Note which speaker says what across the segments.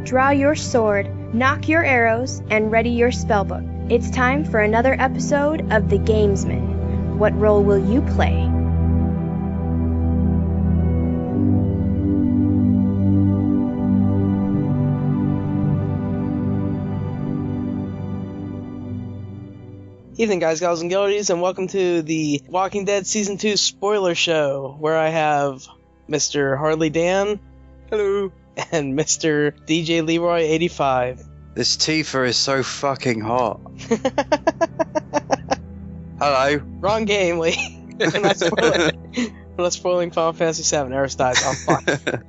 Speaker 1: draw your sword, knock your arrows, and ready your spellbook. It's time for another episode of The Gamesmen. What role will you play?
Speaker 2: Evening, guys, gals, and girlies, and welcome to the Walking Dead Season 2 spoiler show, where I have Mr. Hardlydan, hello, and Mr. Djleeroy85.
Speaker 3: This Tifa is so fucking hot. Hello.
Speaker 2: Wrong game, Lee. I'm not spoiling Final Fantasy VII. Eris dies. I'm fine.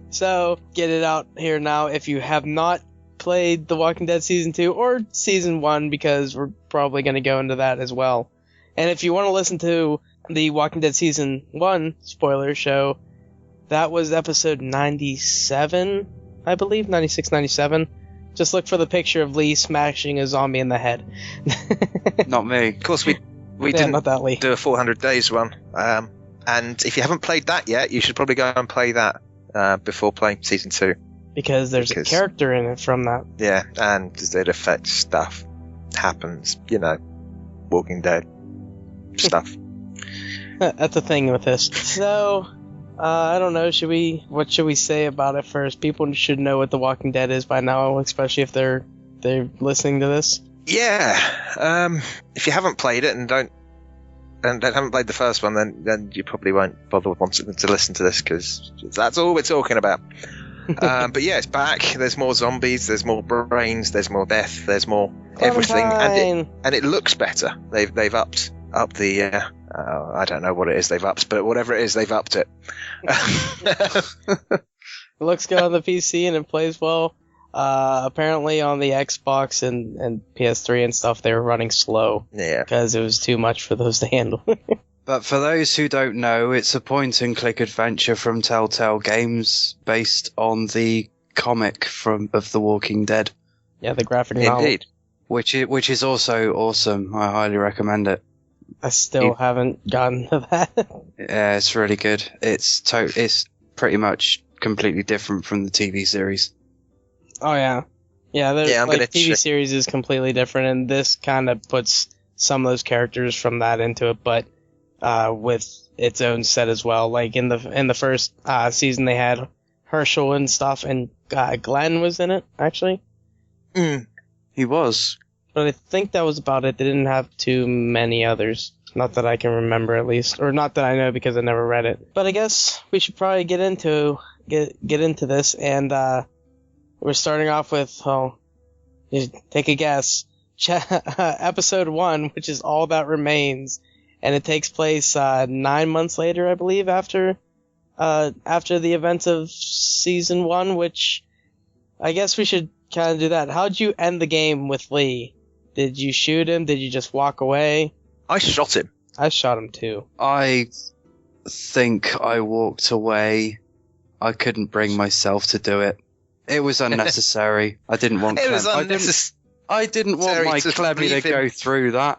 Speaker 2: So, get it out here now if you have not played The Walking Dead Season 2 or Season 1, because we're probably going to go into that as well. And if you want to listen to the Walking Dead Season 1 spoiler show, that was episode 97, I believe, 96, 97. Just look for the picture of Lee smashing a zombie in the head.
Speaker 3: Not me.
Speaker 4: Of course, we didn't
Speaker 2: not that Lee.
Speaker 4: do a 400 Days one. And if you haven't played that yet, you should probably go and play that before playing Season 2.
Speaker 2: Because there's a character in it from that.
Speaker 4: Yeah, and it affects stuff. Happens, Walking Dead stuff.
Speaker 2: That's the thing with this. So, I don't know, what should we say about it first? People should know what The Walking Dead is by now, especially if they're listening to this.
Speaker 4: Yeah, if you haven't played it and haven't played the first one, then you probably won't bother wanting to listen to this, because that's all we're talking about. But yeah, it's back. There's more zombies, there's more brains, there's more death, there's more everything, and it looks better. They've upped the I don't know what it is they've upped, but whatever it is, they've upped it.
Speaker 2: It looks good on the PC and it plays well. Apparently on the Xbox and PS3 and stuff, they were running slow.
Speaker 4: Yeah,
Speaker 2: because it was too much for those to handle.
Speaker 3: But for those who don't know, it's a point-and-click adventure from Telltale Games based on the comic of The Walking Dead.
Speaker 2: Yeah, the graphic novel.
Speaker 4: Indeed.
Speaker 3: Which is also awesome. I highly recommend it.
Speaker 2: I still haven't gotten to that.
Speaker 3: Yeah, it's really good. It's pretty much completely different from the TV series.
Speaker 2: Oh, yeah. Yeah, the TV series is completely different, and this kind of puts some of those characters from that into it, but with its own set as well. Like in the first season, they had Herschel and stuff, and Glenn was in it actually.
Speaker 3: He was,
Speaker 2: but I think that was about it. They didn't have too many others, not that I can remember at least, or not that I know because I never read it. But I guess we should probably get into this, and we're starting off with take a guess, episode 1, which is all that remains. And it takes place 9 months later, I believe, after the events of Season 1, which I guess we should kind of do that. How'd you end the game with Lee? Did you shoot him? Did you just walk away?
Speaker 4: I shot him.
Speaker 2: I shot him too.
Speaker 3: I think I walked away. I couldn't bring myself to do it. It was unnecessary. I didn't want
Speaker 4: it was unnecessary.
Speaker 3: I didn't want my Clemmy to go through that.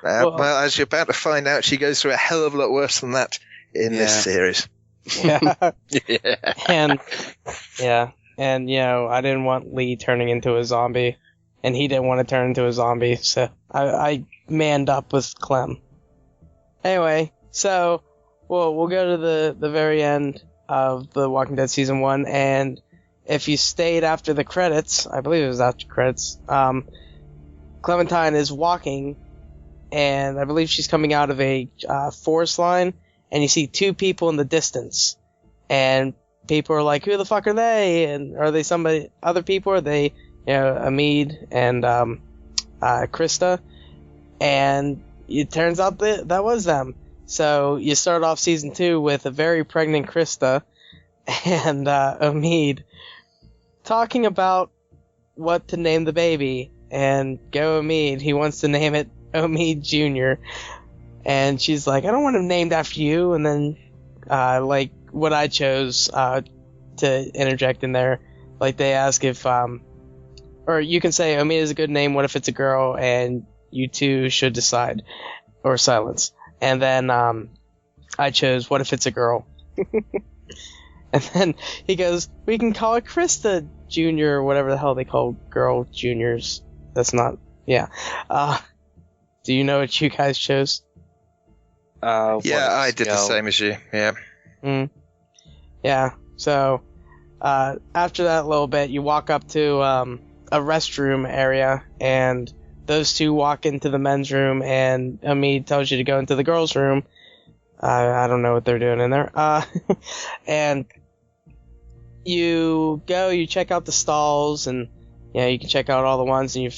Speaker 4: Well, as you're about to find out, she goes through a hell of a lot worse than that in this series.
Speaker 2: Yeah. And I didn't want Lee turning into a zombie, and he didn't want to turn into a zombie, so I manned up with Clem. Anyway, so we'll go to the very end of The Walking Dead Season 1, and if you stayed after the credits, I believe it was after credits, Clementine is walking, and I believe she's coming out of a forest line, and you see two people in the distance, and people are like, who the fuck are they? And are they other people? Are they, Amid and Krista? And it turns out that was them. So you start off Season 2 with a very pregnant Krista and Amid talking about what to name the baby. And go Omid, he wants to name it Omid Jr. And she's like, I don't want him named after you. And then, like, what I chose to interject in there, like, they ask if, or you can say, Omid is a good name, what if it's a girl? And you two should decide. Or silence. And then, I chose, what if it's a girl? And then he goes, we can call it Krista Junior or whatever the hell they call girl juniors. That's not, yeah. Do you know what you guys chose?
Speaker 4: I did the same as you. Yeah.
Speaker 2: Yeah. So after that little bit, you walk up to a restroom area, and those two walk into the men's room, and Omid tells you to go into the girls' room. I don't know what they're doing in there. And you go, you check out the stalls, and you can check out all the ones, and you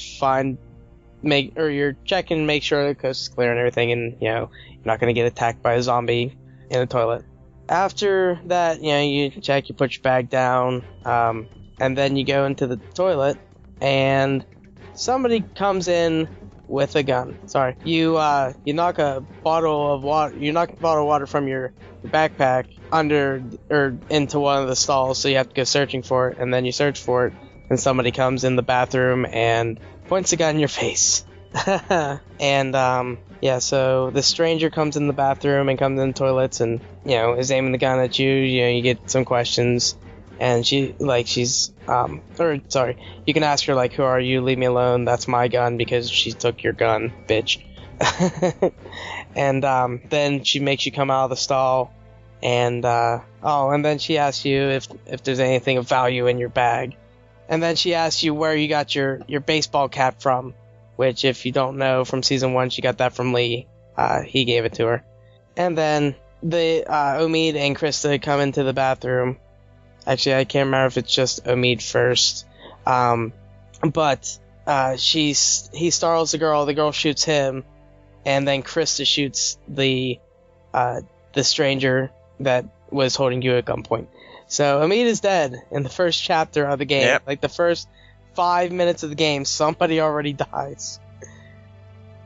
Speaker 2: you're checking to make sure the coast is clear and everything, and you're not going to get attacked by a zombie in the toilet. After that, you check, you put your bag down, and then you go into the toilet, and somebody comes in with a gun. Sorry, you knock a bottle of water from your backpack under or into one of the stalls, so you have to go searching for it, and then you search for it, and somebody comes in the bathroom and points a gun in your face. And so the stranger comes in the bathroom and comes in the toilets and is aiming the gun at you. You get some questions, and you can ask her who are you? Leave me alone. That's my gun because she took your gun, bitch. And then she makes you come out of the stall, and then she asks you if there's anything of value in your bag. And then she asks you where you got your baseball cap from, which, if you don't know, from Season 1, she got that from Lee. He gave it to her. And then the Omid and Krista come into the bathroom. Actually, I can't remember if it's just Omid first. But he startles the girl shoots him, and then Krista shoots the stranger that was holding you at gunpoint. So Omid is dead in the first chapter of the game.
Speaker 4: Yep.
Speaker 2: The first 5 minutes of the game, somebody already dies.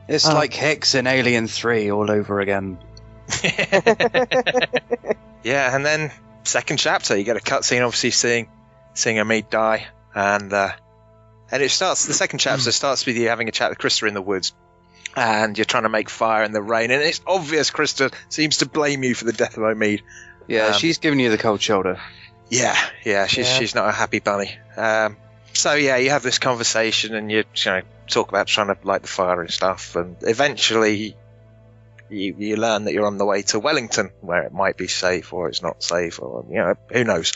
Speaker 3: It's like Hicks in Alien 3 all over again.
Speaker 4: Yeah, and then second chapter, you get a cutscene, obviously seeing Omid die, and it starts. The second chapter starts with you having a chat with Krista in the woods, and you're trying to make fire in the rain, and it's obvious Krista seems to blame you for the death of Omid.
Speaker 3: Yeah, she's giving you the cold shoulder.
Speaker 4: Yeah, she's not a happy bunny. So you have this conversation, and you talk about trying to light the fire and stuff, and eventually you learn that you're on the way to Wellington, where it might be safe or it's not safe, or who knows.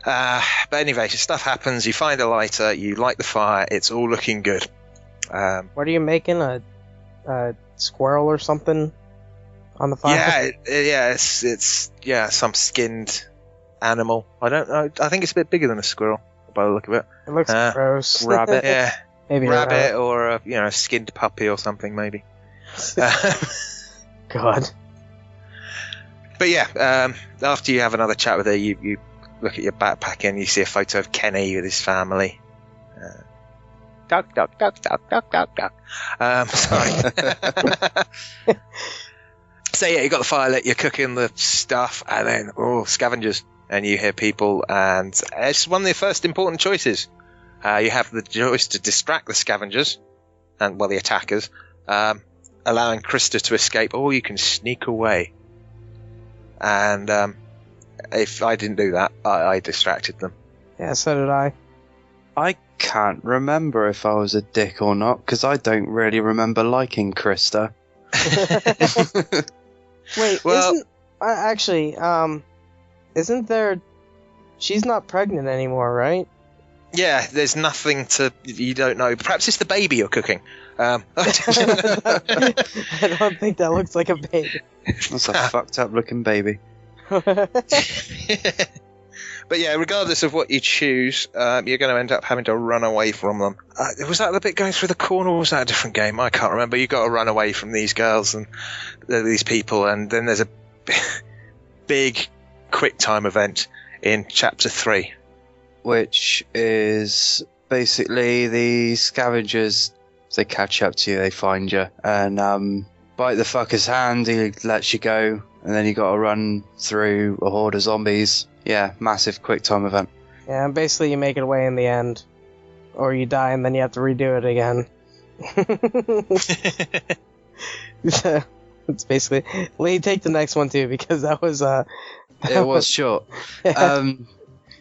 Speaker 4: But anyway, stuff happens. You find a lighter, you light the fire. It's all looking good.
Speaker 2: What are you making? A squirrel or something on the fire?
Speaker 4: It's some skinned animal. I don't know. I think it's a bit bigger than a squirrel by the look of it.
Speaker 2: It looks gross.
Speaker 4: Rabbit, yeah.
Speaker 2: Maybe
Speaker 4: rabbit or a skinned puppy or something, maybe.
Speaker 2: God.
Speaker 4: But after you have another chat with her, you look at your backpack and you see a photo of Kenny with his family. Duck, duck, duck, duck, duck, duck, duck. Sorry. So you got the fire lit, you're cooking the stuff, and then scavengers, and you hear people, and it's one of the first important choices. You have the choice to distract the scavengers, and the attackers, allowing Krista to escape, or you can sneak away. And if I didn't do that, I distracted them.
Speaker 2: Yeah, so did I.
Speaker 3: I can't remember if I was a dick or not, because I don't really remember liking Krista.
Speaker 2: Wait, isn't there... She's not pregnant anymore, right?
Speaker 4: Yeah, there's nothing you don't know. Perhaps it's the baby you're cooking.
Speaker 2: I don't think that looks like a baby.
Speaker 3: That's a fucked up looking baby.
Speaker 4: But yeah, regardless of what you choose, you're going to end up having to run away from them. Was that the bit going through the corner, or was that a different game? I can't remember. You've got to run away from these girls and these people, and then there's a big quick time event in Chapter 3.
Speaker 3: Which is basically the scavengers, they catch up to you, they find you, and bite the fucker's hand, he lets you go, and then you got to run through a horde of zombies. Yeah, massive quick time event.
Speaker 2: Yeah, and basically you make it away in the end, or you die and then you have to redo it again. So, it's basically... Lee, take the next one too, because that was
Speaker 3: It was short.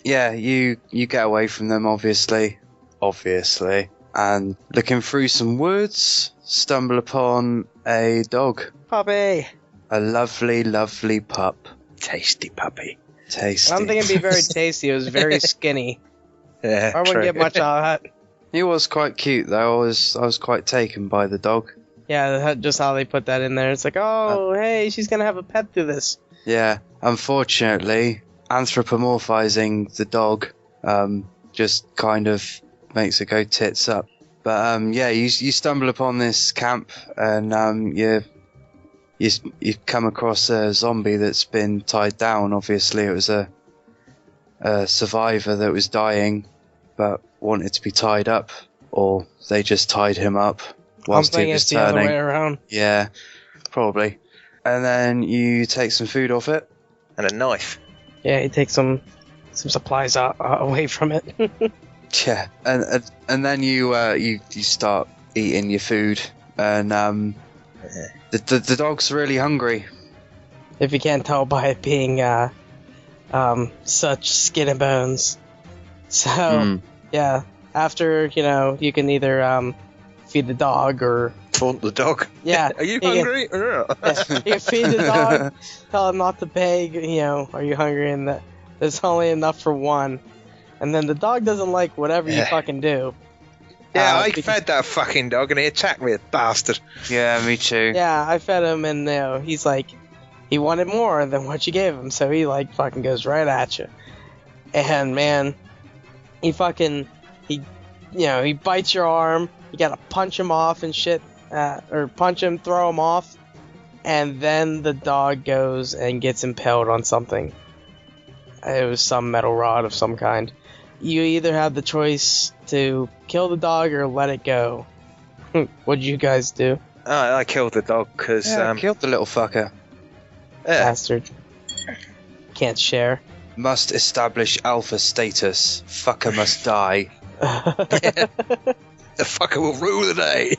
Speaker 3: Yeah, you get away from them, obviously, and looking through some woods, stumble upon a dog.
Speaker 2: Puppy.
Speaker 3: A lovely, lovely pup.
Speaker 4: Tasty puppy.
Speaker 3: Tasty.
Speaker 2: I don't think it'd be very tasty. It was very skinny.
Speaker 4: Yeah,
Speaker 2: I wouldn't get much out of that.
Speaker 3: He was quite cute, though. I was quite taken by the dog.
Speaker 2: Yeah, just how they put that in there. It's like, oh, hey, she's gonna have a pet through this.
Speaker 3: Yeah, unfortunately, anthropomorphizing the dog just kind of makes it go tits up. But yeah, you stumble upon this camp and you come across a zombie that's been tied down. Obviously, it was a survivor that was dying, but wanted to be tied up, or they just tied him up whilst he was
Speaker 2: it's the other
Speaker 3: turning.
Speaker 2: way around.
Speaker 3: Yeah, probably. And then you take some food off it.
Speaker 4: And a knife.
Speaker 2: Yeah, he takes some supplies away from it.
Speaker 3: Yeah, and then you start eating your food, and the dog's really hungry.
Speaker 2: If you can't tell by it being such skin and bones. So yeah, after you can either feed the dog or
Speaker 4: Taunt the dog.
Speaker 2: yeah.
Speaker 4: Are you
Speaker 2: can-
Speaker 4: hungry?
Speaker 2: yeah, you can feed the dog, tell him not to beg. Are you hungry? And that there's only enough for one. And then the dog doesn't like whatever you fucking do.
Speaker 4: Yeah, I
Speaker 2: because-
Speaker 4: fed that fucking dog and he attacked me, bastard.
Speaker 3: Yeah, me too.
Speaker 2: Yeah, I fed him, and he's like, he wanted more than what you gave him, so he like fucking goes right at you. And man, he bites your arm. You gotta punch him off and shit, or punch him, throw him off, and then the dog goes and gets impaled on something. It was some metal rod of some kind. You either have the choice to kill the dog or let it go. What'd you guys do?
Speaker 4: I killed the dog because
Speaker 3: Killed the little fucker.
Speaker 2: Bastard. Can't share.
Speaker 3: Must establish alpha status. Fucker must die.
Speaker 4: the fucker will rule the day.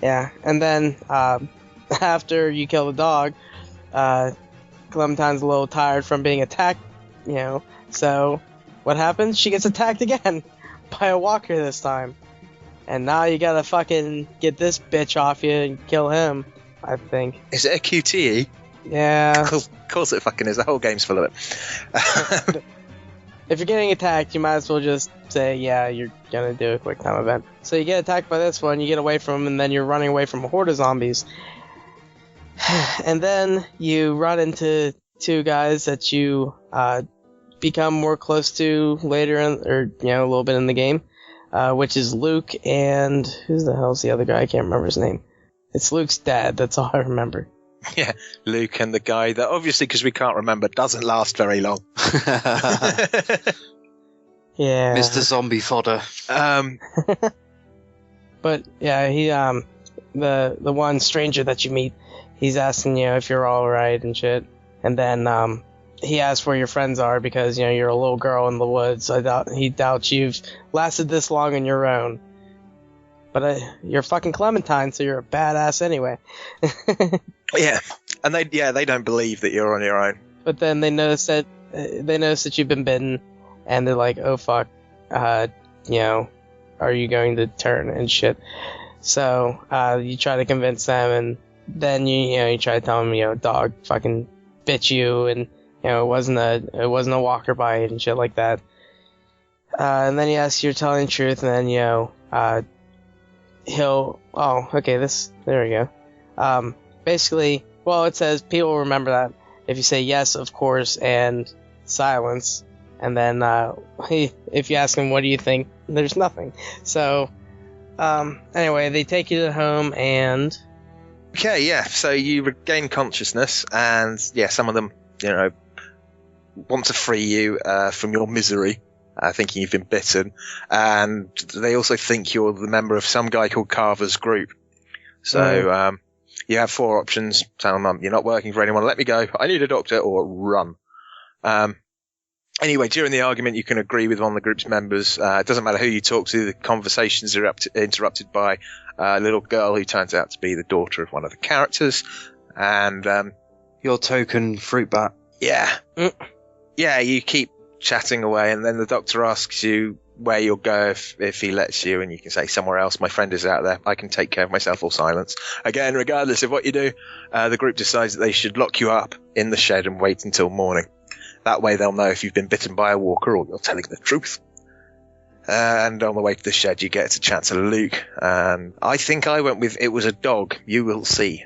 Speaker 2: Yeah, and then after you kill the dog, Clementine's a little tired from being attacked, so what happens? She gets attacked again by a walker this time. And now you gotta fucking get this bitch off you and kill him, I think.
Speaker 4: Is it a QTE?
Speaker 2: Yeah.
Speaker 4: Of course it fucking is. The whole game's full of it.
Speaker 2: If you're getting attacked, you might as well just say, yeah, you're gonna do a quick time event. So you get attacked by this one, you get away from him, and then you're running away from a horde of zombies. And then you run into two guys that you become more close to later, a little bit in the game, which is Luke and who's the hell's the other guy? I can't remember his name. It's Luke's dad. That's all I remember.
Speaker 4: Yeah, Luke and the guy that obviously, because we can't remember, doesn't last very long.
Speaker 2: Yeah.
Speaker 3: Mr. Zombie Fodder.
Speaker 2: But yeah, he the one stranger that you meet, he's asking you if you're all right and shit, and then he asks where your friends are because you're a little girl in the woods. He doubts you've lasted this long on your own. But you're fucking Clementine, so you're a badass anyway.
Speaker 4: Yeah, and they don't believe that you're on your own.
Speaker 2: But then they notice that you've been bitten, and they're like, "Oh fuck, are you going to turn and shit?" So you try to convince them, and then you try to tell them, dog fucking bit you, and it wasn't a walker bite and shit like that. And then he asks you're telling the truth, and then there we go. Basically, well, it says people remember that if you say yes, of course, and silence, and then if you ask them what do you think, there's nothing. So anyway, they take you to home, and
Speaker 4: Okay, yeah. So you regain consciousness, and some of them, want to free you from your misery, thinking you've been bitten, and they also think you're the member of some guy called Carver's group. So you have four options. Tell them you're not working for anyone. Let me go. I need a doctor, or run. Anyway, during the argument, you can agree with one of the group's members. It doesn't matter who you talk to. The conversations are interrupted by a little girl who turns out to be the daughter of one of the characters. And
Speaker 3: your token fruit bat.
Speaker 4: Yeah. Yeah, you keep chatting away, and then the doctor asks you where you'll go if he lets you, and you can say somewhere else. My friend is out there. I can take care of myself or silence. Again, regardless of what you do, the group decides that they should lock you up in the shed and wait until morning. That way they'll know if you've been bitten by a walker or you're telling the truth. And on the way to the shed, you get to chat to Luke. I think I went with it was a dog. You will see.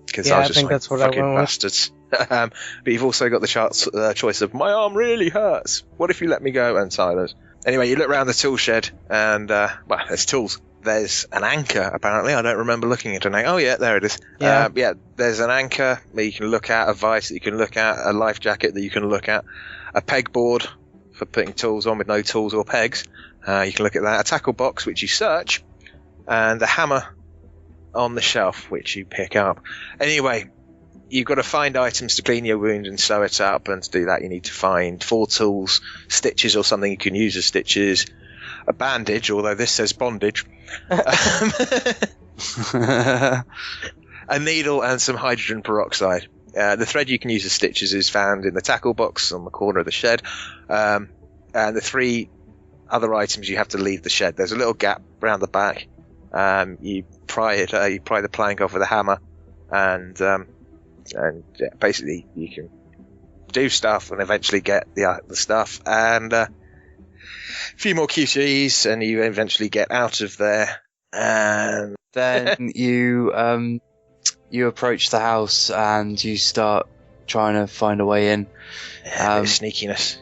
Speaker 4: Because I think that's what fucking I went bastards. But you've also got the choice of my arm really hurts. What if you let me go? And silence. Anyway, you look around the tool shed, and well, there's tools. There's an anchor. Apparently, I don't remember looking at an anchor. Oh yeah, there it is. Yeah, there's an anchor that you can look at, a vice that you can look at, a life jacket that you can look at, a pegboard for putting tools on with no tools or pegs. You can look at that. A tackle box which you search, and a hammer on the shelf which you pick up. Anyway, you've got to find items to clean your wound and sew it up, and to do that you need to find 4 tools, stitches or something you can use as stitches, a bandage, although this says bondage, a needle and some hydrogen peroxide. The thread you can use as stitches is found in the tackle box on the corner of the shed, and the 3 other items you have to leave the shed. There's a little gap around the back. You pry the plank off with a hammer, and basically you can do stuff and eventually get the stuff, and a few more QCs, and you eventually get out of there. And
Speaker 3: then you approach the house and you start trying to find a way in.
Speaker 4: Bit of sneakiness.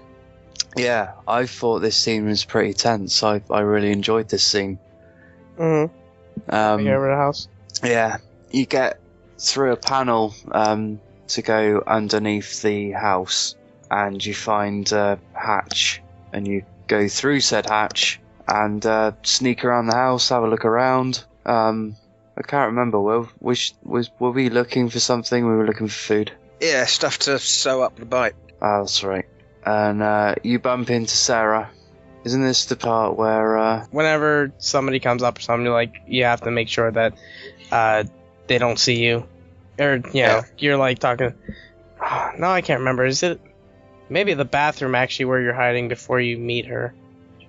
Speaker 3: Yeah, I thought this scene was pretty tense. I really enjoyed this scene.
Speaker 2: Mm-hmm. Over the house.
Speaker 3: Yeah, you get through a panel to go underneath the house, and you find a hatch, and you go through said hatch and sneak around the house, have a look around. I can't remember. Were we looking for something? We were looking for food.
Speaker 4: Yeah, stuff to sew up the bite.
Speaker 3: Oh, that's right. And you bump into Sarah. Isn't this the part where
Speaker 2: whenever somebody comes up or something, you have to make sure that they don't see you, or you're like talking. No, I can't remember. Is it maybe the bathroom actually where you're hiding before you meet her?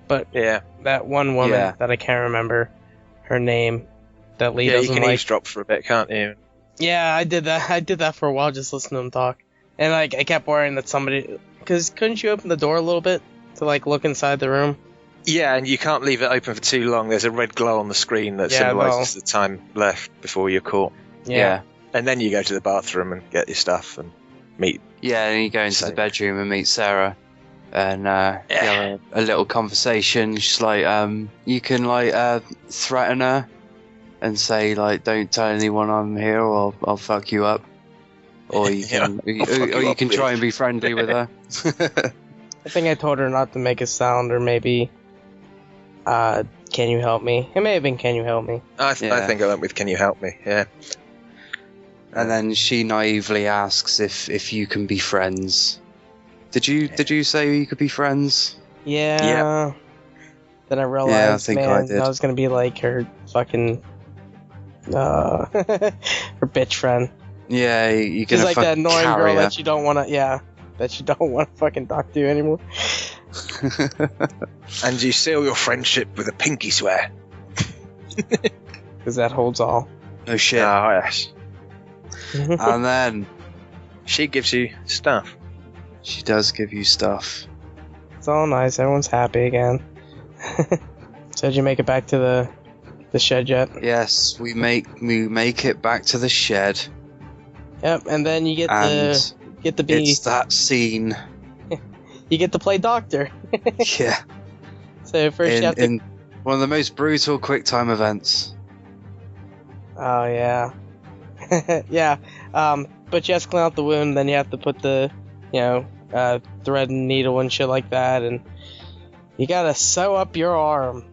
Speaker 2: But
Speaker 4: yeah,
Speaker 2: that one woman that I can't remember her name. That Lee doesn't
Speaker 4: you can eavesdrop for a bit, can't you?
Speaker 2: Yeah, I did that. I did that for a while, just listening to them talk, and I kept worrying that somebody. Because couldn't you open the door a little bit to look inside the room?
Speaker 4: Yeah, and you can't leave it open for too long. There's a red glow on the screen that symbolises the time left before you're caught.
Speaker 2: Yeah.
Speaker 4: And then you go to the bathroom and get your stuff and meet.
Speaker 3: Yeah, and you go into the bedroom and meet Sarah, and you have a little conversation. She's like, you can threaten her and say don't tell anyone I'm here, or I'll fuck you up. Or you can, or you can try and be friendly with her.
Speaker 2: I think I told her not to make a sound, or maybe, can you help me? It may have been, can you help me?
Speaker 4: I think I went with, can you help me? Yeah.
Speaker 3: And then she naively asks if you can be friends. Did you say you could be friends?
Speaker 2: Yeah. Then I realized, I was gonna be like her fucking, her bitch friend.
Speaker 3: Yeah, you're gonna
Speaker 2: like that annoying girl that you don't want to, that you don't want to fucking talk to anymore.
Speaker 4: And you seal your friendship with a pinky swear.
Speaker 2: Because that holds all.
Speaker 3: No shit.
Speaker 4: Oh, yes.
Speaker 3: And then
Speaker 4: she gives you stuff.
Speaker 3: She does give you stuff.
Speaker 2: It's all nice. Everyone's happy again. So did you make it back to the shed yet?
Speaker 3: Yes, we make it back to the shed.
Speaker 2: Yep, and then you get to be.
Speaker 3: It's that scene.
Speaker 2: You get to play doctor.
Speaker 3: Yeah.
Speaker 2: So first you have to.
Speaker 3: In one of the most brutal QuickTime events.
Speaker 2: Oh yeah. Yeah. But you have to clean out the wound. Then you have to put the, thread and needle and shit like that, and you gotta sew up your arm.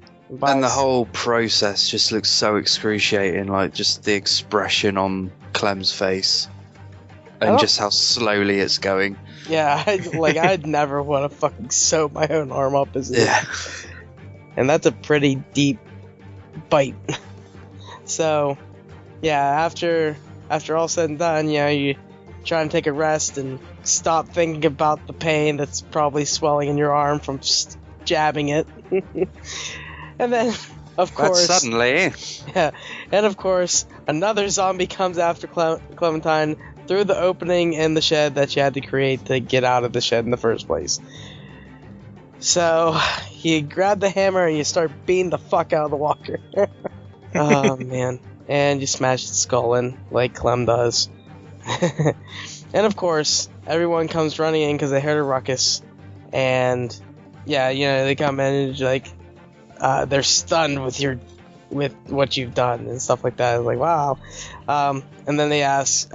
Speaker 3: And the whole process just looks so excruciating. Just the expression on Clem's face. And just how slowly it's going.
Speaker 2: Yeah, I'd never want to fucking sew my own arm up as and that's a pretty deep bite. So, yeah, after all said and done, you trying to take a rest and stop thinking about the pain that's probably swelling in your arm from jabbing it. And then, of course...
Speaker 3: But suddenly...
Speaker 2: Yeah, and of course, another zombie comes after Clementine through the opening in the shed that she had to create to get out of the shed in the first place. So, you grab the hammer and you start beating the fuck out of the walker. Oh, man. And you smash the skull in, like Clem does. And of course, everyone comes running in because they heard a ruckus. And, yeah, you know, they come in and, like, they're stunned with what you've done and stuff like that. It's like, wow. And then they ask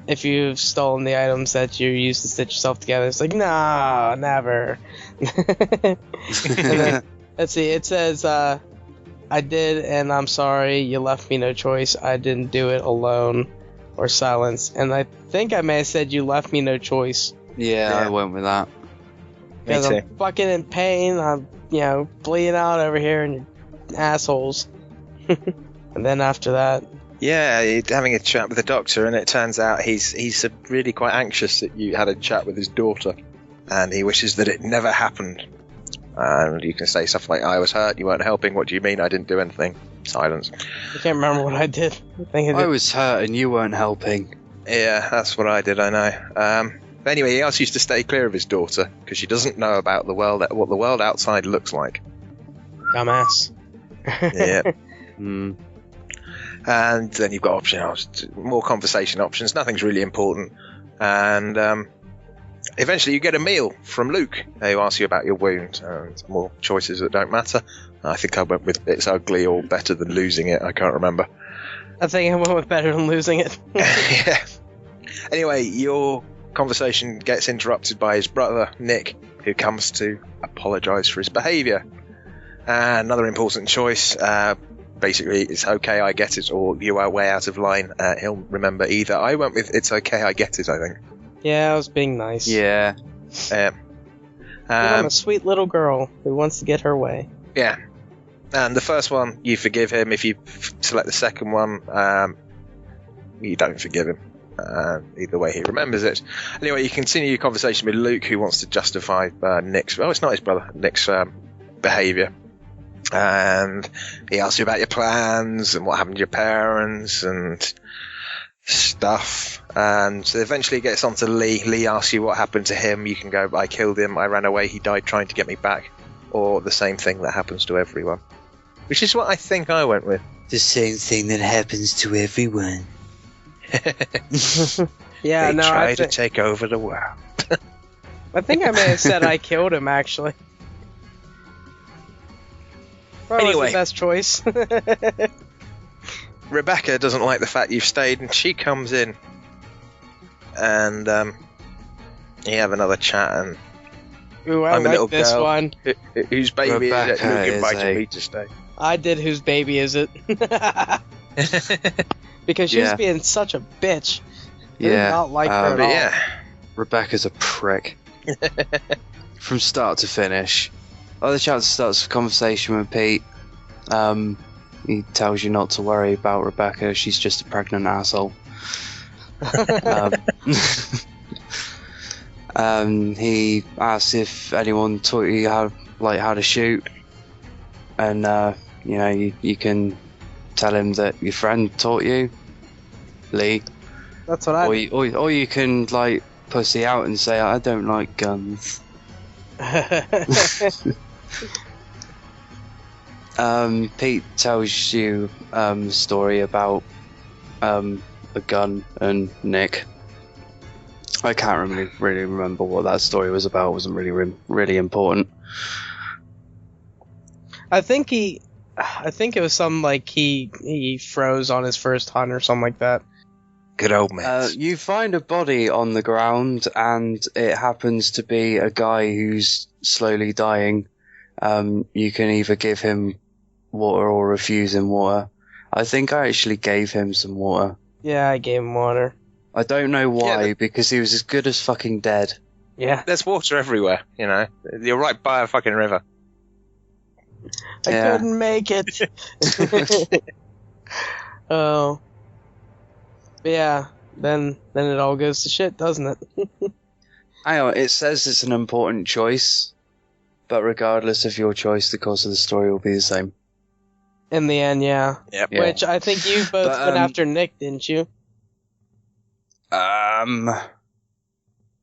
Speaker 2: if you've stolen the items that you used to stitch yourself together. It's like, no, never. And then, let's see, it says, I did, and I'm sorry, you left me no choice. I didn't do it alone, or silence. And I think I may have said you left me no choice.
Speaker 3: Yeah, I went with that.
Speaker 2: Because I'm fucking in pain, I'm, you know, bleeding out over here, and you're assholes. And then after that...
Speaker 4: Yeah, you're having a chat with the doctor, and it turns out he's really quite anxious that you had a chat with his daughter, and he wishes that it never happened. And you can say stuff like, I was hurt, you weren't helping, what do you mean I didn't do anything? Silence.
Speaker 2: I can't remember what I did.
Speaker 3: I was hurt and you weren't helping.
Speaker 4: Yeah, that's what I did, I know. But anyway, he asks you to stay clear of his daughter, because she doesn't know about the world, what the world outside looks like.
Speaker 2: Dumbass.
Speaker 4: Yeah. And then you've got options, more conversation options, nothing's really important. And eventually you get a meal from Luke, who asks you about your wound, and more choices that don't matter. I think I went with it's ugly or better than losing it, I can't remember.
Speaker 2: I think I went with better than losing it.
Speaker 4: Yeah. Anyway, your conversation gets interrupted by his brother, Nick, who comes to apologise for his behaviour. Another important choice, basically, it's okay, I get it, or you are way out of line. He'll remember either. I went with it's okay, I get it, I think.
Speaker 2: Yeah, I was being nice.
Speaker 3: Yeah.
Speaker 2: I'm a sweet little girl who wants to get her way.
Speaker 4: Yeah. And the first one, you forgive him. If you select the second one, you don't forgive him. Either way, he remembers it. Anyway, you continue your conversation with Luke, who wants to justify Nick's... Oh, it's not his brother. Nick's behaviour. And he asks you about your plans and what happened to your parents and stuff. And so eventually it gets on to Lee. Lee asks you what happened to him. You can go, I killed him, I ran away, he died trying to get me back. Or the same thing that happens to everyone. Which is what I think I went with.
Speaker 3: The same thing that happens to everyone.
Speaker 2: Yeah,
Speaker 4: they try to take over the world.
Speaker 2: I think I may have said I killed him, actually. Probably
Speaker 4: Anyway.
Speaker 2: was the best choice.
Speaker 4: Rebecca doesn't like the fact you've stayed, and she comes in. And you have another chat, and
Speaker 2: Ooh, I
Speaker 4: I'm a
Speaker 2: like
Speaker 4: little
Speaker 2: this
Speaker 4: girl.
Speaker 2: one.
Speaker 4: Whose baby is it? Who
Speaker 3: Rebecca
Speaker 4: invited me to stay?
Speaker 2: I did. Whose baby is it? Because she's being such a bitch. I did not like her at all.
Speaker 4: Yeah.
Speaker 3: Rebecca's a prick. From start to finish. The chapter starts with a conversation with Pete. He tells you not to worry about Rebecca, she's just a pregnant asshole. He asks if anyone taught you how to shoot, and you can tell him that your friend taught you, Lee.
Speaker 2: That's what I did.
Speaker 3: Or you can pussy out and say I don't like guns. Pete tells you a story about a gun and Nick. I can't really remember what that story was about. It wasn't really important.
Speaker 2: I think it was something he froze on his first hunt or something like that.
Speaker 4: Good old man.
Speaker 3: You find a body on the ground, and it happens to be a guy who's slowly dying. You can either give him water or refuse him water. I think I actually gave him some water.
Speaker 2: Yeah, I gave him water.
Speaker 3: I don't know why, because he was as good as fucking dead.
Speaker 2: Yeah.
Speaker 4: There's water everywhere, you know. You're right by a fucking river.
Speaker 2: I couldn't make it. Oh. But yeah. then it all goes to shit, doesn't it?
Speaker 3: Hang on, it says it's an important choice, but regardless of your choice, the course of the story will be the same.
Speaker 2: In the end, yeah.
Speaker 4: Yep.
Speaker 3: Yeah.
Speaker 2: Which I think you both
Speaker 3: But,
Speaker 2: went after Nick, didn't you?
Speaker 3: No,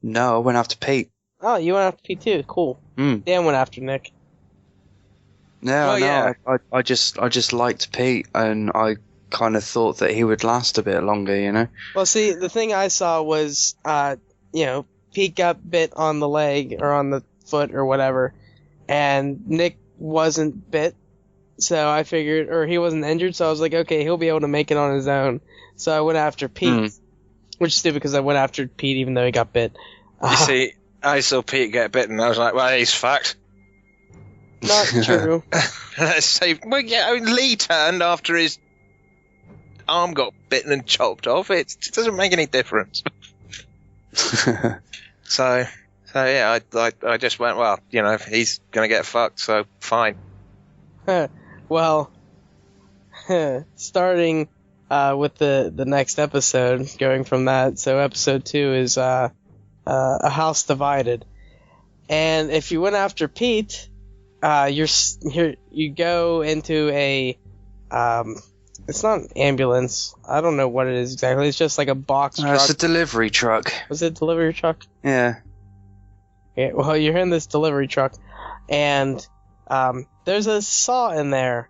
Speaker 3: I went after Pete.
Speaker 2: Oh, you went after Pete too. Cool. Dan went after Nick.
Speaker 3: No,
Speaker 4: Well, yeah.
Speaker 3: I just liked Pete, and I kind of thought that he would last a bit longer, you know?
Speaker 2: Well, see, the thing I saw was, Pete got bit on the leg or on the foot or whatever, and Nick wasn't bit, so I figured, or he wasn't injured, so I was like, okay, he'll be able to make it on his own. So I went after Pete, which is stupid because I went after Pete even though he got bit.
Speaker 4: You see, I saw Pete get bitten, and I was like, well, he's fucked.
Speaker 2: Not true.
Speaker 4: Let's say, well, yeah, I mean, Lee turned after his arm got bitten and chopped off. It doesn't make any difference. So yeah, I just went, well, he's gonna get fucked, so fine.
Speaker 2: Well, starting with the next episode, going from that, so episode 2 is A House Divided. And if you went after Pete, you go into a it's not an ambulance. I don't know what it is exactly. It's just like a box truck.
Speaker 3: It's a delivery truck.
Speaker 2: Was it a delivery truck?
Speaker 3: Yeah.
Speaker 2: Yeah. Well, you're in this delivery truck, and there's a saw in there.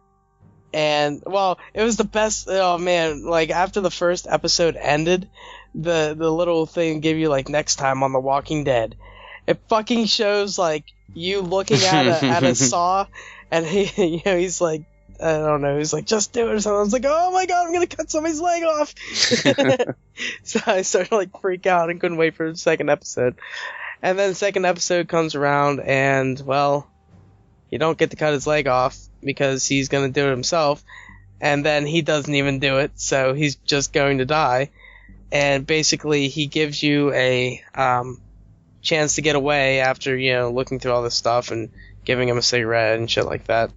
Speaker 2: And, well, it was the best. Oh, man. Like, after the first episode ended, the little thing gave you, like, next time on The Walking Dead. It fucking shows, like, you looking at a saw, and he's like, I don't know, he's like, just do it or something. I was like, oh my god, I'm gonna cut somebody's leg off. So I started to, like, freak out and couldn't wait for the second episode. And then the second episode comes around, and, well, you don't get to cut his leg off because he's gonna do it himself. And then he doesn't even do it, so he's just going to die. And basically, he gives you a chance to get away after, looking through all this stuff and giving him a cigarette and shit like that.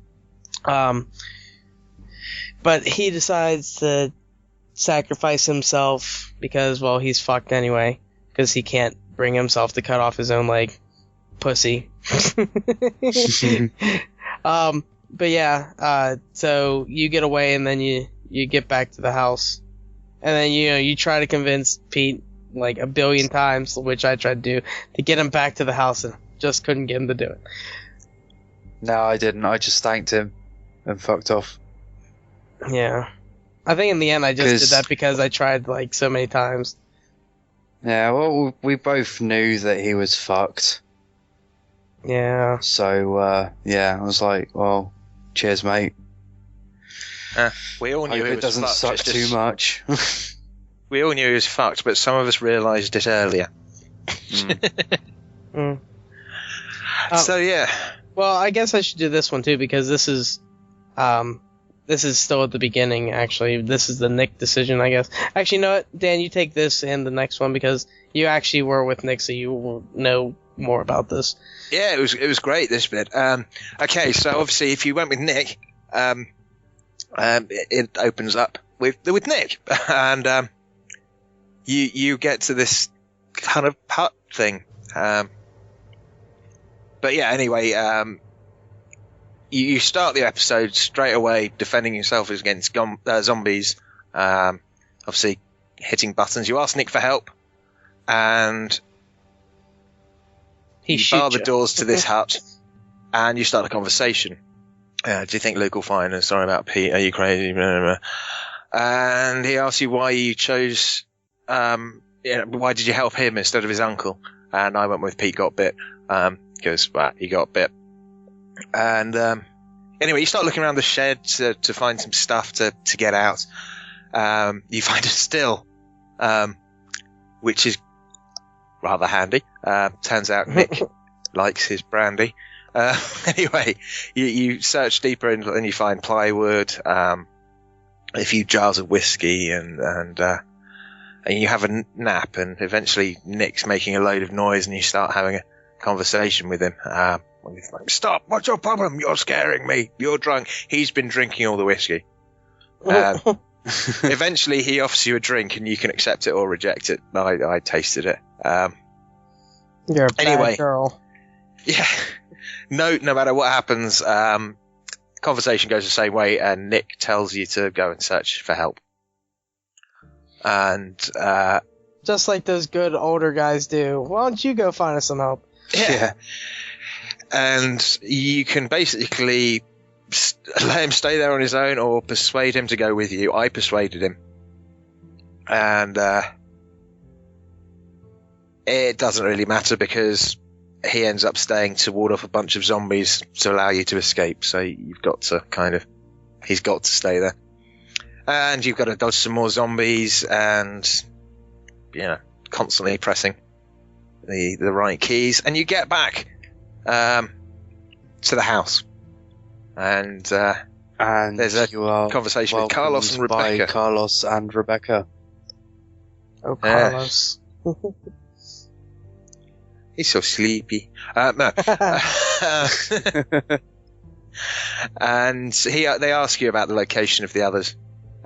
Speaker 2: But he decides to sacrifice himself because, well, he's fucked anyway, because he can't bring himself to cut off his own leg. Pussy. But yeah, so you get away and then you get back to the house. And then, you try to convince Pete like a billion times, which I tried to do, to get him back to the house and just couldn't get him to do it.
Speaker 3: No, I didn't. I just thanked him and fucked off.
Speaker 2: Yeah. I think in the end I just did that because I tried like so many times.
Speaker 3: Yeah, well, we both knew that he was fucked.
Speaker 2: Yeah.
Speaker 3: So, yeah, I was like, well, cheers, mate.
Speaker 4: We all knew
Speaker 3: Hope it doesn't suck too much.
Speaker 4: We all knew he was fucked, but some of us realised it earlier. So, yeah.
Speaker 2: Well, I guess I should do this one too, because this is still at the beginning, actually. This is the Nick decision, I guess. Actually, you know what? Dan, you take this and the next one, because you actually were with Nick, so you will know more about this.
Speaker 4: Yeah, it was great, this bit. Okay, so obviously if you went with Nick, it opens up with Nick. And you get to this kind of hut thing. But yeah, anyway, you start the episode straight away defending yourself against zombies. Obviously, hitting buttons. You ask Nick for help, and you bar the doors to this hut, and you start a conversation. Do you think Luke will find us? Sorry about Pete. Are you crazy? Blah, blah, blah. And he asks you why you chose. Why did you help him instead of his uncle? And I went with Pete got bit. Because he got bit. And anyway, you start looking around the shed to find some stuff to get out. You find a still, which is rather handy. Turns out Nick likes his brandy. Anyway, you search deeper and you find plywood, a few jars of whiskey, and you have a nap. And eventually, Nick's making a load of noise, and you start having a conversation with him. He's like, stop! What's your problem? You're scaring me. You're drunk. He's been drinking all the whiskey. Eventually, he offers you a drink, and you can accept it or reject it. I tasted it.
Speaker 2: You're a bad
Speaker 4: Anyway.
Speaker 2: girl.
Speaker 4: Yeah. No matter what happens, conversation goes the same way, and Nick tells you to go and search for help. And
Speaker 2: Just like those good older guys do. Why don't you go find us some help?
Speaker 4: yeah. And you can basically let him stay there on his own or persuade him to go with you. I persuaded him. And it doesn't really matter because he ends up staying to ward off a bunch of zombies to allow you to escape. So you've got to he's got to stay there. And you've got to dodge some more zombies and, constantly pressing the right keys. And you get back to the house. And there's a conversation with Carlos and Rebecca.
Speaker 3: By Carlos and Rebecca.
Speaker 2: Oh, Carlos.
Speaker 4: He's so sleepy. No. And they ask you about the location of the others.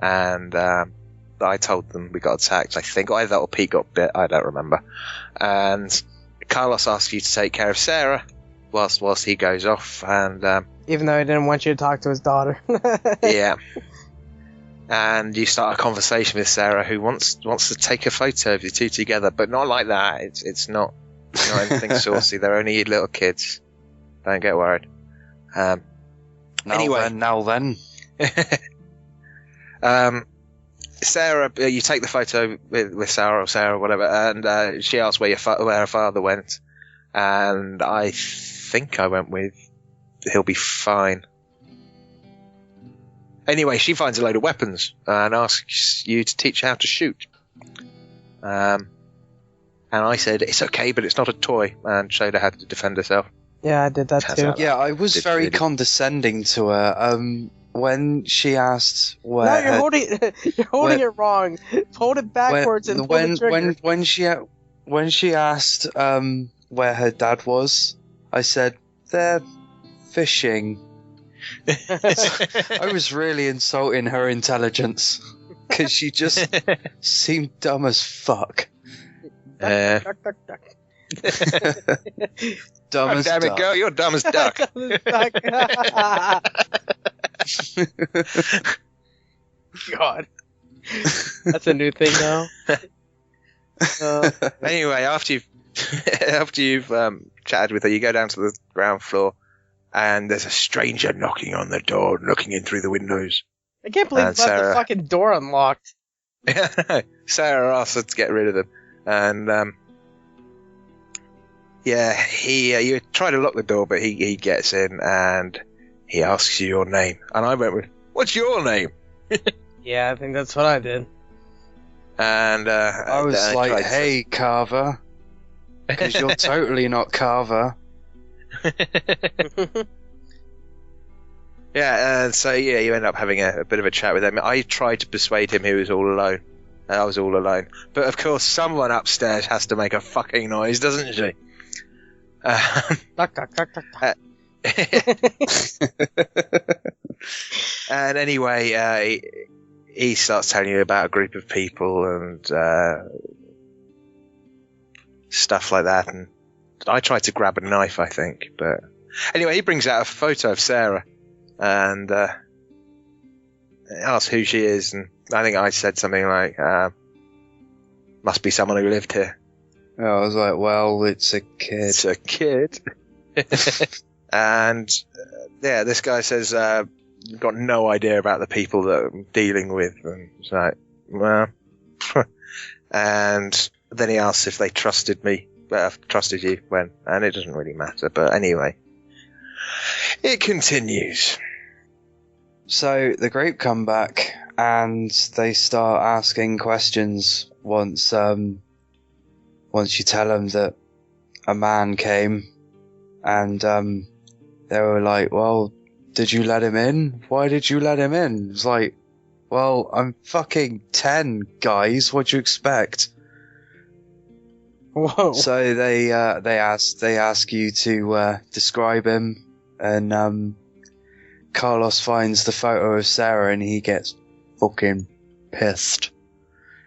Speaker 4: And I told them we got attacked. I think either that or Pete got bit. I don't remember. And Carlos asked you to take care of Sarah whilst he goes off. And
Speaker 2: Even though he didn't want you to talk to his daughter.
Speaker 4: yeah. And you start a conversation with Sarah, who wants to take a photo of you two together, but not like that. It's not anything saucy. They're only little kids. Don't get worried. Anyway.
Speaker 3: Now then.
Speaker 4: Sarah, you take the photo with Sarah or whatever, and she asks where her father went, and I think I went with he'll be fine. Anyway, she finds a load of weapons and asks you to teach her how to shoot. And I said, it's okay, but it's not a toy, and showed her how to defend herself.
Speaker 2: Yeah, I did that too.
Speaker 3: Yeah, I was very condescending to her. When she asked where...
Speaker 2: No, you're holding it wrong. Hold it backwards and pull the trigger.
Speaker 3: When she asked where her dad was, I said, they're fishing. I was really insulting her intelligence because she just seemed dumb as fuck.
Speaker 2: Duck, duck, duck.
Speaker 3: Dumb as
Speaker 4: damn
Speaker 3: duck.
Speaker 4: it, girl, you're dumb as duck.
Speaker 2: God, that's a new thing now.
Speaker 4: Anyway, after you've chatted with her, you go down to the ground floor, and there's a stranger knocking on the door, looking in through the windows.
Speaker 2: I can't believe you left the fucking door unlocked.
Speaker 4: Sarah asks her to get rid of them, and you try to lock the door, but he gets in and he asks you your name, and I went with, "What's your name?"
Speaker 2: Yeah, I think that's what I did.
Speaker 4: And
Speaker 3: I was like, "Hey, Carver," because you're totally not Carver.
Speaker 4: Yeah, and so you end up having a bit of a chat with him. I tried to persuade him he was all alone. I was all alone, but of course, someone upstairs has to make a fucking noise, doesn't she?
Speaker 2: Duck, duck, duck, duck, duck.
Speaker 4: And anyway, he starts telling you about a group of people and stuff like that. And I tried to grab a knife, I think, but anyway, he brings out a photo of Sarah and asks who she is. And I think I said something like, "Must be someone who lived here."
Speaker 3: I was like, "Well, it's a kid."
Speaker 4: It's a kid. And this guy says, "You've got no idea about the people that I'm dealing with." And it's like, well, and then he asks if they trusted me, trusted you when, and it doesn't really matter. But anyway, it continues.
Speaker 3: So the group come back and they start asking questions once you tell them that a man came, and they were like, "Well, did you let him in? Why did you let him in?" It's like, "Well, I'm fucking 10, guys. What do you expect?"
Speaker 2: Whoa.
Speaker 3: So they ask you to describe him, and Carlos finds the photo of Sarah, and he gets fucking pissed.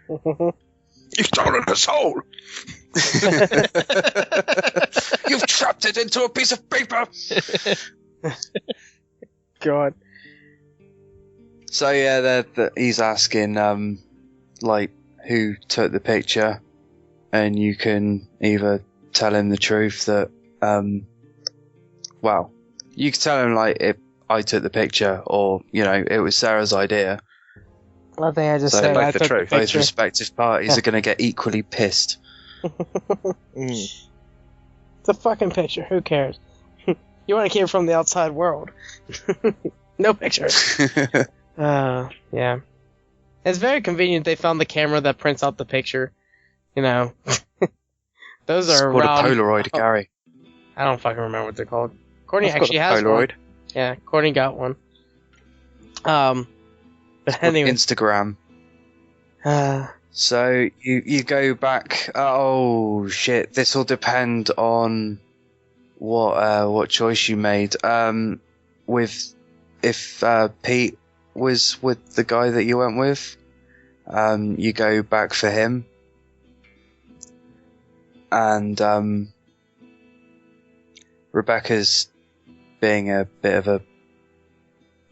Speaker 4: You've stolen her soul! You've trapped it into a piece of paper!
Speaker 2: God.
Speaker 3: So yeah, he's asking, like, who took the picture, and you can either tell him the truth that, well, you can tell him, like, I took the picture, or, you know, it was Sarah's idea.
Speaker 2: I think I just
Speaker 3: So
Speaker 2: said
Speaker 4: both
Speaker 2: I
Speaker 4: the
Speaker 2: took
Speaker 4: truth.
Speaker 2: the
Speaker 3: Both
Speaker 2: picture.
Speaker 3: respective parties are going to get equally pissed.
Speaker 2: It's a fucking picture. Who cares? You want to keep it from the outside world. No picture. Yeah. It's very convenient they found the camera that prints out the picture. You know. Those
Speaker 3: It's
Speaker 2: are
Speaker 3: called
Speaker 2: around...
Speaker 3: a Polaroid, Gary.
Speaker 2: I don't fucking remember what they're called. Courtney
Speaker 3: It's called
Speaker 2: actually
Speaker 3: a
Speaker 2: has
Speaker 3: Polaroid.
Speaker 2: one. Yeah, Courtney got one. But anyway.
Speaker 3: Instagram. So you go back. Oh shit! This will depend on what choice you made. If Pete was with the guy that you went with, you go back for him, and Rebecca's being a bit of a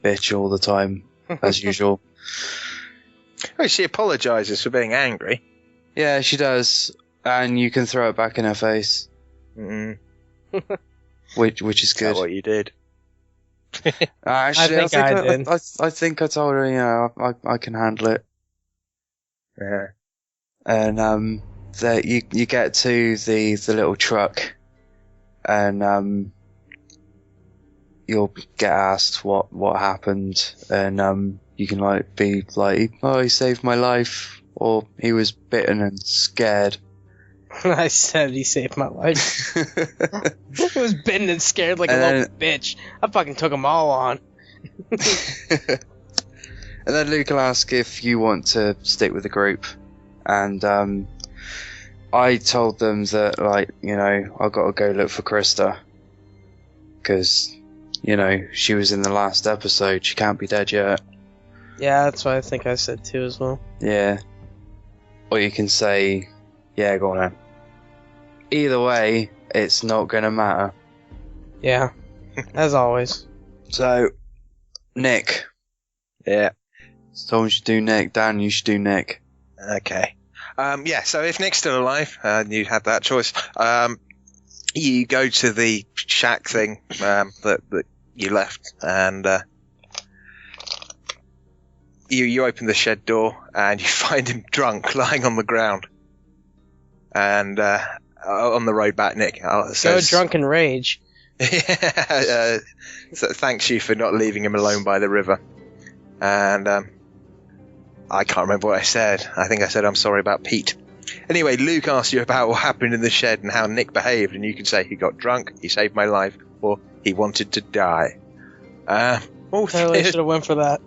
Speaker 3: bitch all the time, as usual.
Speaker 4: Oh, she apologises for being angry.
Speaker 3: Yeah, she does, and you can throw it back in her face,
Speaker 4: Mm.
Speaker 3: which is
Speaker 4: Is that
Speaker 3: good.
Speaker 4: what you did?
Speaker 3: Actually,
Speaker 2: I think I did.
Speaker 3: I think I told her, you know, I can handle it,
Speaker 4: Yeah.
Speaker 3: and that you get to the little truck, and you'll get asked what happened, and you can like be like, oh, he saved my life, or he was bitten and scared.
Speaker 2: I said he saved my life. He was bitten and scared like a
Speaker 3: And
Speaker 2: little bitch. I fucking took them all on.
Speaker 3: And then Luke will ask if you want to stick with the group, and I told them that, like, you know, I got to go look for Krista, because, you know, she was in the last episode. She can't be dead yet.
Speaker 2: Yeah, that's what I think I said too as well.
Speaker 3: Yeah. Or you can say, yeah, go on then. Either way, it's not gonna matter.
Speaker 2: Yeah, as always.
Speaker 3: So, Nick.
Speaker 4: Yeah.
Speaker 3: Someone should do Nick. Dan, you should do Nick.
Speaker 4: Okay. Yeah, so if Nick's still alive, and you had that choice, you go to the shack thing that you left, and you open the shed door, and you find him drunk, lying on the ground. And on the road back, Nick
Speaker 2: Go
Speaker 4: says,
Speaker 2: drunken rage.
Speaker 4: so thanks you for not leaving him alone by the river. And I can't remember what I said. I think I said I'm sorry about Pete. Anyway, Luke asked you about what happened in the shed and how Nick behaved, and you can say he got drunk, he saved my life, or he wanted to die. All
Speaker 2: Totally
Speaker 4: three-
Speaker 2: should have went for that.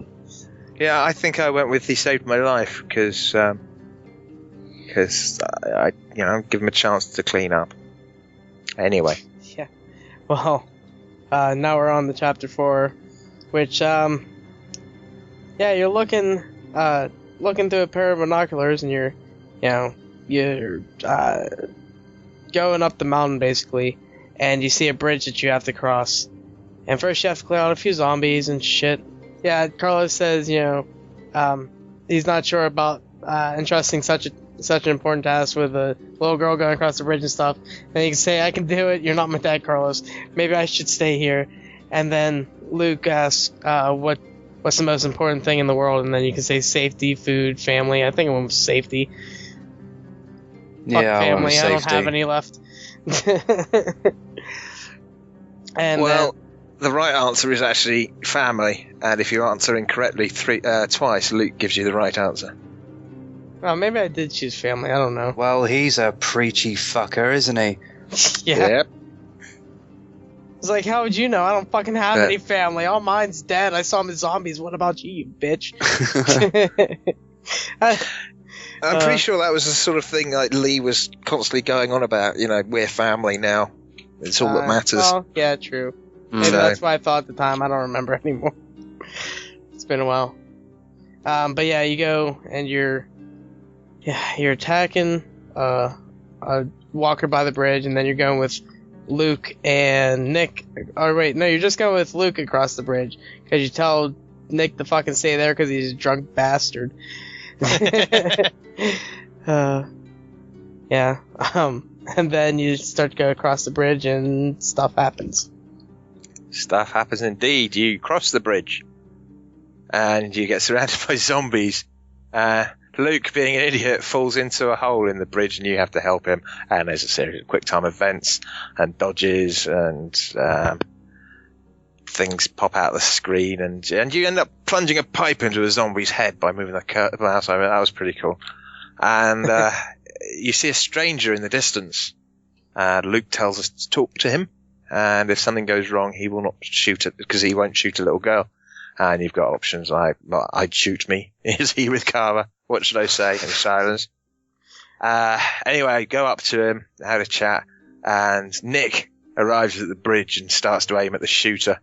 Speaker 4: yeah, I think I went with he saved my life because I give him a chance to clean up. Anyway,
Speaker 2: Yeah. Well, now we're on the chapter 4, which yeah, you're looking through a pair of binoculars, and you're going up the mountain basically, and you see a bridge that you have to cross. And first you have to clear out a few zombies and shit. Yeah, Carlos says, he's not sure about entrusting such an important task with a little girl going across the bridge and stuff. And you can say, I can do it, you're not my dad, Carlos. Maybe I should stay here. And then Luke asks, what's the most important thing in the world? And then you can say safety, food, family. I think it was safety. Fuck
Speaker 3: Yeah,
Speaker 2: family, I don't
Speaker 3: safety.
Speaker 2: have any left. And
Speaker 4: the right answer is actually family, and if you answer incorrectly twice, Luke gives you the right answer.
Speaker 2: well, maybe I did choose family, I don't know.
Speaker 3: Well, he's a preachy fucker, isn't he?
Speaker 2: Yeah.
Speaker 4: Yep.
Speaker 2: It's like, how would you know? I don't fucking have
Speaker 4: Yeah.
Speaker 2: any family. All mine's dead. I saw them as zombies. What about you, you bitch?
Speaker 4: I'm pretty sure that was the sort of thing like Lee was constantly going on about. We're family now. It's all that matters.
Speaker 2: Oh, yeah, true. Maybe
Speaker 4: So-
Speaker 2: that's what I thought at the time. I don't remember anymore. It's been a while. But yeah, you go and you're attacking a walker by the bridge, and then you're going with Luke and Nick. Oh wait, no, you're just going with Luke across the bridge because you tell Nick to fucking stay there because he's a drunk bastard. Yeah. And then you start to go across the bridge, and stuff happens.
Speaker 4: Stuff happens indeed. You cross the bridge, and you get surrounded by zombies. Luke, being an idiot, falls into a hole in the bridge, and you have to help him. And there's a series of quick-time events and dodges, and things pop out of the screen, and you end up plunging a pipe into a zombie's head by moving the mouse over. That was pretty cool. And you see a stranger in the distance. Luke tells us to talk to him, and if something goes wrong, he will not shoot it, because he won't shoot a little girl. And you've got options like, well, I'd shoot me. Is he with Carver? What should I say in silence? Anyway, go up to him, have a chat, and Nick arrives at the bridge and starts to aim at the shooter.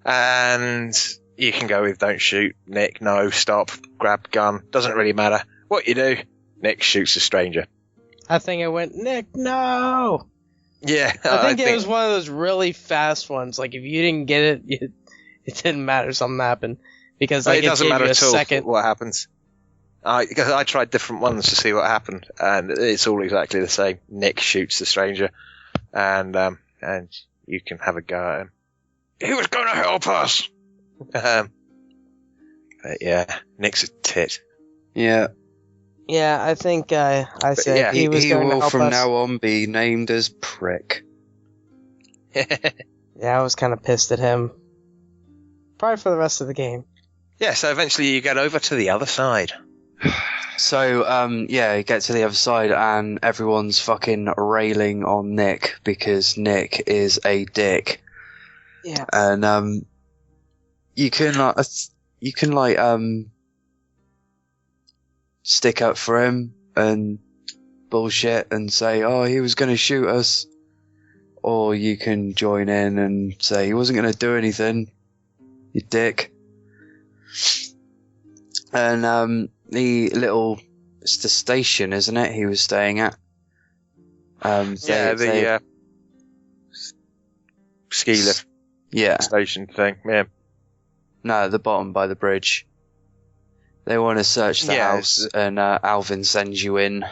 Speaker 4: And you can go with don't shoot, Nick, no, stop, grab gun, doesn't really matter. What you do, Nick shoots the stranger.
Speaker 2: I think I went, Nick, no!
Speaker 4: Yeah.
Speaker 2: I think it was one of those really fast ones. Like, if you didn't get it, it didn't matter, something happened. Because like,
Speaker 4: it doesn't matter at all
Speaker 2: second.
Speaker 4: What happens. I tried different ones to see what happened, and it's all exactly the same. Nick shoots the stranger, and you can have a go at him. He was going to help us! But yeah, Nick's a tit.
Speaker 3: Yeah.
Speaker 2: Yeah, I think I said
Speaker 4: yeah,
Speaker 2: he was
Speaker 3: he
Speaker 2: going to
Speaker 3: will
Speaker 2: help
Speaker 3: from
Speaker 2: us.
Speaker 3: now on be named as Prick.
Speaker 2: Yeah, I was kind of pissed at him. Probably for the rest of the game.
Speaker 4: Yeah, so eventually you get over to the other side.
Speaker 3: So, you get to the other side and everyone's fucking railing on Nick because Nick is a dick.
Speaker 2: Yeah.
Speaker 3: And, you can stick up for him and bullshit and say, oh, he was going to shoot us. Or you can join in and say, he wasn't going to do anything, you dick. And, it's the station, isn't it, he was staying at?
Speaker 4: Ski lift station thing, yeah.
Speaker 3: No, at the bottom by the bridge. They want to search the house, and Alvin sends you in.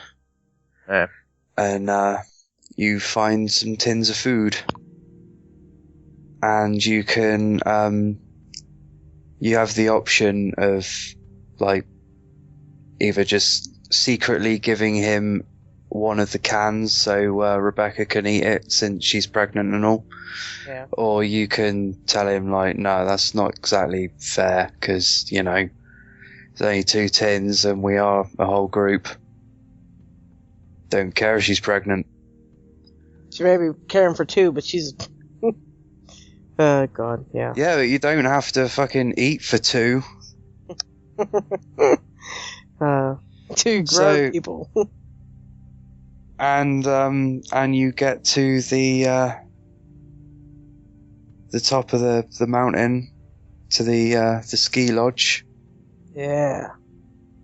Speaker 4: Yeah.
Speaker 3: And you find some tins of food. And you can, you have the option of, like, either just secretly giving him one of the cans so Rebecca can eat it since she's pregnant and all.
Speaker 2: Yeah.
Speaker 3: Or you can tell him, like, no, that's not exactly fair because, you know, there's only 2 tins and we are a whole group. Don't care if she's pregnant.
Speaker 2: She may be caring for 2, but she's... Oh, God, yeah.
Speaker 3: Yeah, but you don't have to fucking eat for 2.
Speaker 2: 2 grown people.
Speaker 3: And you get to the top of the mountain to the ski lodge.
Speaker 2: Yeah.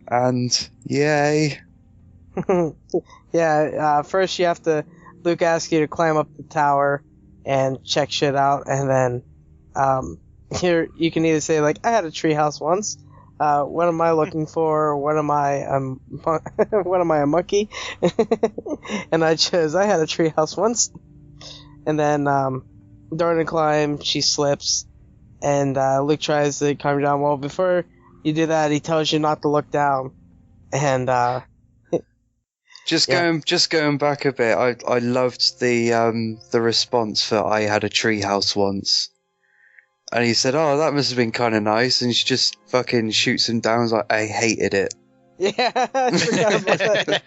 Speaker 3: And yay.
Speaker 2: Yeah, first you have to... Luke asks you to climb up the tower and check shit out, and then here you can either say, like, I had a treehouse once. What am I looking for? What am I? What am I, a monkey? And I chose, I had a treehouse once. And then during the climb, she slips, and Luke tries to calm her down. Well, before you do that, he tells you not to look down. And
Speaker 3: Just going back a bit, I loved the response for I had a treehouse once. And he said, oh, that must have been kind of nice. And she just fucking shoots him down. I was like, I hated it.
Speaker 2: Yeah, I forgot about that.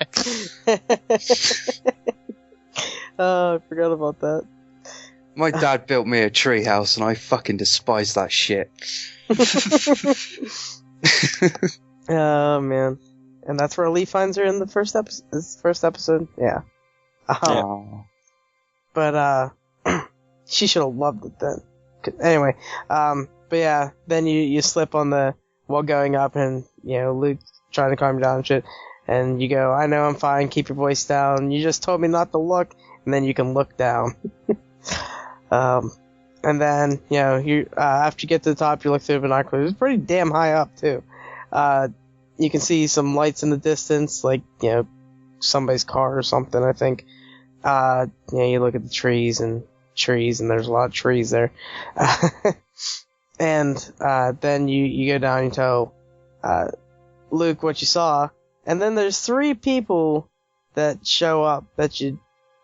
Speaker 2: Oh, I forgot about that.
Speaker 3: My dad built me a treehouse and I fucking despise that shit.
Speaker 2: Oh, man. And that's where Lee finds her in the first episode? Yeah. But, she should have loved it then. Anyway, but yeah, then you slip on the while going up, and Luke trying to calm you down and shit. And you go, I know I'm fine. Keep your voice down. You just told me not to look, and then you can look down. And then you after you get to the top, you look through the binoculars. It's pretty damn high up too. You can see some lights in the distance, like somebody's car or something. I think. You look at the trees, and there's a lot of trees there. And then you go down and you tell Luke what you saw. And then there's 3 people that show up that you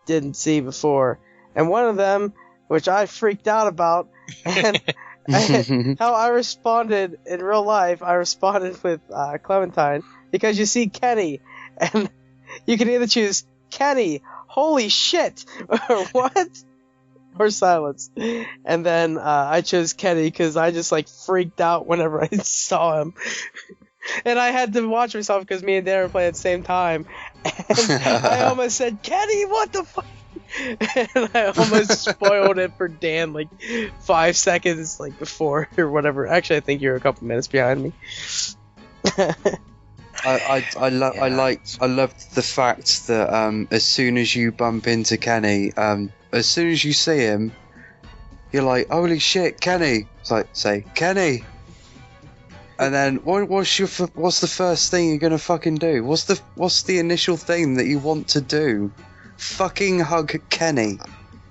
Speaker 2: didn't see before. And one of them, which I freaked out about, and how I responded in real life, I responded with Clementine, because you see Kenny, and you can either choose Kenny, holy shit, or what? Or silence. And then I chose Kenny because I just freaked out whenever I saw him. And I had to watch myself because me and Dan were playing at the same time. And I almost said, Kenny, what the fuck? And I almost spoiled it for Dan 5 seconds before or whatever. Actually, I think you're a couple minutes behind me.
Speaker 3: I loved the fact that as soon as you bump into Kenny, as soon as you see him, you're like, holy shit, Kenny. It's like, say, Kenny. And then what's the first thing you're gonna fucking do? What's the initial thing that you want to do? Fucking hug Kenny.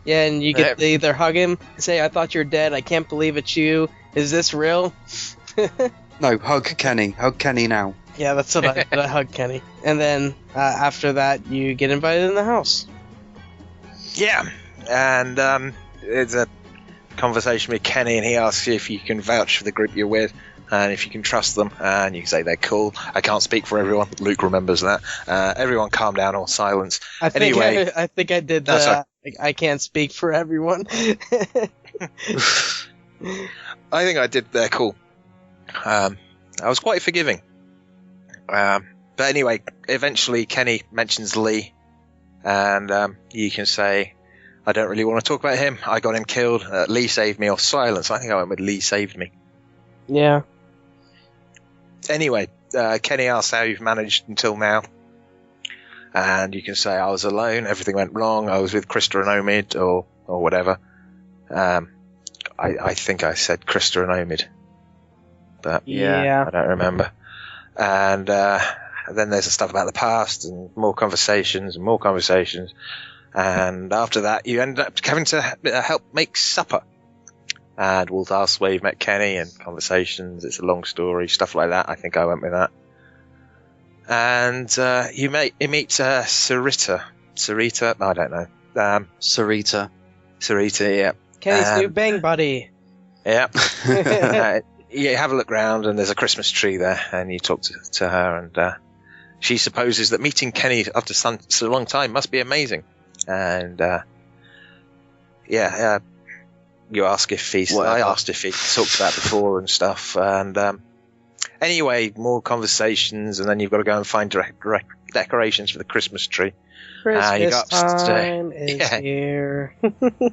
Speaker 2: Yeah, and you get to either hug him, say, I thought you were dead, I can't believe it's you, is this real?
Speaker 3: No, hug Kenny. Hug Kenny now.
Speaker 2: Yeah, that's what I hug Kenny. And then after that, you get invited in the house.
Speaker 4: Yeah, and it's a conversation with Kenny, and he asks you if you can vouch for the group you're with, and if you can trust them, and you can say they're cool. I can't speak for everyone. Luke remembers that. Everyone calm down, all silence.
Speaker 2: I think I did that. I can't speak for everyone.
Speaker 4: I think I did. They're cool. I was quite forgiving. But anyway, eventually Kenny mentions Lee, and you can say, I don't really want to talk about him. I got him killed. Lee saved me, or silence. I think I went with Lee saved me.
Speaker 2: Yeah.
Speaker 4: Anyway, Kenny asks how you've managed until now. And you can say, I was alone. Everything went wrong. I was with Krista and Omid, or whatever. I think I said Krista and Omid. But
Speaker 2: yeah.
Speaker 4: I don't remember. And then there's the stuff about the past, and more conversations and more conversations. And after that, you end up having to help make supper. And Walt asks where you've met Kenny, and conversations. It's a long story, stuff like that. I think I went with that. And you meet Sarita. Sarita? I don't know.
Speaker 3: Sarita,
Speaker 4: yeah.
Speaker 2: Kenny's new bang buddy.
Speaker 4: Yeah. You have a look round, and there's a Christmas tree there, and you talk to her, and she supposes that meeting Kenny after such a long time must be amazing. And you ask if he's. Whatever. I asked if he talked about before and stuff. And anyway, more conversations, and then you've got to go and find decorations for the Christmas tree.
Speaker 2: Christmas time is here.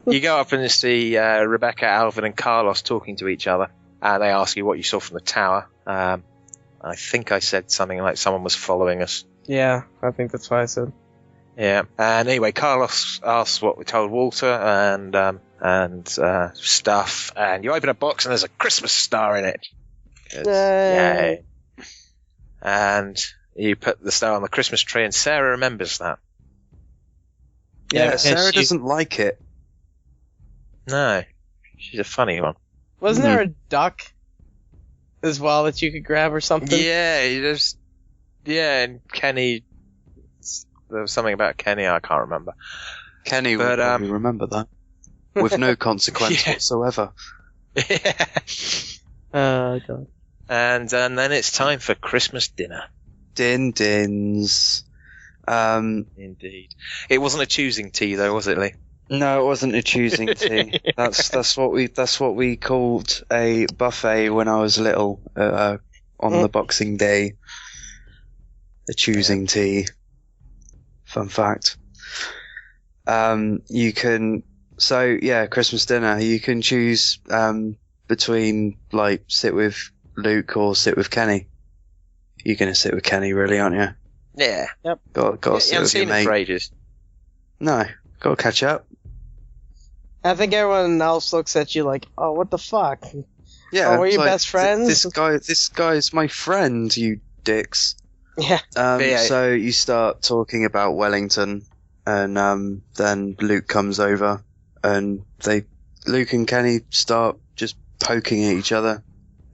Speaker 4: You go up and see Rebecca, Alvin, and Carlos talking to each other. They ask you what you saw from the tower. I think I said something like someone was following us.
Speaker 2: Yeah, I think that's what I said.
Speaker 4: Yeah, and anyway, Carlos asks what we told Walter, and stuff, and you open a box and there's a Christmas star in it. Yay! And you put the star on the Christmas tree, and Sarah remembers that.
Speaker 3: Yeah, Sarah doesn't like it.
Speaker 4: No, she's a funny one.
Speaker 2: Wasn't there a duck as well that you could grab or something?
Speaker 4: Yeah, and Kenny. There was something about Kenny, I can't remember.
Speaker 3: Kenny would probably remember that. With no consequence whatsoever.
Speaker 4: Yeah.
Speaker 2: God.
Speaker 4: And then it's time for Christmas dinner.
Speaker 3: Dins.
Speaker 4: Indeed. It wasn't a choosing tea though, was it, Lee?
Speaker 3: No, it wasn't a choosing tea. That's what we called a buffet when I was little on the Boxing Day. A choosing tea. Fun fact. You can Christmas dinner. You can choose between sit with Luke or sit with Kenny? You're going to sit with Kenny, really, aren't you?
Speaker 4: Yeah.
Speaker 3: Got to
Speaker 4: You
Speaker 3: sit
Speaker 4: haven't
Speaker 3: with your
Speaker 4: seen him for
Speaker 3: mate.
Speaker 4: ages.
Speaker 3: No, got to catch up.
Speaker 2: I think everyone else looks at you like, oh, what the fuck?
Speaker 3: Yeah,
Speaker 2: Oh, we're
Speaker 3: it's
Speaker 2: your
Speaker 3: like,
Speaker 2: best friends?
Speaker 3: This guy is my friend, you dicks.
Speaker 2: Yeah.
Speaker 4: Yeah.
Speaker 3: So you start talking about Wellington, and then Luke comes over, and Luke and Kenny start just poking at each other.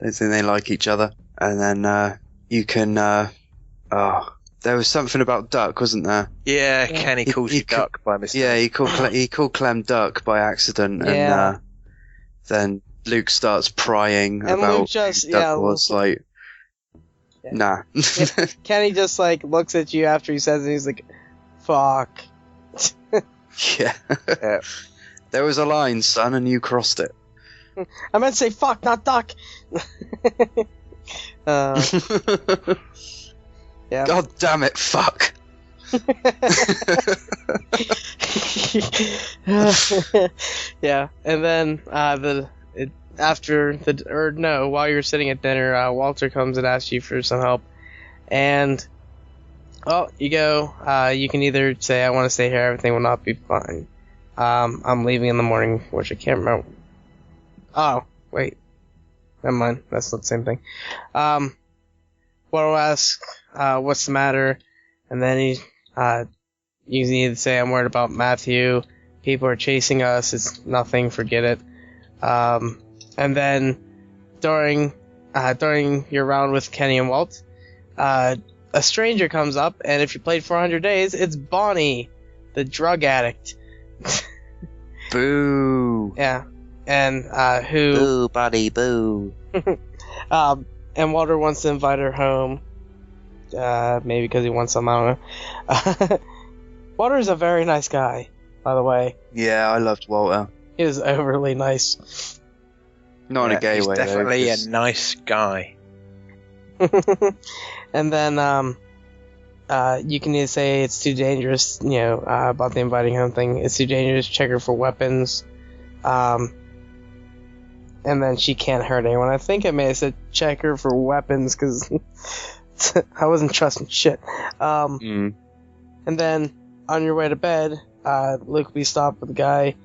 Speaker 3: They think they like each other, and then you can. There was something about Duck, wasn't there?
Speaker 4: Yeah, Kenny calls you Duck by mistake.
Speaker 3: Yeah, he called Clem Duck by accident,
Speaker 2: Yeah.
Speaker 3: and then Luke starts prying
Speaker 2: And
Speaker 3: about
Speaker 2: Luke just-
Speaker 3: who Duck
Speaker 2: yeah,
Speaker 3: was like. Nah.
Speaker 2: Kenny just, like, looks at you after he says it, and he's like, fuck.
Speaker 3: Yeah.
Speaker 4: Yeah.
Speaker 3: There was a line, son, and you crossed it.
Speaker 2: I meant to say fuck, not duck. Yeah.
Speaker 3: God damn it, fuck.
Speaker 2: Yeah, and then while you're sitting at dinner, Walter comes and asks you for some help, and you go. You can either say, "I want to stay here. Everything will not be fine. I'm leaving in the morning," which I can't remember. Oh, wait, never mind. That's not the same thing. Walter will ask, "What's the matter?" And then you can either say, "I'm worried about Matthew. People are chasing us. It's nothing. Forget it." And then during your round with Kenny and Walt, a stranger comes up, and if you played 400 Days, it's Bonnie, the drug addict.
Speaker 3: Boo.
Speaker 2: Yeah, and who?
Speaker 3: Boo, buddy, boo.
Speaker 2: And Walter wants to invite her home. Maybe because he wants some. I don't know. Walter's a very nice guy, by the way.
Speaker 3: Yeah, I loved Walter.
Speaker 2: He was overly nice.
Speaker 3: Not in a gay
Speaker 4: he's
Speaker 3: way,
Speaker 4: definitely
Speaker 3: though.
Speaker 4: a nice guy.
Speaker 2: And then you can either say it's too dangerous, about the inviting home thing. It's too dangerous. Check her for weapons. And then she can't hurt anyone. I think I may have said check her for weapons because I wasn't trusting shit. And then on your way to bed, Luke will be stopped with a guy.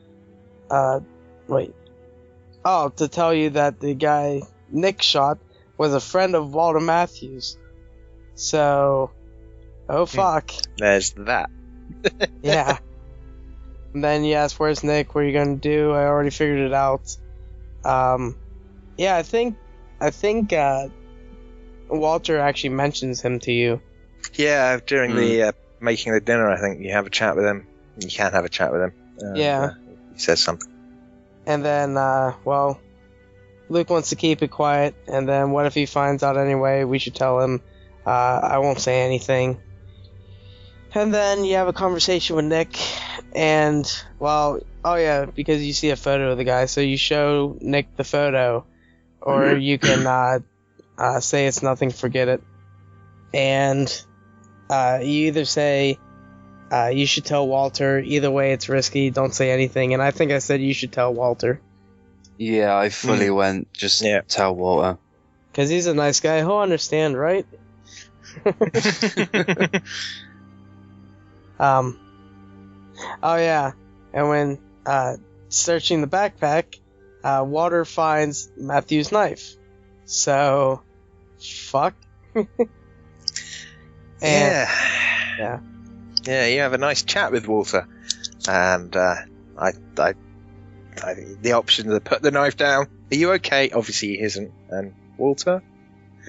Speaker 2: To tell you that the guy Nick shot was a friend of Walter Matthews. So, fuck.
Speaker 4: There's that.
Speaker 2: Yeah. And then you ask, where's Nick? What are you gonna do? I already figured it out. I think Walter actually mentions him to you.
Speaker 4: Yeah, during the making the dinner, I think you have a chat with him. You can have a chat with him.
Speaker 2: Yeah.
Speaker 4: He says something.
Speaker 2: And then, Luke wants to keep it quiet, and then what if he finds out anyway? We should tell him. I won't say anything. And then you have a conversation with Nick, and, because you see a photo of the guy, so you show Nick the photo, or you can say it's nothing, forget it. And you either say, you should tell Walter. Either way, it's risky. Don't say anything. And I think I said you should tell Walter.
Speaker 3: Yeah, I fully went, just tell Walter.
Speaker 2: Because he's a nice guy. He'll understand, right? And when searching the backpack, Walter finds Matthew's knife. So, fuck.
Speaker 4: Yeah, you have a nice chat with Walter, and the option to put the knife down. Are you okay? Obviously, he isn't. And Walter?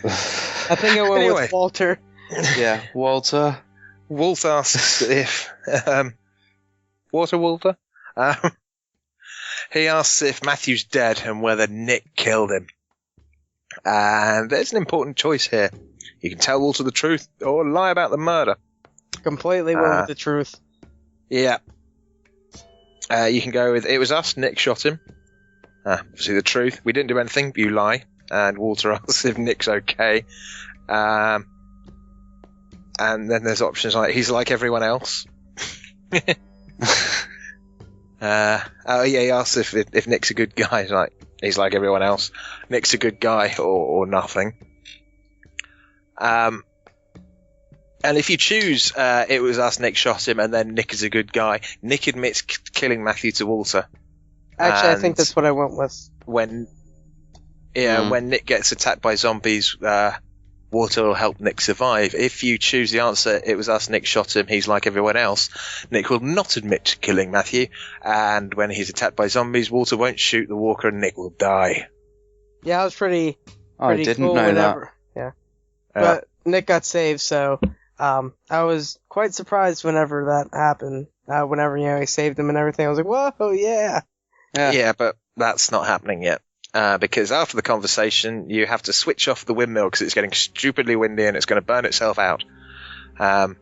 Speaker 2: I think I went with Walter.
Speaker 3: Yeah, Walter.
Speaker 4: Walter asks if Walter. He asks if Matthew's dead and whether Nick killed him. And there's an important choice here. You can tell Walter the truth or lie about the murder.
Speaker 2: Completely went with the truth.
Speaker 4: Yeah. You can go with, it was us, Nick shot him. Obviously the truth. We didn't do anything, but you lie. And Walter asks if Nick's okay. And then there's options like, he's like everyone else. He asks if Nick's a good guy. He's like, He's like everyone else. Nick's a good guy, or nothing. And if you choose, it was us, Nick shot him, and then Nick is a good guy. Nick admits killing Matthew to Walter.
Speaker 2: Actually, I think that's what I went with.
Speaker 4: When Nick gets attacked by zombies, Walter will help Nick survive. If you choose the answer, it was us, Nick shot him, he's like everyone else, Nick will not admit to killing Matthew, and when he's attacked by zombies, Walter won't shoot the walker and Nick will die.
Speaker 2: Yeah, I was pretty
Speaker 3: I didn't
Speaker 2: cool
Speaker 3: know
Speaker 2: whenever. Yeah. But Nick got saved, so I was quite surprised whenever that happened. Whenever, he saved him and everything, I was like, whoa, yeah.
Speaker 4: Yeah, but that's not happening yet. Because after the conversation, you have to switch off the windmill because it's getting stupidly windy and it's going to burn itself out. You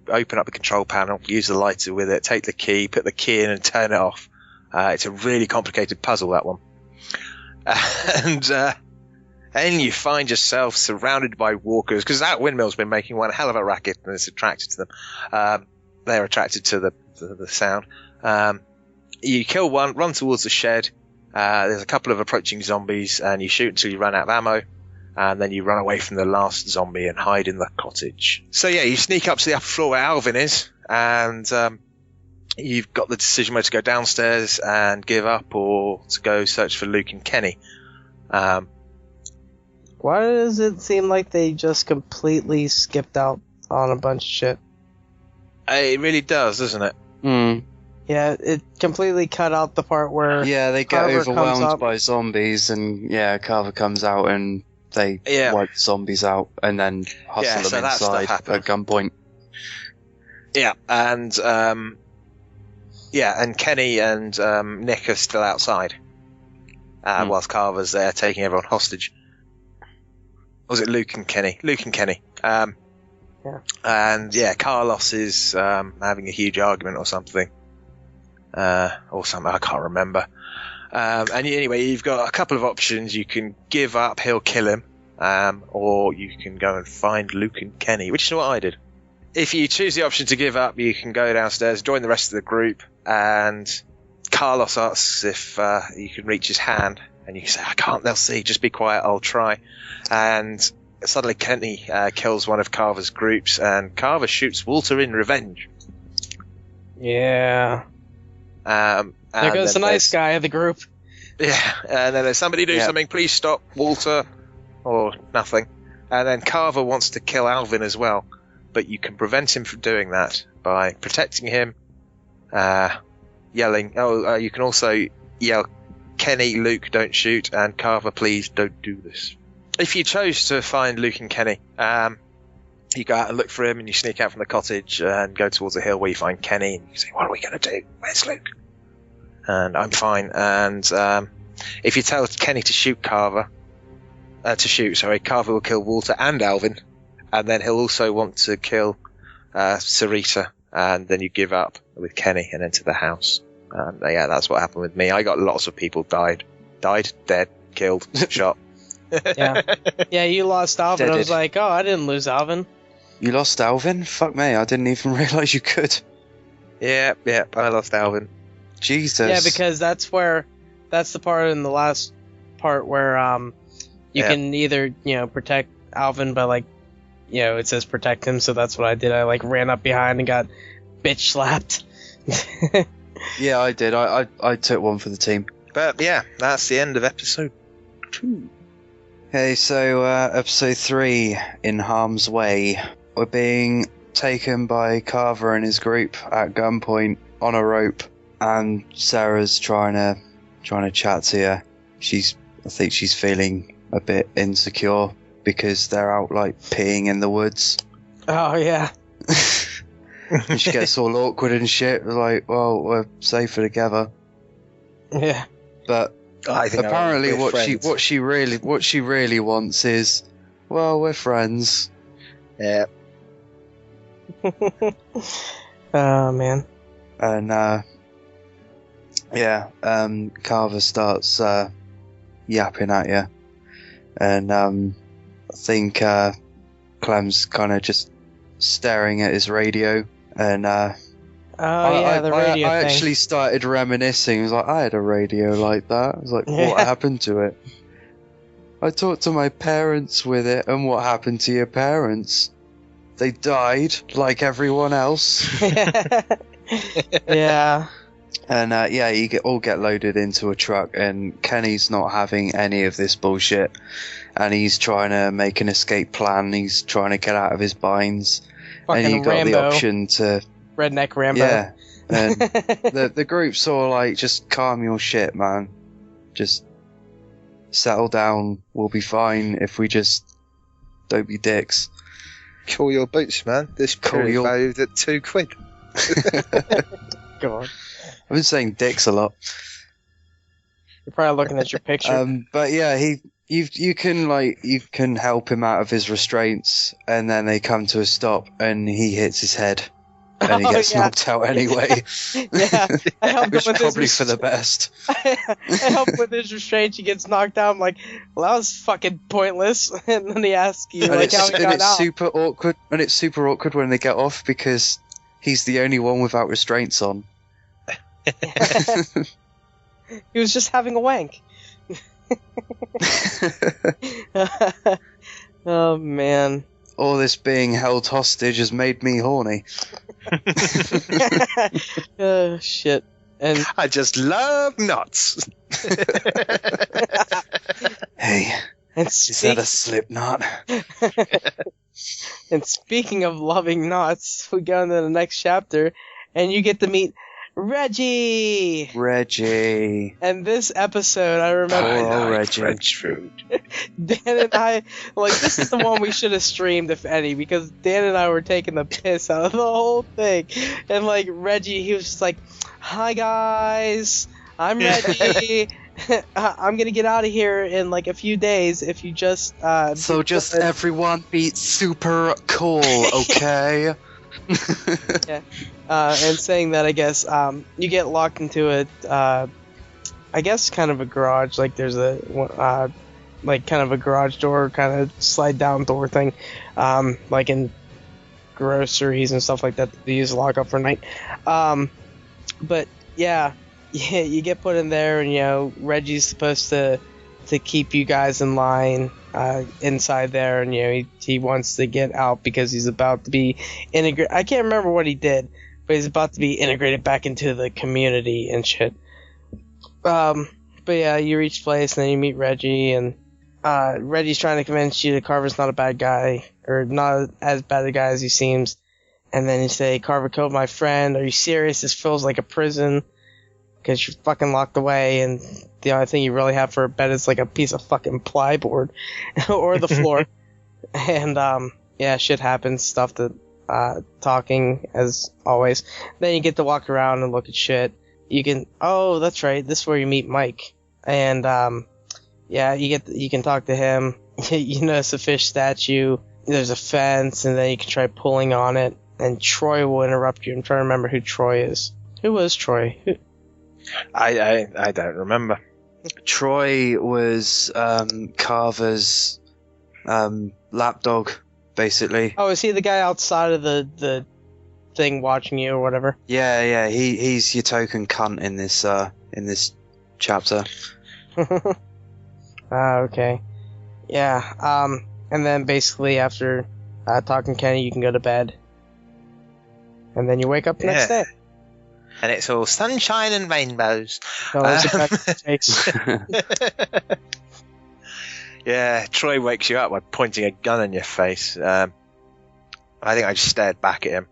Speaker 4: open up the control panel, use the lighter with it, take the key, put the key in and turn it off. It's a really complicated puzzle, that one. And you find yourself surrounded by walkers, because that windmill's been making one hell of a racket and it's attracted to them. They're attracted to the sound. You kill one, run towards the shed. There's a couple of approaching zombies, and you shoot until you run out of ammo, and then you run away from the last zombie and hide in the cottage. So yeah, you sneak up to the upper floor where Alvin is, and you've got the decision whether to go downstairs and give up or to go search for Luke and Kenny.
Speaker 2: Why does it seem like they just completely skipped out on a bunch of shit?
Speaker 4: It really does, doesn't it?
Speaker 2: Yeah, it completely cut out the part where
Speaker 3: they get
Speaker 2: Carver
Speaker 3: overwhelmed by zombies, and Carver comes out and they wipe the zombies out and then hustle them inside at gunpoint.
Speaker 4: Yeah, and Kenny and Nick are still outside, whilst Carver's there taking everyone hostage. Or was it Luke and Kenny? Luke and Kenny. And Carlos is having a huge argument or something. I can't remember. Anyway, you've got a couple of options. You can give up, he'll kill him, or you can go and find Luke and Kenny, which is what I did. If you choose the option to give up, you can go downstairs, join the rest of the group, and Carlos asks if you can reach his hand, and you can say, I can't, they'll see, just be quiet, I'll try. And suddenly Kenny kills one of Carver's groups, and Carver shoots Walter in revenge.
Speaker 2: Yeah. There goes the nice guy of the group.
Speaker 4: Yeah, and then there's somebody do something, please stop, Walter, or nothing. And then Carver wants to kill Alvin as well, but you can prevent him from doing that by protecting him, yelling. You can also yell, Kenny, Luke, don't shoot, and Carver, please don't do this. If you chose to find Luke and Kenny, you go out and look for him, and you sneak out from the cottage and go towards the hill where you find Kenny, and you say, what are we going to do? Where's Luke? And I'm fine. And if you tell Kenny to shoot Carver, Carver will kill Walter and Alvin, and then he'll also want to kill Sarita, and then you give up with Kenny and enter the house. That's what happened with me. I got lots of people dead, dead, killed, shot.
Speaker 2: Yeah, you lost Alvin.
Speaker 3: Deaded.
Speaker 2: I was like, oh, I didn't lose Alvin.
Speaker 3: You lost Alvin? Fuck me, I didn't even realise you could.
Speaker 4: Yeah, I lost Alvin.
Speaker 3: Jesus.
Speaker 2: Yeah, because that's the part in the last part where you can either, protect Alvin by it says protect him, so that's what I did. I ran up behind and got bitch slapped.
Speaker 3: Yeah, I did. I took one for the team.
Speaker 4: But yeah, that's the end of episode 2.
Speaker 3: Okay, so episode 3, In Harm's Way. We're being taken by Carver and his group at gunpoint on a rope, and Sarah's trying to chat to you. I think she's feeling a bit insecure because they're out peeing in the woods.
Speaker 2: Oh yeah.
Speaker 3: And she gets all awkward and shit. Like, well, we're safer together.
Speaker 2: Yeah.
Speaker 3: But
Speaker 4: I think
Speaker 3: apparently what she really wants is, well, we're friends.
Speaker 4: Yeah.
Speaker 2: Oh man.
Speaker 3: And Carver starts yapping at you, and I think Clem's kind of just staring at his radio, and
Speaker 2: Oh Oh yeah, the radio
Speaker 3: I
Speaker 2: thing.
Speaker 3: actually started reminiscing. I was like, I had a radio like that. I was like, what happened to it? I talked to my parents with it, and what happened to your parents? They died, like everyone else.
Speaker 2: Yeah.
Speaker 3: And you all get loaded into a truck, and Kenny's not having any of this bullshit, and he's trying to make an escape plan. He's trying to get out of his binds,
Speaker 2: Fucking
Speaker 3: and you got
Speaker 2: Rambo.
Speaker 3: the option to
Speaker 2: Redneck Rambo.
Speaker 3: yeah. And the group's all like, just calm your shit, man. Just settle down. We'll be fine if we just don't be dicks.
Speaker 4: Call your boots, man. This period valued at £2.
Speaker 2: God.
Speaker 3: I've been saying dicks a lot.
Speaker 2: You're probably looking at your picture.
Speaker 3: But yeah, you can help him out of his restraints, and then they come to a stop, and he hits his head, and he gets knocked out anyway.
Speaker 2: Yeah, I helped
Speaker 3: Which
Speaker 2: him with
Speaker 3: probably
Speaker 2: his
Speaker 3: for the best.
Speaker 2: I helped with his restraint. He gets knocked out. I'm like, well, that was fucking pointless. And then he asks you
Speaker 3: And
Speaker 2: like how he got out.
Speaker 3: super awkward. And it's super awkward when they get off because he's the only one without restraints on.
Speaker 2: He was just having a wank. Oh man.
Speaker 3: All this being held hostage has made me horny.
Speaker 2: Oh shit. And
Speaker 4: I just love nuts.
Speaker 3: Hey,
Speaker 2: and
Speaker 3: is that a slip knot?
Speaker 2: And speaking of loving knots, we go into the next chapter, and you get to meet Reggie. And this episode, I remember.
Speaker 3: Poor old Reggie.
Speaker 4: French food.
Speaker 2: Dan and I, like, this is the one we should have streamed, if any, because Dan and I were taking the piss out of the whole thing. And, like, Reggie, he was just like, hi, guys, I'm Reggie. I'm gonna get out of here in, like, a few days if you just,
Speaker 3: So just everyone be super cool, okay?
Speaker 2: Yeah. And saying that, I guess, you get locked into a, I guess, kind of a garage. Like, there's a, like, kind of a garage door, kind of slide down door thing, like in groceries and stuff like that they use to lock up for night. But yeah, you get put in there, and, you know, Reggie's supposed to keep you guys in line inside there, and, you know, he wants to get out because he's about to be integrated. I can't remember what he did, but he's about to be integrated back into the community and shit. But yeah, you reach the place, and then you meet Reggie, and Reggie's trying to convince you that Carver's not a bad guy, or not as bad a guy as he seems. And then you say, Carver killed my friend. Are you serious? This feels like a prison because you're fucking locked away, and the only thing you really have for a bed is like a piece of fucking plyboard or the floor. And yeah, shit happens. Stuff that talking as always. Then you get to walk around and look at shit. You can, oh, that's right, this is where you meet Mike. And yeah, you can talk to him. You notice a fish statue. There's a fence, and then you can try pulling on it. And Troy will interrupt you. I'm trying to remember who Troy is. Who was Troy?
Speaker 4: I don't remember.
Speaker 3: Troy was Carver's lapdog, basically.
Speaker 2: Oh, is he the guy outside of the thing watching you or whatever?
Speaker 3: Yeah, he's your token cunt in this chapter.
Speaker 2: Okay. Yeah, and then basically after talking to Kenny, you can go to bed. And then you wake up the next day.
Speaker 4: And it's all sunshine and rainbows. Yeah, Troy wakes you up by pointing a gun in your face. I think I just stared back at him.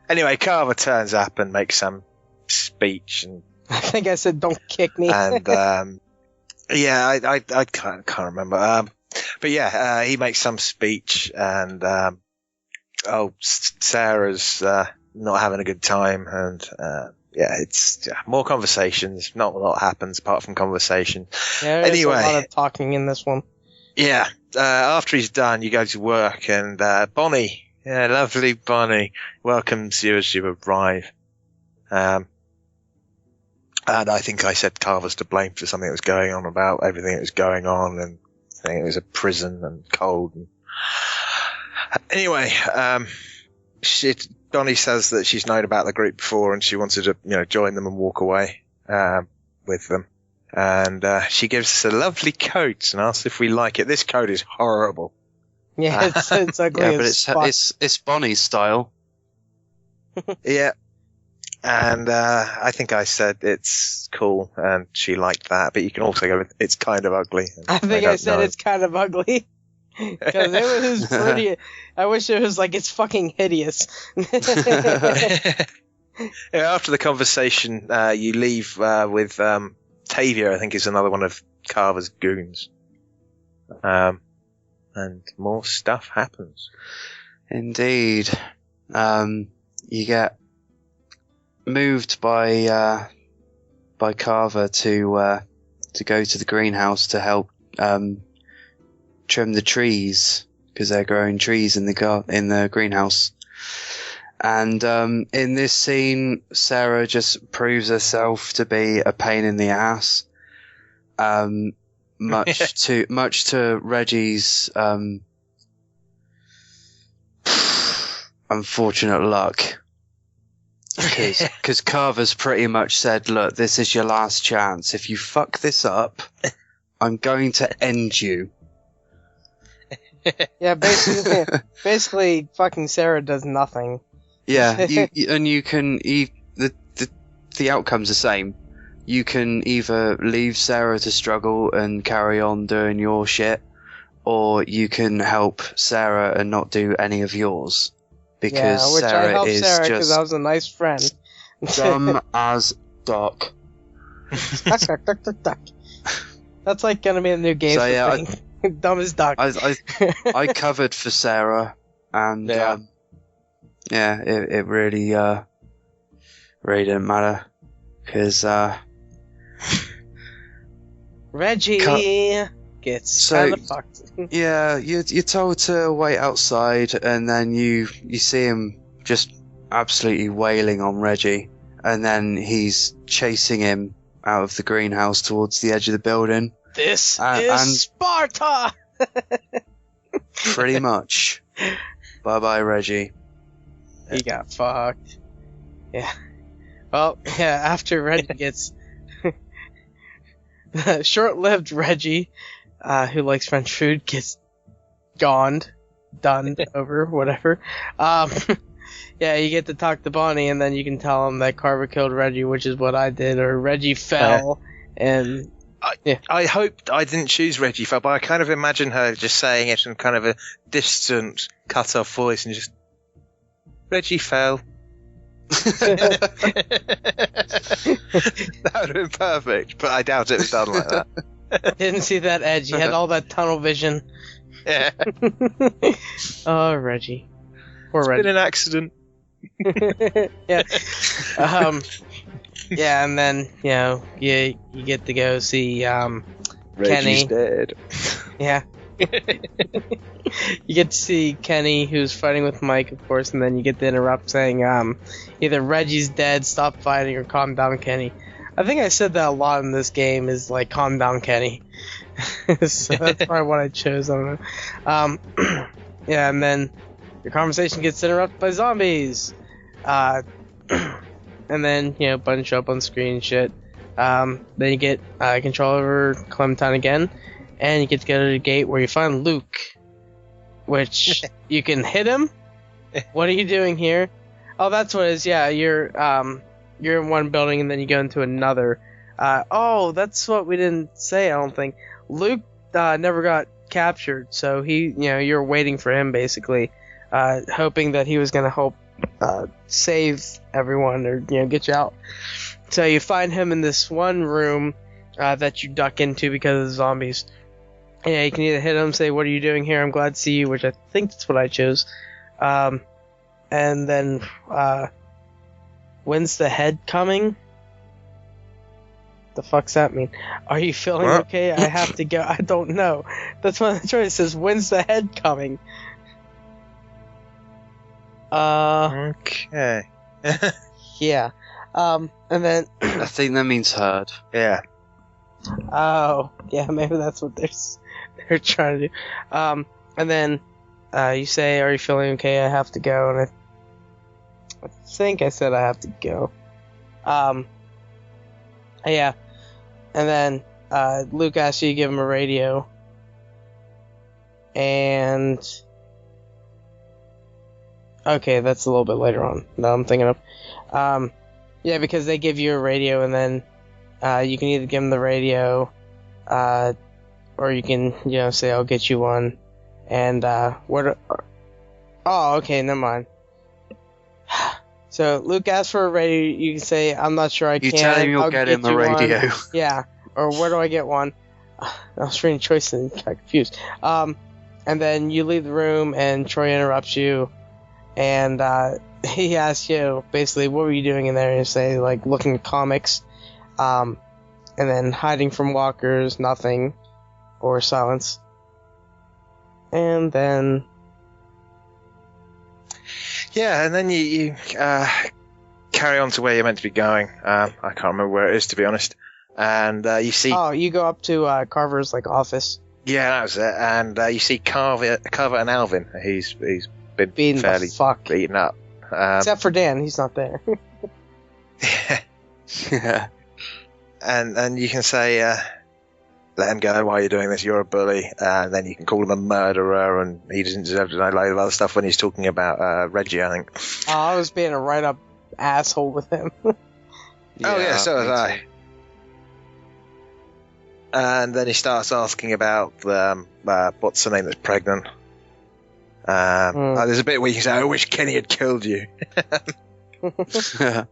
Speaker 4: Anyway, Carver turns up and makes some speech, and
Speaker 2: I think I said, "Don't kick me."
Speaker 4: And yeah, I can't remember. But yeah, he makes some speech, and Sarah's not having a good time, and yeah, it's more conversations. Not a lot happens apart from conversation.
Speaker 2: Yeah, there's
Speaker 4: anyway,
Speaker 2: a lot of talking in this one.
Speaker 4: Yeah, after he's done, you go to work, and Bonnie, lovely Bonnie, welcomes you as you arrive. And I think I said Carver's to blame for something that was going on about everything that was going on, and I think it was a prison and cold. And anyway, Donnie says that she's known about the group before and she wanted to, join them and walk away with them. And she gives us a lovely coat and asks if we like it. This coat is horrible.
Speaker 2: Yeah, it's ugly.
Speaker 3: Yeah, but it's Bonnie's style.
Speaker 4: Yeah. And I think I said it's cool, and she liked that. But you can also go with it's kind of ugly.
Speaker 2: I think I said it's kind of ugly. Because it was pretty. I wish it was like it's fucking hideous.
Speaker 4: Yeah, after the conversation, you leave with Tavia, I think is another one of Carver's goons. And more stuff happens.
Speaker 3: Indeed. You get moved by Carver to go to the greenhouse to help trim the trees, because they're growing trees in the greenhouse. And in this scene, Sarah just proves herself to be a pain in the ass. Much to Reggie's unfortunate luck. Because Carver's pretty much said, look, this is your last chance. If you fuck this up, I'm going to end you.
Speaker 2: Yeah, basically, fucking Sarah does nothing.
Speaker 3: Yeah, the outcome's the same. You can either leave Sarah to struggle and carry on doing your shit, or you can help Sarah and not do any of yours. Because
Speaker 2: which
Speaker 3: Sarah
Speaker 2: I helped
Speaker 3: is
Speaker 2: Sarah because
Speaker 3: just
Speaker 2: I was a nice friend.
Speaker 3: dumb as duck.
Speaker 2: That's like gonna be a new game thing. Dumb as duck.
Speaker 3: I covered for Sarah, and it really didn't matter, because
Speaker 2: Reggie gets kind of fucked.
Speaker 3: Yeah, you're told to wait outside, and then you see him just absolutely wailing on Reggie, and then he's chasing him out of the greenhouse towards the edge of the building.
Speaker 2: This is Sparta!
Speaker 3: Pretty much. Bye-bye, Reggie.
Speaker 2: He got fucked. Yeah. Well, yeah, after Reggie gets... short-lived Reggie, who likes French food, gets done, over, whatever. Yeah, you get to talk to Bonnie, and then you can tell him that Carver killed Reggie, which is what I did, or Reggie fell, and...
Speaker 4: I hope I didn't choose Reggie fell, but I kind of imagine her just saying it in kind of a distant, cut-off voice, and just... Reggie fell. That would have been perfect, but I doubt it was done like that.
Speaker 2: Didn't see that edge. He had all that tunnel vision.
Speaker 4: Yeah.
Speaker 2: Oh, Reggie. Poor
Speaker 4: It's
Speaker 2: Reggie.
Speaker 4: been an accident.
Speaker 2: Yeah. Yeah, and then, you get to go see,
Speaker 4: Reggie's
Speaker 2: Kenny.
Speaker 4: dead.
Speaker 2: Yeah. You get to see Kenny, who's fighting with Mike, of course, and then you get to interrupt saying, either Reggie's dead, stop fighting, or calm down, Kenny. I think I said that a lot in this game, is like, calm down, Kenny. So that's probably what I chose, I don't know. Yeah, and then your conversation gets interrupted by zombies. And then, buttons show up on screen and shit. Then you get control over Clementine again, and you get to go to the gate where you find Luke, which you can hit him. What are you doing here? Oh, that's what it is. Yeah, you're in one building and then you go into another. Oh, that's what we didn't say, I don't think. Luke never got captured, so you're waiting for him basically, hoping that he was gonna help save everyone or get you out. So you find him in this one room that you duck into because of the zombies. Yeah, you can either hit him, say, "What are you doing here? I'm glad to see you," which I think that's what I chose. And then when's the head coming? The fuck's that mean? Are you feeling okay? I have to go. I don't know. That's what the choice says. When's the head coming?
Speaker 4: Okay.
Speaker 2: Yeah. And then...
Speaker 3: I think that means heard.
Speaker 4: Yeah.
Speaker 2: Oh, yeah, maybe that's what they're trying to do. And then you say, "Are you feeling okay? I have to go." And I think I said I have to go. Yeah. And then Luke asks you to give him a radio. And okay, that's a little bit later on. No, I'm thinking of. Yeah, because they give you a radio, and then you can either give them the radio, or you can, say I'll get you one. And oh, okay, never mind. So Luke asks for a radio. You can say I'm not sure I can.
Speaker 3: You tell him you'll
Speaker 2: I'll
Speaker 3: get him a radio.
Speaker 2: One. Yeah, or where do I get one? I was reading choice and got confused. And then you leave the room, and Troy interrupts you, and he asks you basically, what were you doing in there? And you say, like, looking at comics, and then hiding from walkers, nothing, or silence. And then...
Speaker 4: Yeah, and then you carry on to where you're meant to be going. I can't remember where it is, to be honest. And you see...
Speaker 2: Oh, you go up to Carver's, office.
Speaker 4: Yeah, that was it. And you see Carver and Alvin. He's been
Speaker 2: Beaten
Speaker 4: fairly
Speaker 2: the fuck.
Speaker 4: beaten up.
Speaker 2: Except for Dan, he's not there.
Speaker 3: Yeah.
Speaker 4: And you can say, let him go, why are you doing this? You're a bully. And then you can call him a murderer, and he doesn't deserve to know a load of other stuff when he's talking about Reggie, I think.
Speaker 2: Oh, I was being a right-up asshole with him.
Speaker 4: Yeah, so was I. And then he starts asking about what's her name that's pregnant. There's a bit where you can say, I wish Kenny had killed you. But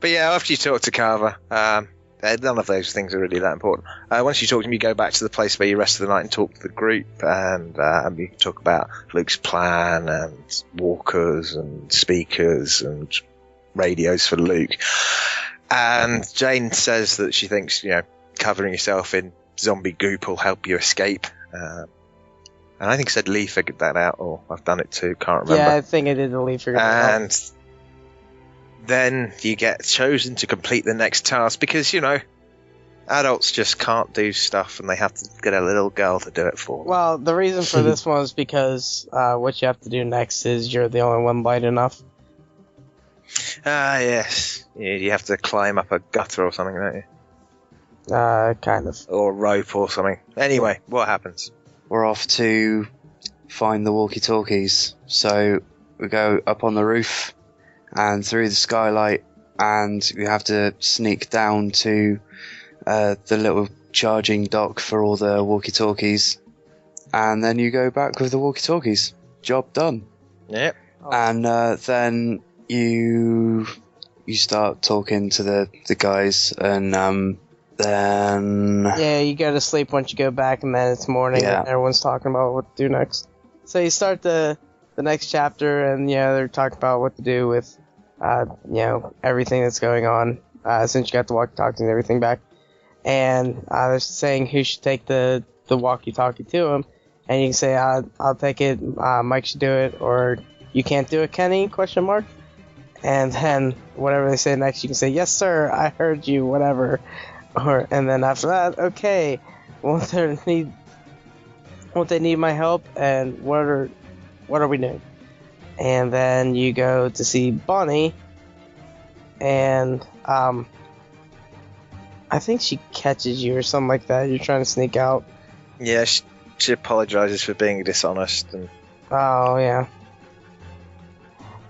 Speaker 4: yeah, after you talk to Carver, none of those things are really that important. Once you talk to him, you go back to the place where you rest of the night and talk to the group, and you can talk about Luke's plan and walkers and speakers and radios for Luke. And Jane says that she thinks, covering yourself in zombie goop will help you escape. And I think I said Lee figured that out, or I've done it too, can't remember.
Speaker 2: Yeah, I think I did the Lee figured that out.
Speaker 4: And then you get chosen to complete the next task because, adults just can't do stuff and they have to get a little girl to do it for them.
Speaker 2: Well, the reason for this one is because what you have to do next is you're the only one light enough.
Speaker 4: Yes. You have to climb up a gutter or something, don't you?
Speaker 2: Kind of.
Speaker 4: Or a rope or something. Anyway, what happens?
Speaker 3: We're off to find the walkie-talkies. So we go up on the roof and through the skylight, and we have to sneak down to the little charging dock for all the walkie-talkies. And then you go back with the walkie-talkies. Job done.
Speaker 4: Yep.
Speaker 3: And then you start talking to the guys, and then...
Speaker 2: Yeah, you go to sleep once you go back, and then it's morning, and everyone's talking about what to do next. So you start the next chapter, and they're talking about what to do with everything that's going on since you got the walkie-talkie and everything back. And they're saying who should take the walkie-talkie to him, and you can say I'll take it, Mike should do it, or you can't do it, Kenny? ? And then whatever they say next, you can say, yes sir, I heard you, whatever. And then after that, okay, won't they need my help, and what are we doing? And then you go to see Bonnie, and I think she catches you or something like that. You're trying to sneak out.
Speaker 4: Yeah, she apologizes for being dishonest.
Speaker 2: Oh, yeah.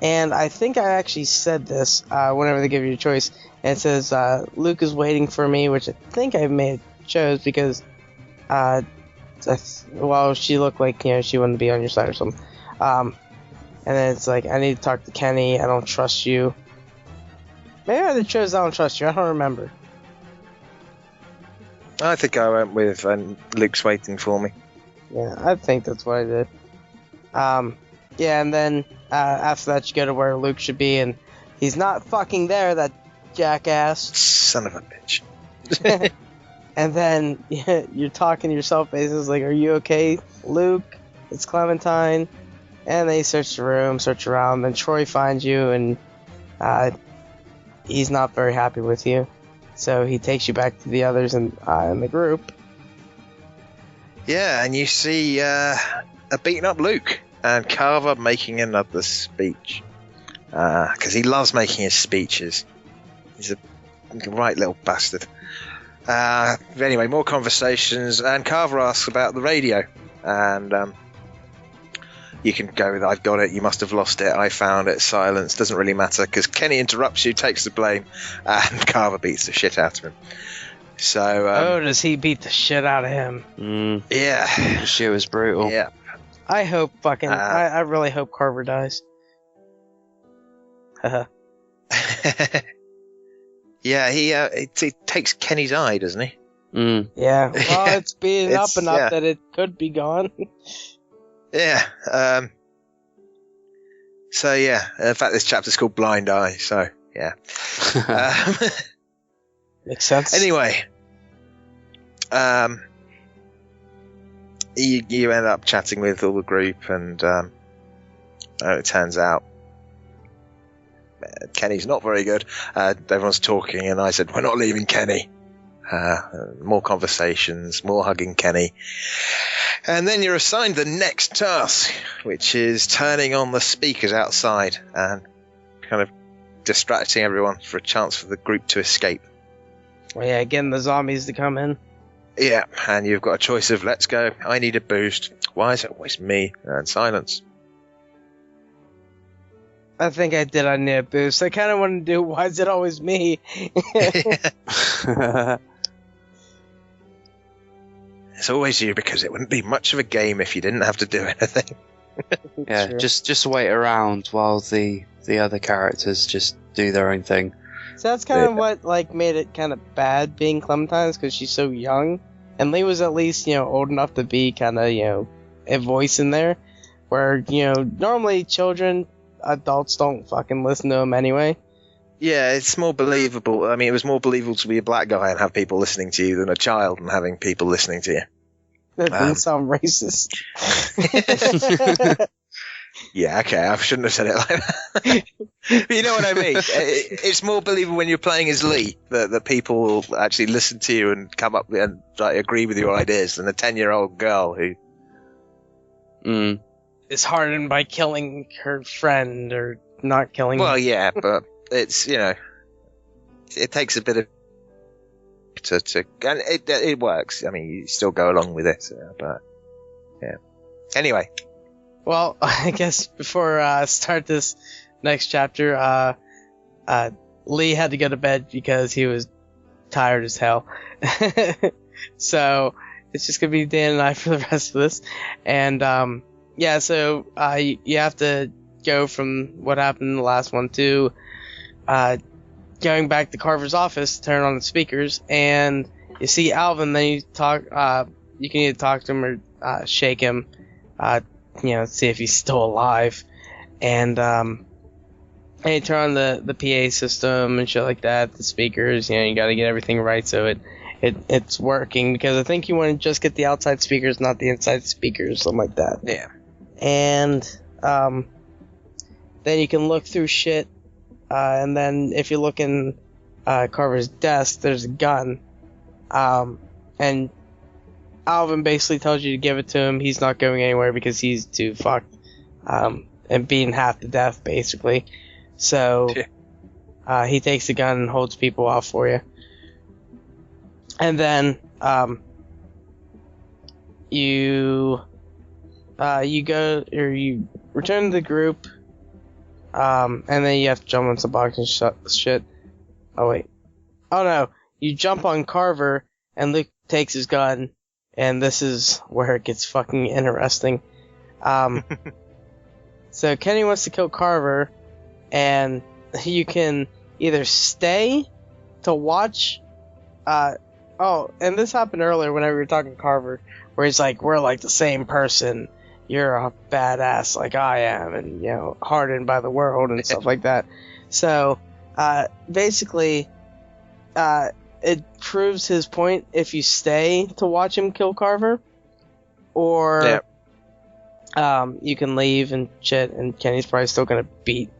Speaker 2: And I think I actually said this whenever they give you a choice. And it says, Luke is waiting for me, which I think I may have chose because, she looked like, she wouldn't be on your side or something. And then it's like, I need to talk to Kenny, I don't trust you. Maybe I chose I don't trust you, I don't remember.
Speaker 4: I think I went with Luke's waiting for me.
Speaker 2: Yeah, I think that's what I did. Yeah, and then after that you go to where Luke should be, and he's not fucking there, that jackass.
Speaker 4: Son of a bitch.
Speaker 2: And then you're talking to yourself, basically, like, are you okay, Luke? It's Clementine. And they search the room, search around, then Troy finds you, and he's not very happy with you. So he takes you back to the others in the group.
Speaker 4: Yeah, and you see a beaten up Luke and Carver making another speech. because he loves making his speeches. He's a right little bastard. Anyway, more conversations, and Carver asks about the radio, and you can go with, I've got it, you must have lost it, I found it, silence, doesn't really matter, because Kenny interrupts you, takes the blame, and Carver beats the shit out of him. So,
Speaker 2: does he beat the shit out of him?
Speaker 4: Yeah.
Speaker 3: The shit was brutal.
Speaker 4: Yeah.
Speaker 2: I hope I really hope Carver dies.
Speaker 4: Yeah, he takes Kenny's eye, doesn't he?
Speaker 2: Yeah. Well, it's being up enough that it could be gone.
Speaker 4: Yeah. So yeah, in fact, this chapter's called Blind Eye. So yeah.
Speaker 2: Makes sense.
Speaker 4: Anyway, you end up chatting with all the group, and it turns out Kenny's not very good. Everyone's talking, and I said, "We're not leaving Kenny." More conversations, more hugging Kenny. And then you're assigned the next task, which is turning on the speakers outside and kind of distracting everyone for a chance for the group to escape.
Speaker 2: Well, yeah, getting the zombies to come in.
Speaker 4: Yeah, and you've got a choice of, let's go, I need a boost, why is it always me, and silence.
Speaker 2: I think I need a boost. I kind of want to do, why is it always me?
Speaker 4: It's always you, because it wouldn't be much of a game if you didn't have to do anything.
Speaker 3: Yeah,
Speaker 2: True.
Speaker 3: just wait around while the other characters just do their own thing.
Speaker 2: So that's kind of what made it kind of bad being Clementine's, because she's so young, and Lee was at least old enough to be kind of a voice in there, where normally children, adults don't fucking listen to them anyway.
Speaker 4: Yeah, it's more believable. I mean, it was more believable to be a black guy and have people listening to you than a child and having people listening to you.
Speaker 2: That doesn't sound racist.
Speaker 4: Yeah, okay, I shouldn't have said it like that. But you know what I mean? It's more believable when you're playing as Lee that people will actually listen to you and come up and agree with your ideas than a 10-year-old girl who
Speaker 2: is hardened by killing her friend or not killing
Speaker 4: Well, yeah, but it's, it takes a bit of to and it works. I mean, you still go along with it, but yeah. Anyway.
Speaker 2: Well, I guess before I start this next chapter, Lee had to go to bed because he was tired as hell. So it's just gonna be Dan and I for the rest of this. And so you have to go from what happened in the last one to going back to Carver's office, turn on the speakers, and you see Alvin. Then you talk. You can either talk to him or shake him. See if he's still alive, and you turn on the PA system and shit like that, the speakers. You got to get everything right so it's working, because I think you want to just get the outside speakers, not the inside speakers, something like that.
Speaker 4: Yeah.
Speaker 2: And then you can look through shit, and then if you look in Carver's desk, there's a gun, and Alvin basically tells you to give it to him. He's not going anywhere because he's too fucked, and being half to death, basically. So, he takes the gun and holds people off for you. And then, you go, or you return to the group, and then you have to jump on some box and shit. Oh, wait. Oh, no. You jump on Carver, and Luke takes his gun. And this is where it gets fucking interesting. So Kenny wants to kill Carver, and you can either stay to watch. And this happened earlier whenever we were talking to Carver, where he's like, "We're like the same person. You're a badass like I am, and hardened by the world and stuff like that." So basically, it proves his point if you stay to watch him kill Carver, or you can leave and shit, and Kenny's probably still gonna beat.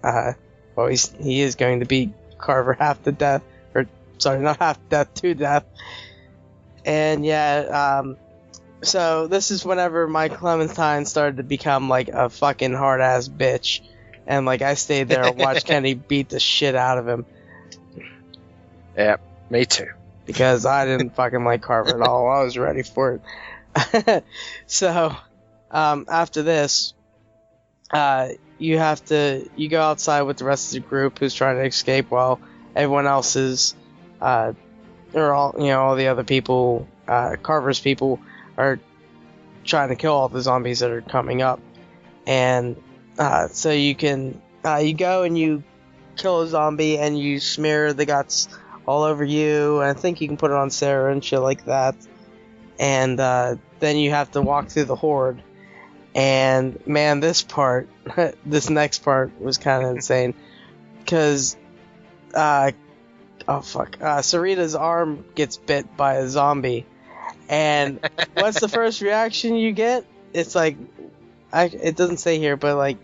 Speaker 2: He is going to beat Carver half to death, or sorry, not half to death, to death. And so this is whenever my Clementine started to become like a fucking hard ass bitch, And like I stayed there and watched Kenny beat the shit out of him.
Speaker 4: Yeah, me too.
Speaker 2: Because I didn't fucking like Carver at all. I was ready for it. So, after this, you go outside with the rest of the group who's trying to escape while everyone else is, or all the other people, Carver's people, are trying to kill all the zombies that are coming up. And so you go and you kill a zombie and you smear the guts all over you. And I think you can put it on Sarah and shit like that. And then you have to walk through the horde. And man, this next part was kind of insane. Because, Sarita's arm gets bit by a zombie. And what's the first reaction you get? It's like, it doesn't say here, but like,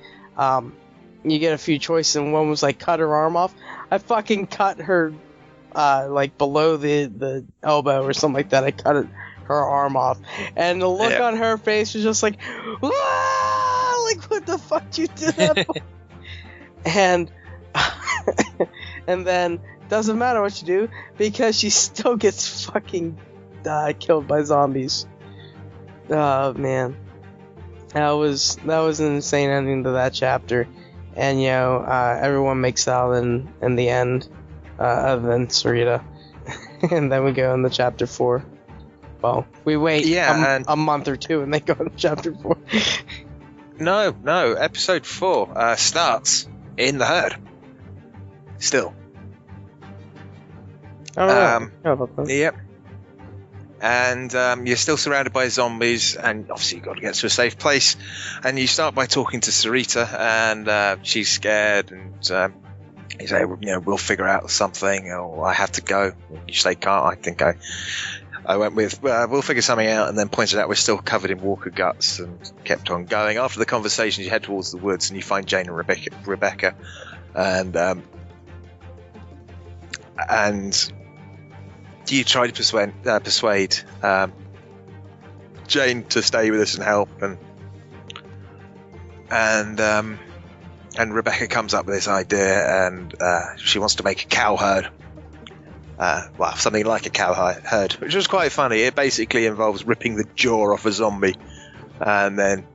Speaker 2: you get a few choices, and one was like, cut her arm off. I fucking cut her, like below the elbow or something like that. I cut her arm off, and the look on her face was just like, "Wah!" Like, what the fuck you did that for? And and then doesn't matter what you do because she still gets fucking killed by zombies. Oh man, that was an insane ending to that chapter, and everyone makes out in the end, other than Sarita, and then we go into chapter 4. Well, we wait a month or two and they go into chapter 4.
Speaker 4: No, episode 4 starts in the herd. Still.
Speaker 2: Oh, how about that?
Speaker 4: Yep. And you're still surrounded by zombies, and obviously you've got to get to a safe place. And you start by talking to Sarita, and she's scared, and you say, we'll figure out something, or I have to go. You say, can't, I think I went with, we'll figure something out, and then pointed out we're still covered in walker guts, and kept on going. After the conversation, you head towards the woods, and you find Jane and Rebecca, and you try to persuade Jane to stay with us and help, and Rebecca comes up with this idea, and she wants to make a cow herd. Something like a cow herd, which was quite funny. It basically involves ripping the jaw off a zombie and then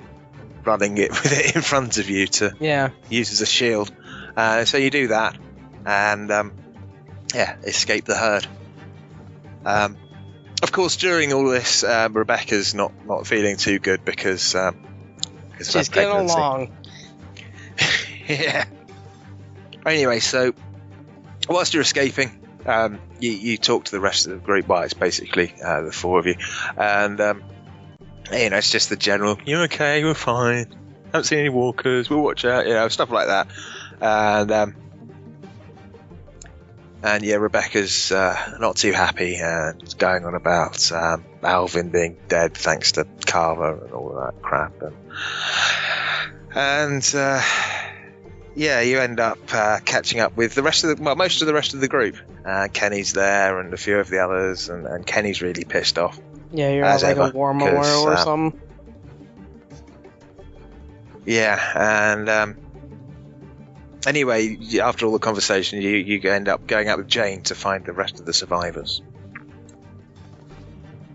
Speaker 4: running it with it in front of you to use as a shield. So you do that, and escape the herd. Of course, during all this, Rebecca's not feeling too good because
Speaker 2: she's getting along.
Speaker 4: Yeah. Anyway, so whilst you're escaping, you talk to the rest of the group. Well, it's basically the 4 of you, and it's just the general. You're okay. We're fine. Haven't seen any walkers. We'll watch out. Stuff like that, and Rebecca's not too happy and going on about Alvin being dead thanks to Carver and all that crap, and you end up catching up with the rest of most of the rest of the group. Kenny's there and a few of the others, and Kenny's really pissed off.
Speaker 2: Yeah, you're at like a war memorial or something.
Speaker 4: Yeah, and anyway, after all the conversation, you end up going out with Jane to find the rest of the survivors.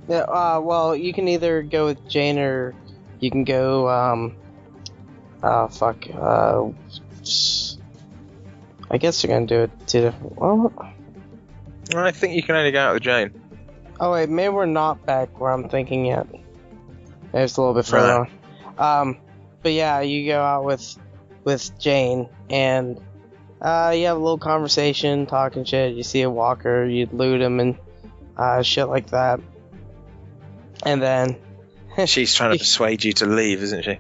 Speaker 2: Yeah, well, you can either go with Jane or you can go, I guess you're gonna do it two different. Well,
Speaker 4: I think you can only go out with Jane.
Speaker 2: Oh wait, maybe we're not back where I'm thinking yet. Maybe it's a little bit further on. But yeah, you go out with Jane, and you have a little conversation, talking shit. You see a walker, you loot him, and shit like that. And then
Speaker 4: she's trying to persuade you to leave, isn't she?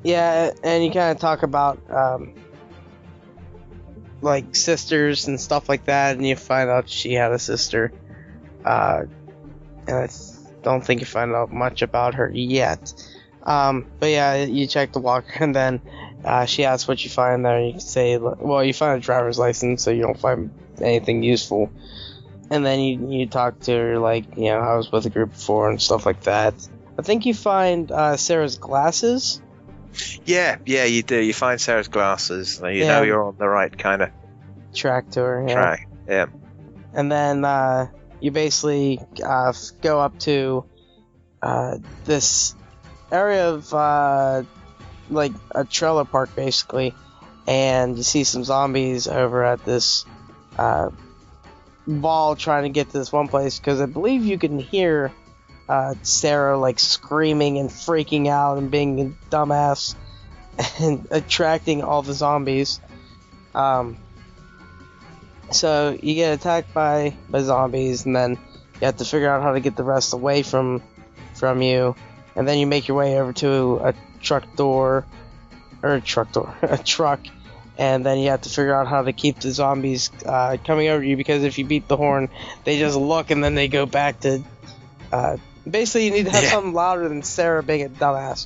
Speaker 2: Yeah, and you kind of talk about like sisters and stuff like that, and you find out she had a sister. And I don't think you find out much about her yet. But yeah, you check the walker, and then she asks what you find there, and you can say, well, you find a driver's license, so you don't find anything useful. And then you talk to her, like, I was with a group before and stuff like that. I think you find Sarah's glasses,
Speaker 4: Yeah, you do. You find Sarah's glasses. So you
Speaker 2: Yeah.
Speaker 4: know you're on the right kind of
Speaker 2: Track to her. Yeah.
Speaker 4: track. Yeah.
Speaker 2: And then you basically go up to this area of like a trailer park, basically, and you see some zombies over at this wall trying to get to this one place, because I believe you can hear Sarah like screaming and freaking out and being a dumbass and attracting all the zombies. So you get attacked by zombies, and then you have to figure out how to get the rest away from you, and then you make your way over to a truck, and then you have to figure out how to keep the zombies coming over you, because if you beat the horn, they just look and then they go back to. Basically, you need to have something louder than Sarah being a dumbass.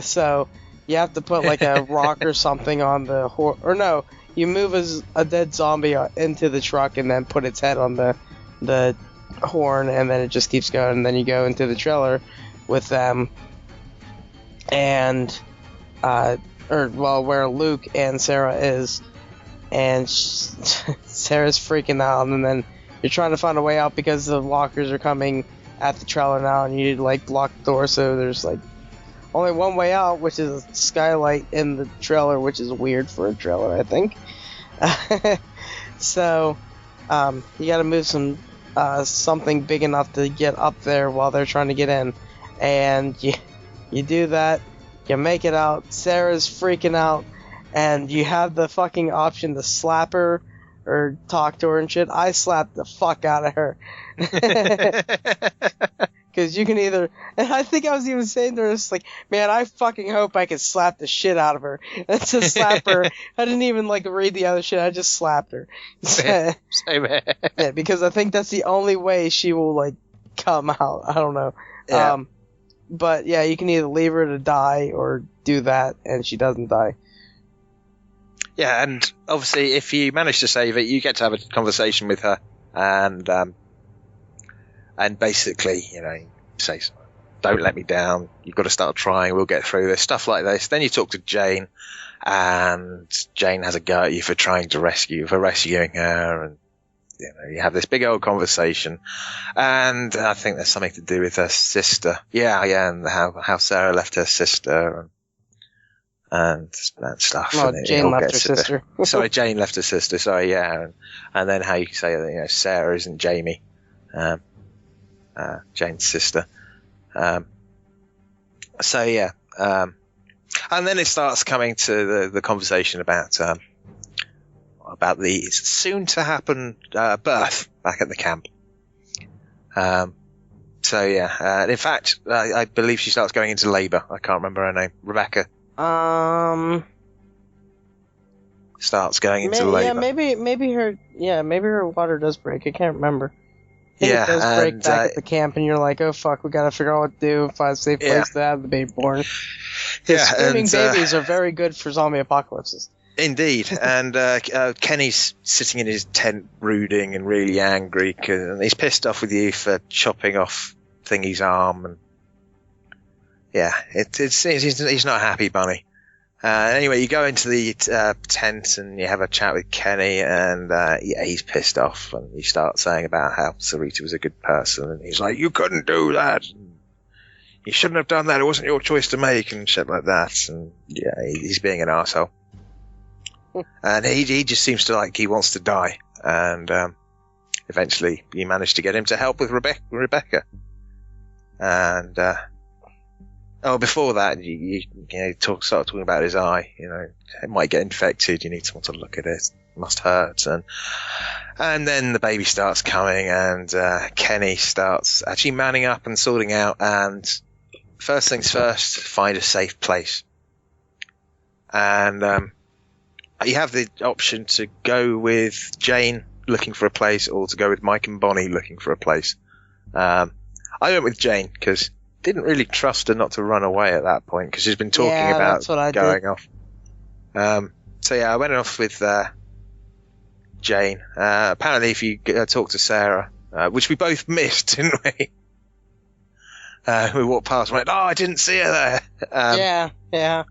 Speaker 2: So you have to put like a rock or something on the horn, or no. You move a dead zombie into the truck and then put its head on the horn, and then it just keeps going. And then you go into the trailer with them, and where Luke and Sarah is, and Sarah's freaking out, and then you're trying to find a way out because the walkers are coming at the trailer now, and you like block the door, so there's like only one way out, which is a skylight in the trailer, which is weird for a trailer, I think. So you got to move something big enough to get up there while they're trying to get in, and you do that. You make it out. Sarah's freaking out, and you have the fucking option to slap her or talk to her and shit. I slapped the fuck out of her. Because you can either, and I think I was even saying to her, it's like, man, I fucking hope I can slap the shit out of her. And to slap her, I didn't even like read the other shit, I just slapped her.
Speaker 4: Same here.
Speaker 2: Yeah, because I think that's the only way she will like come out. I don't know.
Speaker 4: Yeah.
Speaker 2: But yeah, you can either leave her to die or do that, and she doesn't die.
Speaker 4: Yeah, and obviously, if you manage to save it, you get to have a conversation with her, and basically, you know, say, "Don't let me down. You've got to start trying. We'll get through this." Stuff like this. Then you talk to Jane, and Jane has a go at you for rescuing her, and you know, you have this big old conversation, and I think there's something to do with her sister. Yeah, and how Sarah left her sister, and stuff.
Speaker 2: Well,
Speaker 4: and
Speaker 2: Jane left her sister.
Speaker 4: Sorry, Jane left her sister. Sorry, yeah, and then how you say that, you know, Sarah isn't Jamie, Jane's sister. So yeah, and then it starts coming to the conversation about the soon to happen birth back at the camp. So yeah, in fact, I believe she starts going into labour. I can't remember her name. Rebecca. Starts going into labour.
Speaker 2: Yeah, maybe her water does break. I can't remember. I think
Speaker 4: Yeah,
Speaker 2: it does break
Speaker 4: and,
Speaker 2: back at the camp, and you're like, oh fuck, we gotta figure out what to do and find a safe place to have the baby born.
Speaker 4: Yeah,
Speaker 2: Screaming babies are very good for zombie apocalypses.
Speaker 4: Indeed, and Kenny's sitting in his tent brooding and really angry, and he's pissed off with you for chopping off Thingy's arm, and yeah, he's not a happy bunny. Anyway, you go into the tent and you have a chat with Kenny, and yeah, he's pissed off, and you start saying about how Sarita was a good person, and he's like, "You couldn't do that. You shouldn't have done that. It wasn't your choice to make," and shit like that. And yeah, he's being an arsehole. And he just seems to like he wants to die, and eventually you manage to get him to help with Rebecca. And before that, you start talking about his eye. You know, it might get infected. You need someone to look at it. It must hurt. And then the baby starts coming, and Kenny starts actually manning up and sorting out. And first things first, find a safe place. And you have the option to go with Jane looking for a place, or to go with Mike and Bonnie looking for a place. I went with Jane because didn't really trust her not to run away at that point, because she's been talking about going off. So yeah, I went off with Jane. Apparently, if you talk to Sarah, which we both missed, didn't we? We walked past and went, "Oh, I didn't see her there."
Speaker 2: Yeah.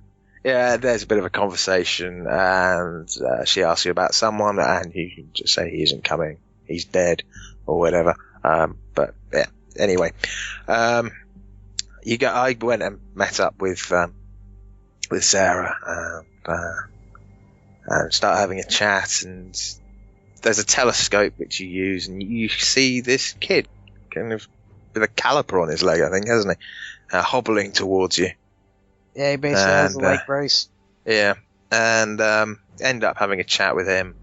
Speaker 4: Yeah, there's a bit of a conversation, and she asks you about someone, and you can just say he isn't coming, he's dead, or whatever. But yeah, anyway, I went and met up with Sarah, and start having a chat, and there's a telescope which you use, and you see this kid kind of with a caliper on his leg, I think, hasn't he, hobbling towards you.
Speaker 2: Yeah, he basically has a leg brace.
Speaker 4: Yeah, and end up having a chat with him,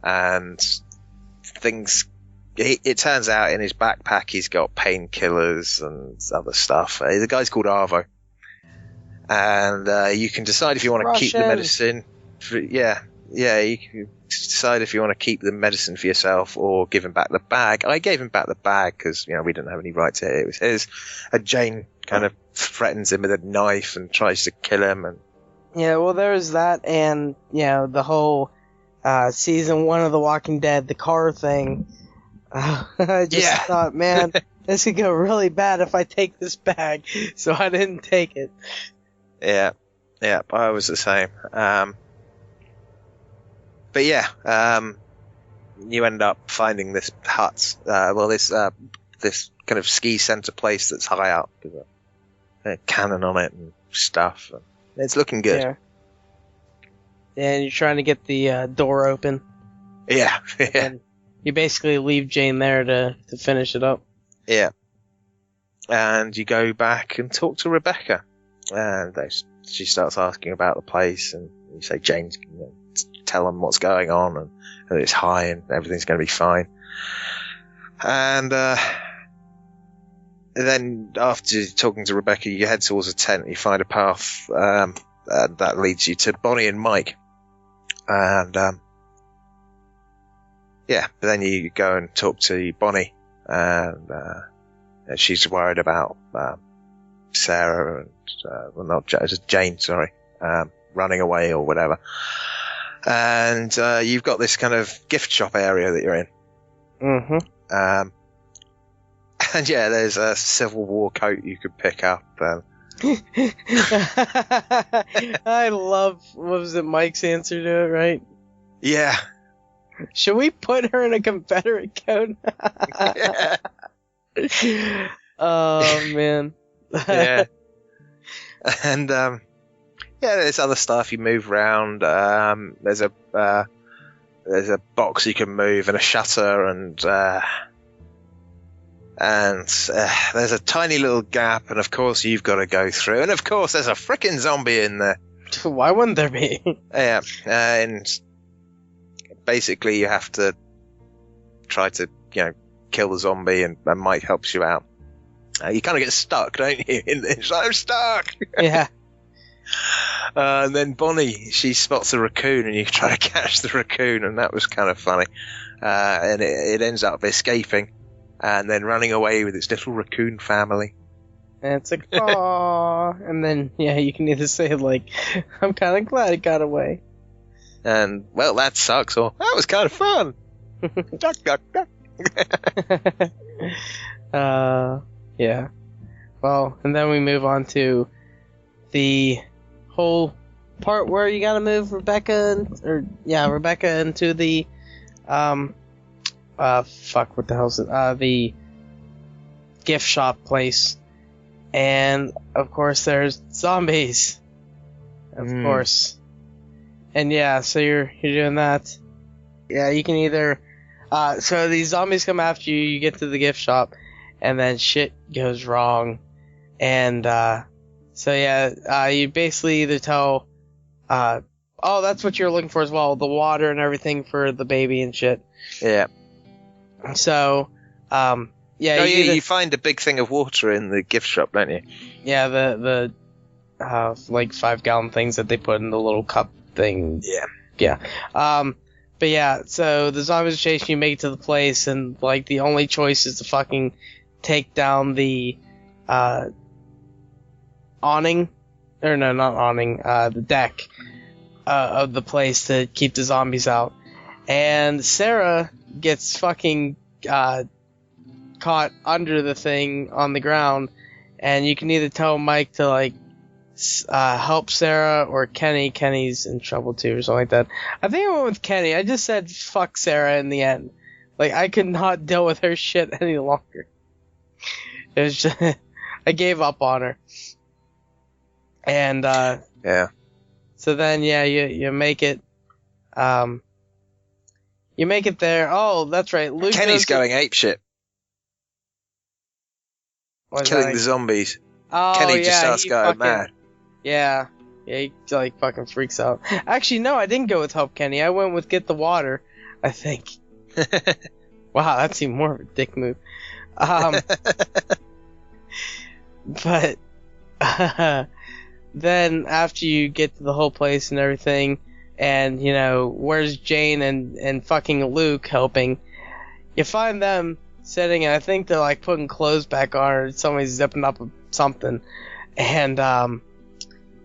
Speaker 4: and things. It turns out in his backpack he's got painkillers and other stuff. The guy's called Arvo, and you can decide if you want to keep the medicine. You can decide if you want to keep the medicine for yourself or give him back the bag. I gave him back the bag because we didn't have any right to it. It was his. And Jane kind of threatens him with a knife and tries to kill him. And
Speaker 2: yeah, well, there's that, and the whole season 1 of The Walking Dead, the car thing. I just thought, man, this could go really bad if I take this bag, so I didn't take it.
Speaker 4: Yeah, I was the same. But yeah, you end up finding this hut. This kind of ski center place that's high up with a cannon on it and stuff. It's looking good.
Speaker 2: Yeah. And you're trying to get the door open.
Speaker 4: Yeah.
Speaker 2: And you basically leave Jane there to finish it up.
Speaker 4: Yeah. And you go back and talk to Rebecca. And she starts asking about the place, and you say, Jane, tell them what's going on, and that it's high and everything's going to be fine. And then after talking to Rebecca, you head towards a tent, and you find a path that leads you to Bonnie and Mike. And but then you go and talk to Bonnie, and she's worried about Sarah and Jane, running away or whatever. And you've got this kind of gift shop area that you're in.
Speaker 2: Mm-hmm.
Speaker 4: And yeah, there's a Civil War coat you could pick up.
Speaker 2: I love, what was it, Mike's answer to it, right?
Speaker 4: Yeah.
Speaker 2: Should we put her in a Confederate coat?
Speaker 4: Yeah.
Speaker 2: Oh, man.
Speaker 4: Yeah. And, there's other stuff you move around. There's a box you can move and a shutter, and there's a tiny little gap, and of course you've got to go through, and of course there's a frickin' zombie in there.
Speaker 2: Why wouldn't there be?
Speaker 4: Yeah, and basically you have to try to, kill the zombie, and Mike helps you out. You kind of get stuck, don't you? I'm stuck!
Speaker 2: Yeah.
Speaker 4: And then Bonnie, she spots a raccoon, and you try to catch the raccoon, and that was kind of funny. And it ends up escaping, and then running away with its little raccoon family.
Speaker 2: And it's like, aww. And then, you can either say, like, I'm kind of glad it got away.
Speaker 4: And, well, that sucks, or, that was kind of fun. Duck, duck, duck.
Speaker 2: Yeah. Well, and then we move on to the whole part where you gotta move Rebecca into the, what the hell is it? The gift shop place. And, of course, there's zombies. Of course. And so you're doing that. Yeah, you can either, so these zombies come after you, you get to the gift shop, and then shit goes wrong. And, you basically either tell, that's what you're looking for as well, the water and everything for the baby and shit.
Speaker 4: Yeah.
Speaker 2: So,
Speaker 4: you find a big thing of water in the gift shop, don't you?
Speaker 2: Yeah, the 5-gallon things that they put in the little cup thing.
Speaker 4: Yeah.
Speaker 2: Yeah. So the zombies chase you, make it to the place, and, the only choice is to fucking take down the, awning, or no, not awning, the deck, of the place to keep the zombies out. And Sarah gets fucking, caught under the thing on the ground, and you can either tell Mike to, help Sarah or Kenny. Kenny's in trouble too, or something like that. I think I went with Kenny. I just said fuck Sarah in the end. Like, I could not deal with her shit any longer. It was just, I gave up on her. And,
Speaker 4: Yeah.
Speaker 2: so then, yeah, you make it, you make it there. Oh, that's right. Luke
Speaker 4: Kenny's going apeshit.
Speaker 2: What is
Speaker 4: Killing
Speaker 2: that?
Speaker 4: the zombies.
Speaker 2: Oh,
Speaker 4: Kenny just
Speaker 2: yeah,
Speaker 4: starts
Speaker 2: he
Speaker 4: going
Speaker 2: fucking-
Speaker 4: mad.
Speaker 2: Yeah. Yeah, he, like, fucking freaks out. Actually, no, I didn't go with help Kenny. I went with get the water, I think. Wow, that's even more of a dick move. But then after you get to the whole place and everything, and, you know, where's Jane and fucking Luke helping, you find them sitting, and I think they're, like, putting clothes back on, or somebody's zipping up something. And,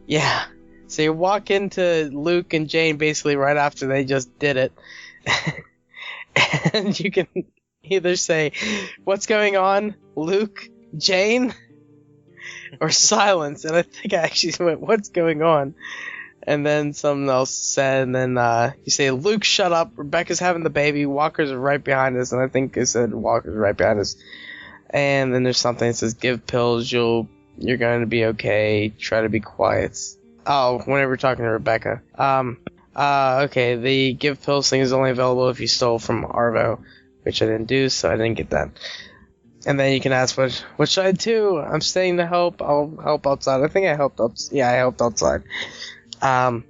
Speaker 2: yeah. So you walk into Luke and Jane basically right after they just did it. And you can either say, what's going on, Luke, Jane? Or silence. And I think I actually went, what's going on? And then something else said, and then you say, Luke, shut up, Rebecca's having the baby, Walker's right behind us, and I think I said Walker's right behind us. And then there's something that says, give pills, you're going to be okay, try to be quiet. Oh, whenever we're talking to Rebecca. Okay, the give pills thing is only available if you stole from Arvo, which I didn't do, so I didn't get that. And then you can ask, what should I do? I'm staying to help, I'll help outside. I think I helped outside. Yeah, I helped outside. And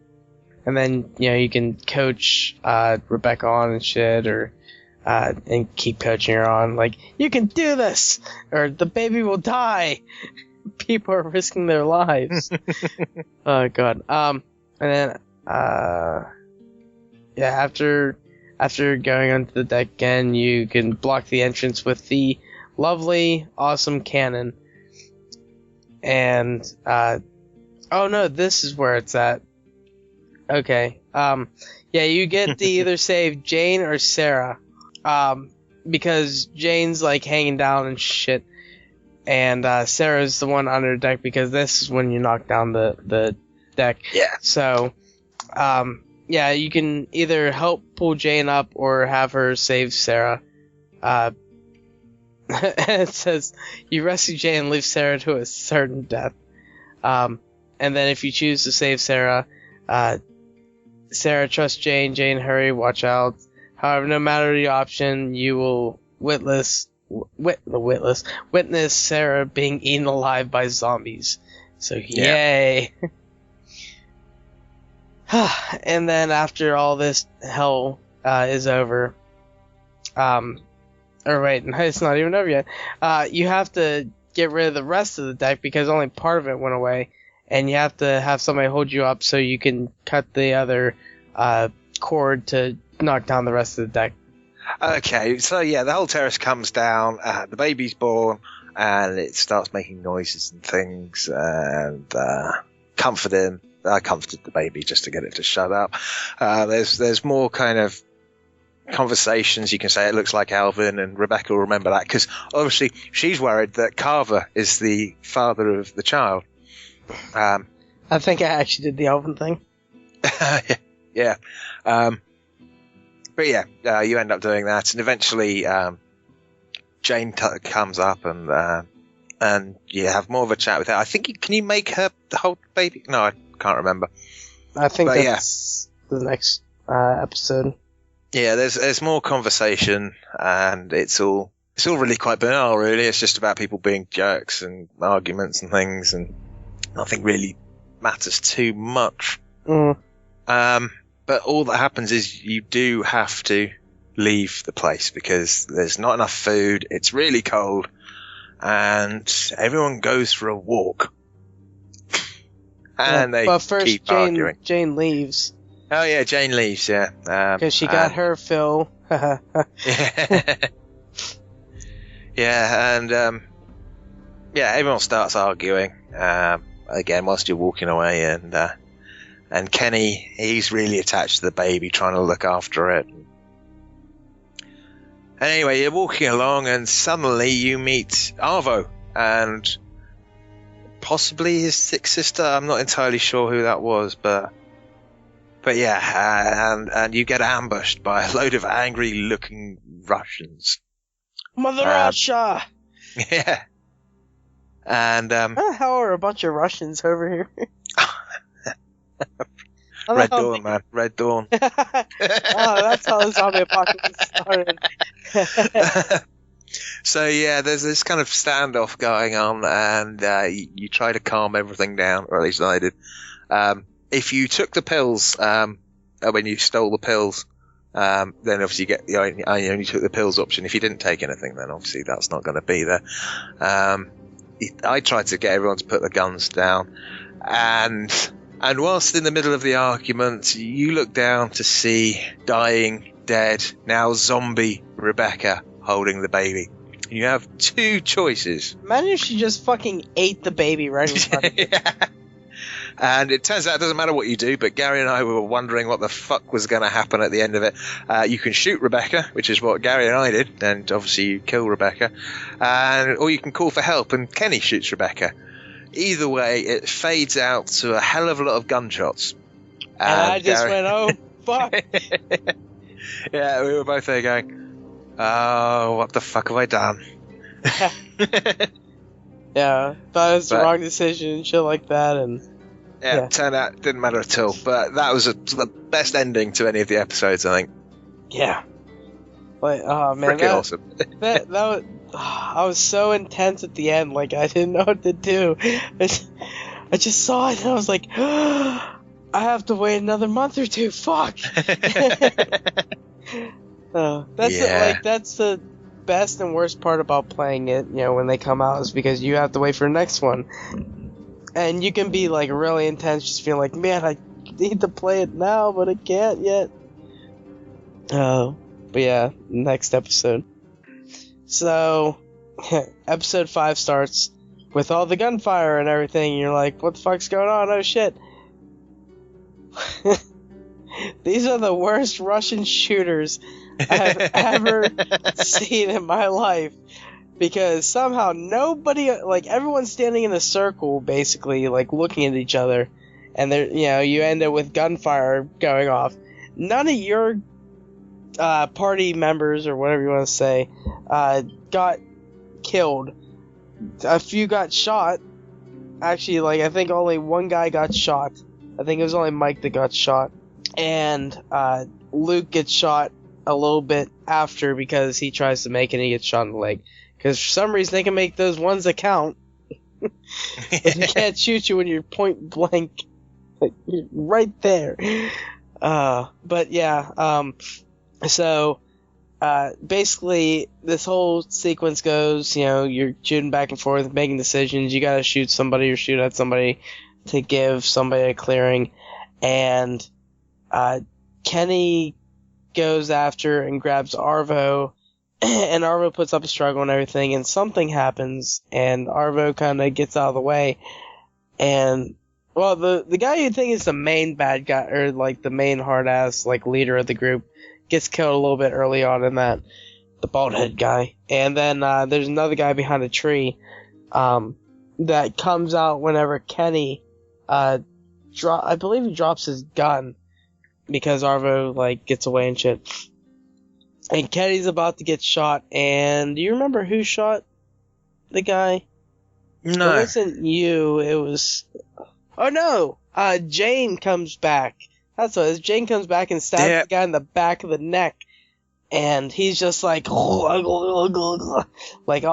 Speaker 2: then, you know, you can coach, Rebecca on and shit, or, and keep coaching her on, like, you can do this! Or, the baby will die! People are risking their lives. Oh, God. And then, yeah, after going onto the deck again, you can block the entrance with the lovely, awesome cannon. And, oh no, this is where it's at. Okay. Yeah, you get to either save Jane or Sarah. Because Jane's, like, hanging down and shit. And, Sarah's the one under deck because this is when you knock down the deck.
Speaker 4: Yeah.
Speaker 2: So, yeah, you can either help pull Jane up or have her save Sarah. It says, you rescue Jane and leave Sarah to a certain death. And then if you choose to save Sarah, Sarah, trust Jane. Jane, hurry, watch out. However, no matter the option, you will witness Sarah being eaten alive by zombies. So, yay. And then after all this hell is over, or wait, it's not even over yet. You have to get rid of the rest of the deck because only part of it went away, and you have to have somebody hold you up so you can cut the other cord to knock down the rest of the deck.
Speaker 4: Okay, so yeah, the whole terrace comes down, the baby's born, and it starts making noises and things, and I comforted the baby just to get it to shut up. There's more kind of conversations. You can say it looks like Alvin, and Rebecca will remember that, because obviously she's worried that Carver is the father of the child.
Speaker 2: I think I actually did the Alvin thing.
Speaker 4: Yeah. But yeah, you end up doing that, and eventually Jane comes up, and you have more of a chat with her. I think can you make her hold the baby? No, I can't remember.
Speaker 2: I think
Speaker 4: But
Speaker 2: that's the next episode.
Speaker 4: Yeah, there's more conversation, and it's all really quite banal. Really, it's just about people being jerks and arguments and things, and nothing really matters too much. But all that happens is you do have to leave the place because there's not enough food, it's really cold, and everyone goes for a walk. And they
Speaker 2: but first,
Speaker 4: keep arguing.
Speaker 2: Jane leaves.
Speaker 4: Oh yeah, Jane leaves, yeah.
Speaker 2: Because she got her fill.
Speaker 4: Yeah. Yeah, and yeah, everyone starts arguing again whilst you're walking away, and Kenny, he's really attached to the baby, trying to look after it. And anyway, you're walking along, and suddenly you meet Arvo, and possibly his sick sister. I'm not entirely sure who that was, but yeah, and you get ambushed by a load of angry-looking Russians.
Speaker 2: Mother Russia!
Speaker 4: Yeah. And
Speaker 2: What the hell are a bunch of Russians over here?
Speaker 4: Red Dawn, man. Red Dawn.
Speaker 2: Oh, that's how the zombie apocalypse started.
Speaker 4: So yeah, there's this kind of standoff going on, and you try to calm everything down, or at least I did. If you took the pills, when you stole the pills, then obviously you get I only took the pills option. If you didn't take anything, then obviously that's not going to be there. I tried to get everyone to put the guns down, and whilst in the middle of the argument, you look down to see dying, dead, now zombie Rebecca holding the baby. You have two choices.
Speaker 2: Imagine if she just fucking ate the baby right in front of you.
Speaker 4: Yeah. And it turns out it doesn't matter what you do, but Gary and I were wondering what the fuck was going to happen at the end of it. You can shoot Rebecca, which is what Gary and I did, and obviously you kill Rebecca, or you can call for help and Kenny shoots Rebecca. Either way, it fades out to a hell of a lot of gunshots.
Speaker 2: And I just went, oh, fuck.
Speaker 4: Yeah, we were both there going, oh, what the fuck have I done?
Speaker 2: Yeah, thought it was the wrong decision and shit like that, and...
Speaker 4: Yeah, it turned out it didn't matter at all. But that was the best ending to any of the episodes, I think.
Speaker 2: Yeah. Like, oh man,
Speaker 4: freaking awesome.
Speaker 2: that was, I was so intense at the end, like I didn't know what to do. I just saw it and I was like, I have to wait another month or two. Fuck. That's the best and worst part about playing it. You know, when they come out, is because you have to wait for the next one. And you can be like really intense, just feeling like, man, I need to play it now, but I can't yet. But yeah, next episode. So, episode 5 starts with all the gunfire and everything, and you're like, what the fuck's going on? Oh shit. These are the worst Russian shooters I've ever seen in my life. Because somehow nobody, like, everyone's standing in a circle, basically, like, looking at each other. And there, you know, you end up with gunfire going off. None of your party members, or whatever you want to say, got killed. A few got shot. Actually, like, I think only one guy got shot. I think it was only Mike that got shot. And Luke gets shot a little bit after because he tries to make it and he gets shot in the leg. Because for some reason they can make those ones that count. They can't shoot you when you're point blank. Like, you're right there. But yeah, so basically this whole sequence goes, you know, you're shooting back and forth, making decisions. You gotta shoot somebody or shoot at somebody to give somebody a clearing. And Kenny goes after and grabs Arvo. And Arvo puts up a struggle and everything, and something happens, and Arvo kind of gets out of the way, and, well, the guy you think is the main bad guy, or, like, the main hard-ass, like, leader of the group, gets killed a little bit early on in that, the bald-head guy, and then, there's another guy behind a tree, that comes out whenever Kenny, I believe he drops his gun, because Arvo, like, gets away and shit. And Kenny's about to get shot, and do you remember who shot the guy?
Speaker 4: No.
Speaker 2: It wasn't you, it was... Oh no! Jane comes back. That's what it is. Jane comes back and stabs the guy in the back of the neck, and he's just like... like all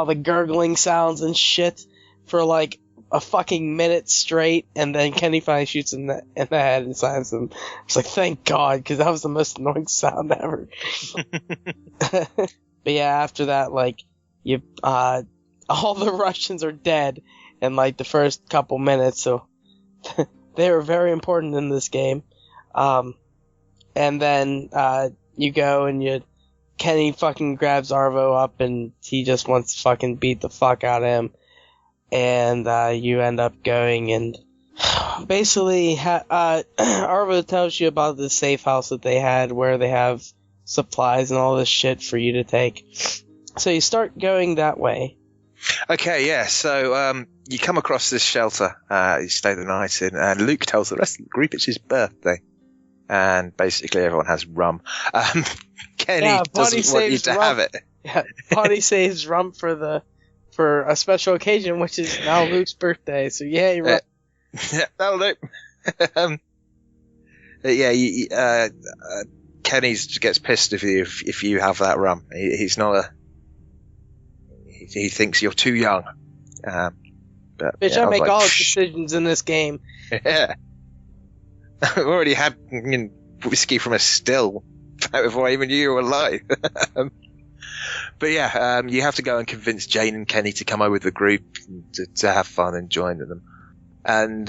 Speaker 2: the gurgling sounds and shit for like a fucking minute straight, and then Kenny finally shoots him in the head and silence him. It's like, thank God, because that was the most annoying sound ever. But yeah, after that, like, you, all the Russians are dead in like the first couple minutes, so they were very important in this game. And then, you go and Kenny fucking grabs Arvo up and he just wants to fucking beat the fuck out of him. And you end up going and basically Arvo tells you about the safe house that they had where they have supplies and all this shit for you to take. So you start going that way.
Speaker 4: Okay, yeah. So you come across this shelter. You stay the night in, and Luke tells the rest of the group it's his birthday, and basically everyone has rum. Kenny doesn't want you to have it.
Speaker 2: Yeah, Bonnie saves rum for a special occasion, which is now Luke's birthday. So yay, rum.
Speaker 4: Yeah, that'll do. Kenny gets pissed if you have that rum. He's not a. He thinks you're too young. But
Speaker 2: Bitch,
Speaker 4: yeah,
Speaker 2: I make
Speaker 4: like,
Speaker 2: all the decisions in this game.
Speaker 4: Yeah. I've already had whiskey from a still before I even knew you were alive. But yeah, you have to go and convince Jane and Kenny to come over with the group to have fun and join them. And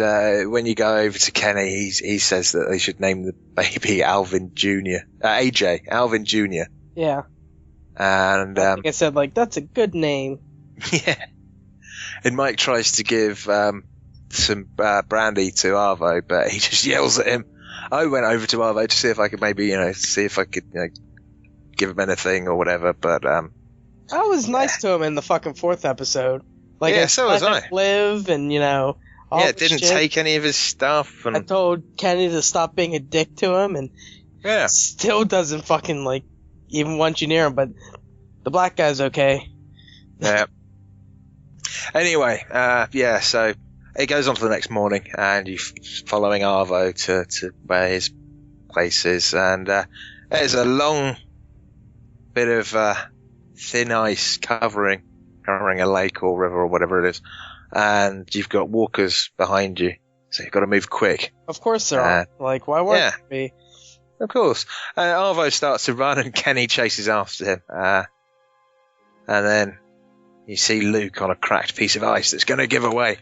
Speaker 4: when you go over to Kenny, he says that they should name the baby Alvin Jr. AJ, Alvin Jr.
Speaker 2: Yeah.
Speaker 4: And
Speaker 2: I think I said, like, that's a good name.
Speaker 4: Yeah. And Mike tries to give some brandy to Arvo, but he just yells at him. I went over to Arvo to see if I could maybe, give him anything or whatever, but
Speaker 2: I was nice to him in the fucking 4th episode. Like,
Speaker 4: yeah, so was I.
Speaker 2: Live and, all
Speaker 4: didn't
Speaker 2: shit.
Speaker 4: take any of his stuff. And
Speaker 2: I told Kenny to stop being a dick to him, and still doesn't fucking, even want you near him, but the black guy's okay.
Speaker 4: Yeah. Anyway, so it goes on to the next morning, and you're following Arvo to where his place is, and there's a long bit of thin ice covering a lake or river or whatever it is, and you've got walkers behind you, so you've got to move quick.
Speaker 2: Of course there are. Like, why wouldn't there be?
Speaker 4: Of course. Arvo starts to run, and Kenny chases after him, and then you see Luke on a cracked piece of ice that's going to give way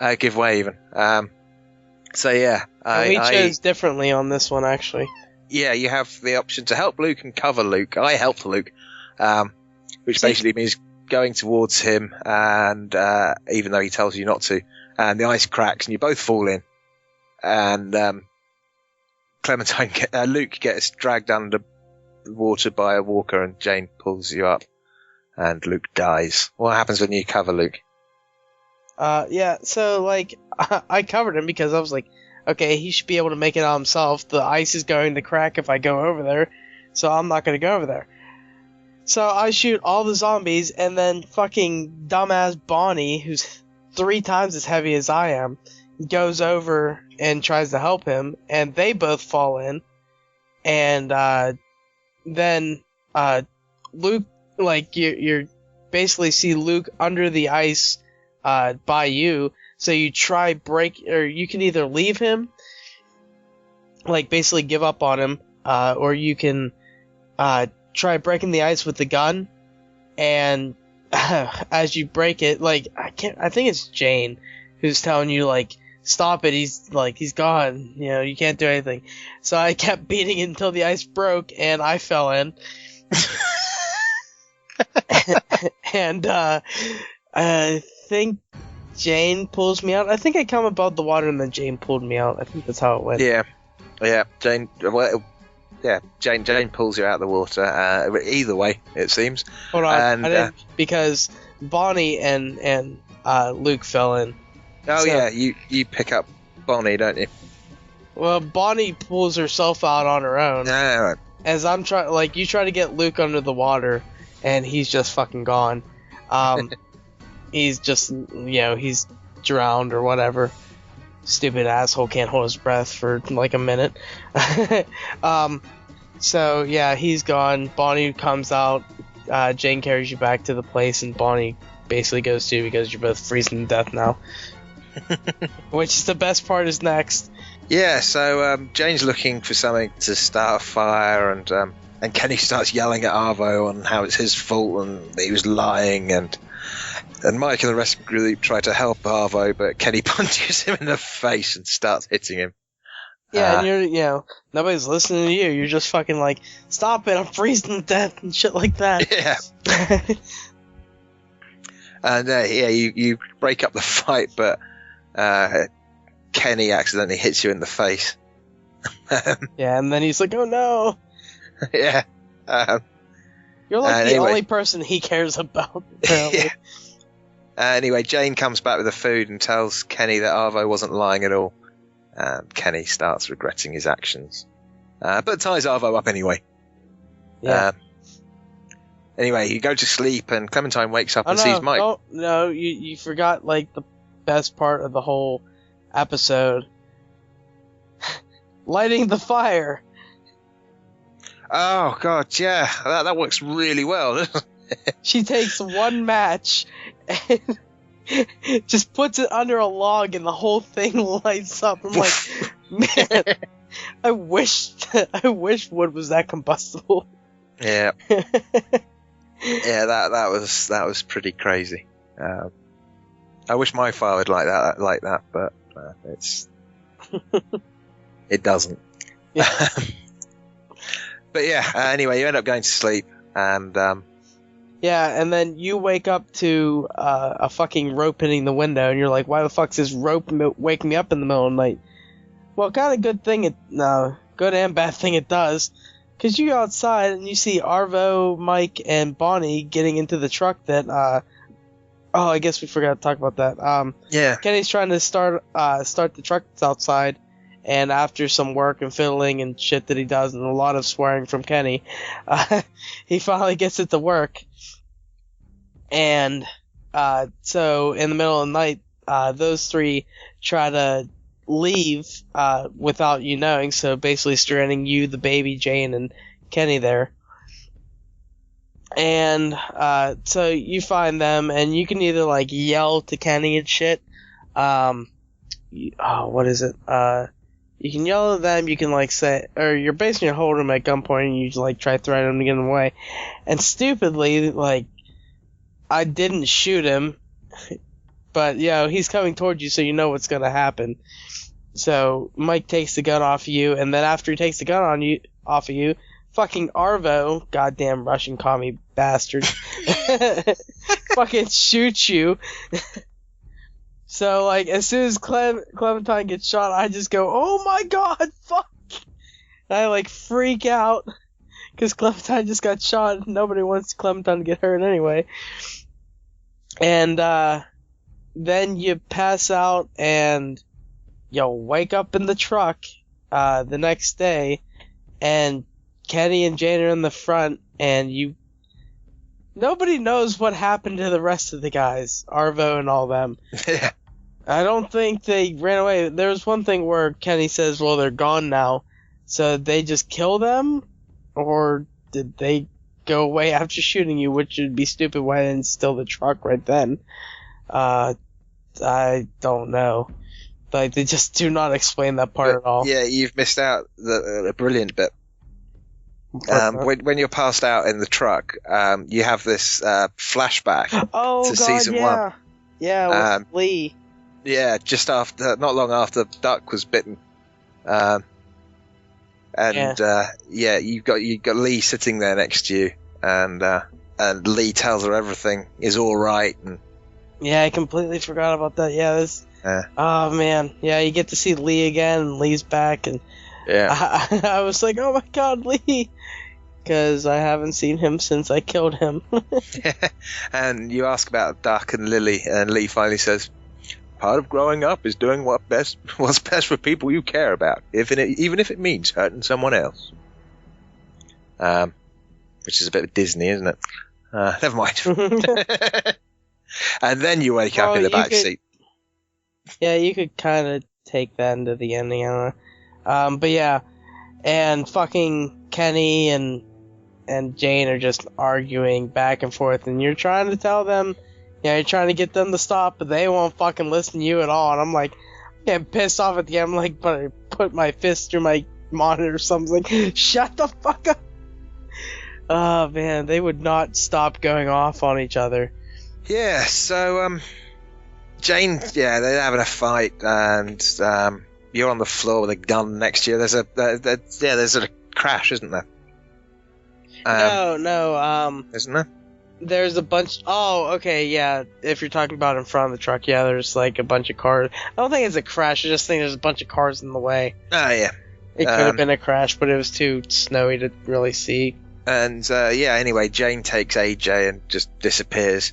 Speaker 4: even.
Speaker 2: We chose differently on this one, actually.
Speaker 4: Yeah, you have the option to help Luke and cover Luke. I helped Luke, which basically means going towards him, and even though he tells you not to, and the ice cracks and you both fall in, and Luke gets dragged under the water by a walker, and Jane pulls you up, and Luke dies. What happens when you cover Luke?
Speaker 2: So, I covered him because I was like, okay, he should be able to make it out himself. The ice is going to crack if I go over there, so I'm not going to go over there. So I shoot all the zombies, and then fucking dumbass Bonnie, who's 3 times as heavy as I am, goes over and tries to help him, and they both fall in. And then Luke, you basically see Luke under the ice by you. So you try or you can either leave him, basically give up on him, or you can try breaking the ice with the gun, and as you break it, I think it's Jane who's telling you, stop it, he's gone, you can't do anything. So I kept beating it until the ice broke, and I fell in. And I think Jane pulls me out. I think I come above the water and then Jane pulled me out. I think that's how it went.
Speaker 4: Yeah, Jane. Well, yeah, Jane pulls you out of the water. Either way, it seems.
Speaker 2: Hold on, I didn't, because Bonnie and Luke fell in.
Speaker 4: Oh, so, yeah, you pick up Bonnie, don't you?
Speaker 2: Well, Bonnie pulls herself out on her own.
Speaker 4: Right.
Speaker 2: As I'm trying, you try to get Luke under the water, and he's just fucking gone. He's just, he's drowned or whatever. Stupid asshole can't hold his breath for a minute. So yeah, he's gone. Bonnie comes out. Jane carries you back to the place, and Bonnie basically goes too because you're both freezing to death now. Which is the best part is next.
Speaker 4: Yeah, so Jane's looking for something to start a fire, and Kenny starts yelling at Arvo on how it's his fault and that he was lying, and Mike and the rest of the group try to help Arvo, but Kenny punches him in the face and starts hitting him.
Speaker 2: Yeah, and you're, nobody's listening to you. You're just fucking stop it, I'm freezing to death and shit like that.
Speaker 4: Yeah. And you break up the fight, but Kenny accidentally hits you in the face.
Speaker 2: Yeah, and then he's like, oh no.
Speaker 4: Yeah.
Speaker 2: You're the only person he cares about, apparently.
Speaker 4: Yeah. Anyway, Jane comes back with the food and tells Kenny that Arvo wasn't lying at all. Kenny starts regretting his actions, but ties Arvo up anyway.
Speaker 2: Yeah.
Speaker 4: Anyway, you go to sleep, and Clementine wakes up and sees Mike.
Speaker 2: No, you forgot like the best part of the whole episode: lighting the fire.
Speaker 4: Oh God, yeah, that works really well.
Speaker 2: She takes one match and just puts it under a log, and the whole thing lights up. I'm like, man, I wish wood was that combustible.
Speaker 4: Yeah. Yeah, that was pretty crazy. I wish my fire would like that, but it doesn't.
Speaker 2: Yeah.
Speaker 4: But yeah, anyway, you end up going to sleep, and
Speaker 2: yeah, and then you wake up to a fucking rope hitting the window, and you're like, why the fuck's this rope waking me up in the middle of the night? Well, kind of good and bad thing it does. Because you go outside and you see Arvo, Mike, and Bonnie getting into the truck that, I guess we forgot to talk about that.
Speaker 4: Yeah.
Speaker 2: Kenny's trying to start the truck that's outside, and after some work and fiddling and shit that he does, and a lot of swearing from Kenny, he finally gets it to work. And, so in the middle of the night, those three try to leave without you knowing, so basically stranding you, the baby, Jane, and Kenny there. And so you find them, and you can either like yell to Kenny and shit. What is it? You can yell at them. You can like say, or you're basically holding them at gunpoint, and you just like try threatening them to get them away. And stupidly, like, I didn't shoot him. But, he's coming towards you, so you know what's gonna happen. So, Mike takes the gun off of you, and then after he takes the gun off of you, fucking Arvo, goddamn Russian commie bastard, fucking shoots you. So, like, as soon as Clementine gets shot, I just go, oh my god, fuck! And I, like, freak out, because Clementine just got shot, and nobody wants Clementine to get hurt anyway. And, then you pass out and you'll wake up in the truck the next day, and Kenny and Jane are in the front, and nobody knows what happened to the rest of the guys, Arvo and all them.
Speaker 4: Yeah.
Speaker 2: I don't think they ran away. There's one thing where Kenny says, well, they're gone now, so did they just kill them, or did they go away after shooting you, which would be stupid. Why didn't steal the truck right then? I don't know. Like, they just do not explain that part at all.
Speaker 4: Yeah, you've missed out the brilliant bit. When you're passed out in the truck, you have this flashback to season 1.
Speaker 2: Yeah, with Lee.
Speaker 4: Yeah, just after, not long after Duck was bitten. You've got Lee sitting there next to you, and Lee tells her everything is all right. And
Speaker 2: yeah, I completely forgot about that. Yeah, oh man, yeah, you get to see Lee again, and Lee's back, and
Speaker 4: yeah,
Speaker 2: I was like, oh my god, Lee, because I haven't seen him since I killed him.
Speaker 4: And you ask about Duck and Lily, and Lee finally says, part of growing up is doing what's best for people you care about, even if it means hurting someone else. Which is a bit of Disney, isn't it? Never mind. And then you wake up in the back seat.
Speaker 2: Yeah, you could kind of take that into the ending, I don't know. But yeah, and fucking Kenny and Jane are just arguing back and forth, and you're trying to tell them, you're trying to get them to stop, but they won't fucking listen to you at all. And I'm like, getting pissed off at the end. I'm like, but I put my fist through my monitor or something. Like, shut the fuck up. Oh man, they would not stop going off on each other.
Speaker 4: Yeah, so Jane, they're having a fight, and you're on the floor with a gun next to you. There's a crash, isn't there?
Speaker 2: No.
Speaker 4: Isn't there?
Speaker 2: There's a bunch. Oh, okay, yeah. If you're talking about in front of the truck, yeah, there's like a bunch of cars. I don't think it's a crash. I just think there's a bunch of cars in the way.
Speaker 4: Oh, yeah.
Speaker 2: It could have been a crash, but it was too snowy to really see.
Speaker 4: And anyway, Jane takes AJ and just disappears.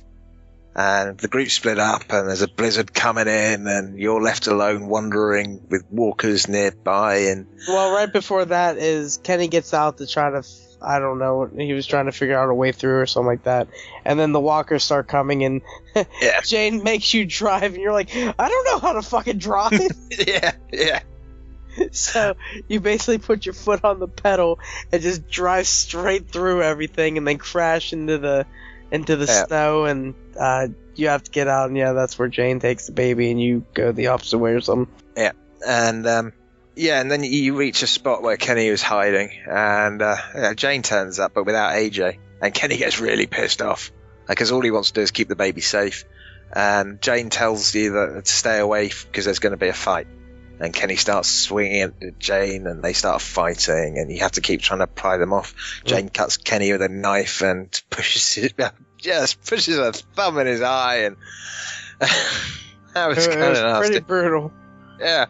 Speaker 4: And the group split up, and there's a blizzard coming in, and you're left alone wandering with walkers nearby. And
Speaker 2: Well, right before that is Kenny gets out to try to, I don't know, he was trying to figure out a way through or something like that. And then the walkers start coming, and
Speaker 4: yeah,
Speaker 2: Jane makes you drive, and you're like, I don't know how to fucking drive.
Speaker 4: yeah.
Speaker 2: So you basically put your foot on the pedal and just drive straight through everything, and then crash into the snow, and you have to get out, and that's where Jane takes the baby, and you go the opposite way or something.
Speaker 4: Yeah, and and then you reach a spot where Kenny was hiding, and Jane turns up, but without AJ, and Kenny gets really pissed off because all he wants to do is keep the baby safe. And Jane tells you that to stay away because there's going to be a fight. And Kenny starts swinging at Jane, and they start fighting, and you have to keep trying to pry them off. Jane cuts Kenny with a knife and pushes her thumb in his eye, and that was kind of nasty.
Speaker 2: Pretty brutal.
Speaker 4: Yeah,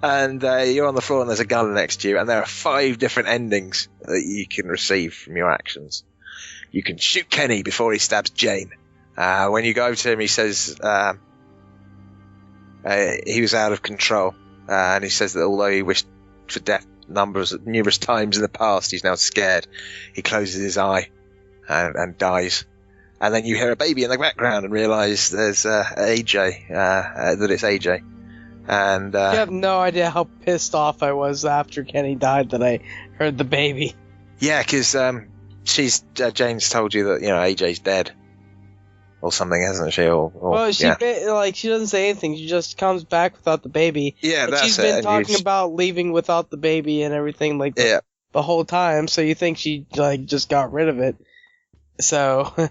Speaker 4: and you're on the floor, and there's a gun next to you, and there are 5 different endings that you can receive from your actions. You can shoot Kenny before he stabs Jane. When you go to him, he says he was out of control. And he says that although he wished for death numerous times in the past, he's now scared. He closes his eye and dies. And then you hear a baby in the background and realise there's AJ, that it's AJ. And
Speaker 2: you have no idea how pissed off I was after Kenny died that I heard the baby.
Speaker 4: Yeah, because Jane's told you that AJ's dead. Or something, hasn't she?
Speaker 2: Well, she doesn't say anything. She just comes back without the baby.
Speaker 4: Yeah,
Speaker 2: and
Speaker 4: that's it.
Speaker 2: She's been talking about leaving without the baby and everything the whole time. So you think she just got rid of it. So I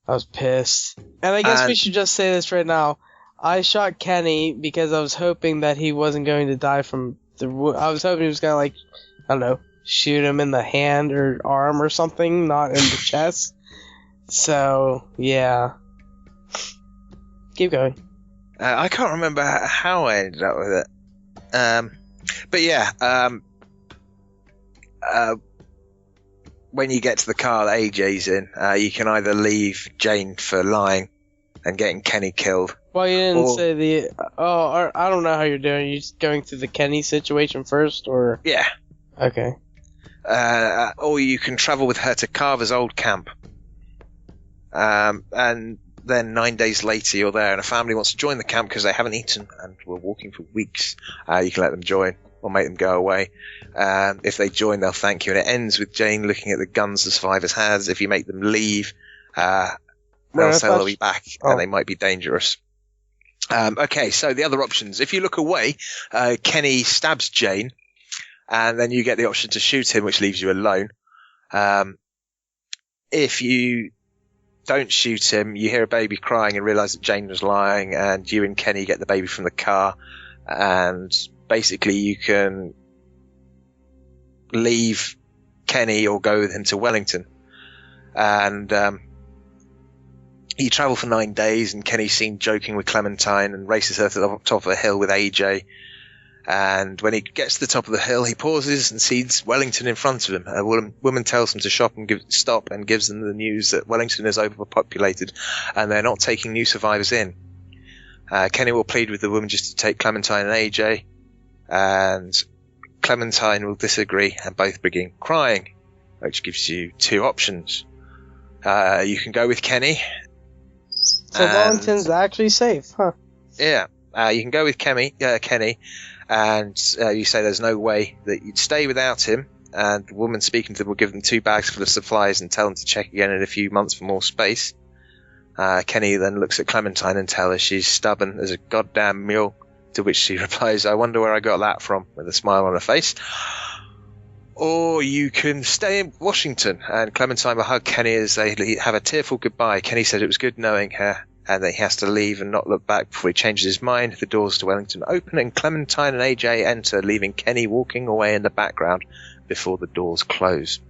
Speaker 2: was pissed. And I guess we should just say this right now. I shot Kenny because I was hoping that he wasn't going to die from I was hoping he was going to I don't know, shoot him in the hand or arm or something, not in the chest. So yeah. Keep going.
Speaker 4: I can't remember how I ended up with it. But yeah, when you get to the car that AJ's in, you can either leave Jane for lying and getting Kenny killed.
Speaker 2: Well, you didn't say the... Oh, I don't know how you're doing. Are you just going through the Kenny situation first, or...
Speaker 4: Yeah.
Speaker 2: Okay.
Speaker 4: Or you can travel with her to Carver's old camp. And then 9 days later you're there, and a family wants to join the camp because they haven't eaten and were walking for weeks. You can let them join or make them go away. If they join, they'll thank you. And it ends with Jane looking at the guns the survivors has. If you make them leave, they'll say they'll be back, and they might be dangerous. Okay, so the other options. If you look away, Kenny stabs Jane, and then you get the option to shoot him, which leaves you alone. If you don't shoot him, you hear a baby crying and realise that Jane was lying, and you and Kenny get the baby from the car, and basically you can leave Kenny or go with him to Wellington. And you travel for 9 days, and Kenny's seen joking with Clementine and races her to the top of a hill with AJ. And when he gets to the top of the hill, he pauses and sees Wellington in front of him. A woman tells him to stop and gives them the news that Wellington is overpopulated and they're not taking new survivors in. Kenny will plead with the woman just to take Clementine and AJ, and Clementine will disagree and both begin crying, which gives you 2 options. You can go with Kenny.
Speaker 2: So Wellington's actually safe, huh?
Speaker 4: Yeah. You can go with Kenny, and you say there's no way that you'd stay without him, and the woman speaking to them will give them 2 bags full of supplies and tell them to check again in a few months for more space. Kenny then looks at Clementine and tells her she's stubborn as a goddamn mule, to which she replies, I wonder where I got that from, with a smile on her face. Or you can stay in Washington, and Clementine will hug Kenny as they have a tearful goodbye. Kenny said it was good knowing her, and that he has to leave and not look back before he changes his mind. The doors to Wellington open, and Clementine and AJ enter, leaving Kenny walking away in the background before the doors close.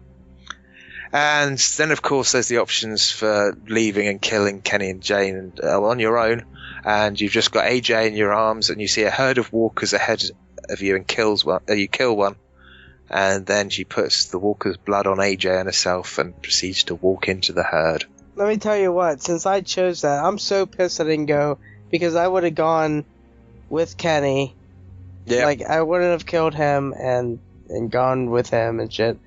Speaker 4: And then, of course, there's the options for leaving and killing Kenny and Jane on your own, and you've just got AJ in your arms, and you see a herd of walkers ahead of you and you kill one, and then she puts the walker's blood on AJ and herself and proceeds to walk into the herd.
Speaker 2: let me tell you what. Since I chose that, I'm so pissed I didn't go because I would have gone with Kenny.
Speaker 4: Yeah.
Speaker 2: Like I wouldn't have killed him and gone with him and shit.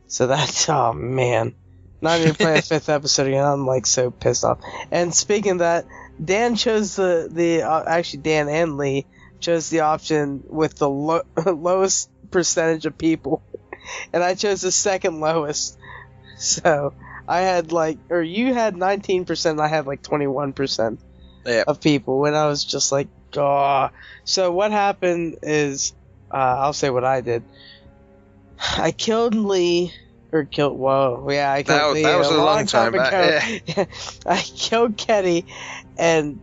Speaker 2: So that's oh man, not even playing the 5th episode again. I'm like so pissed off. And speaking of that, Dan chose the actually Dan and Lee chose the option with the lowest percentage of people, and I chose the second lowest. So I had or you had 19%, and I had 21% of people, and I was just like, oh. So what happened is, I'll say what I did. I killed Lee, I killed Lee.
Speaker 4: That was a long time back.
Speaker 2: Yeah. I killed Kenny, and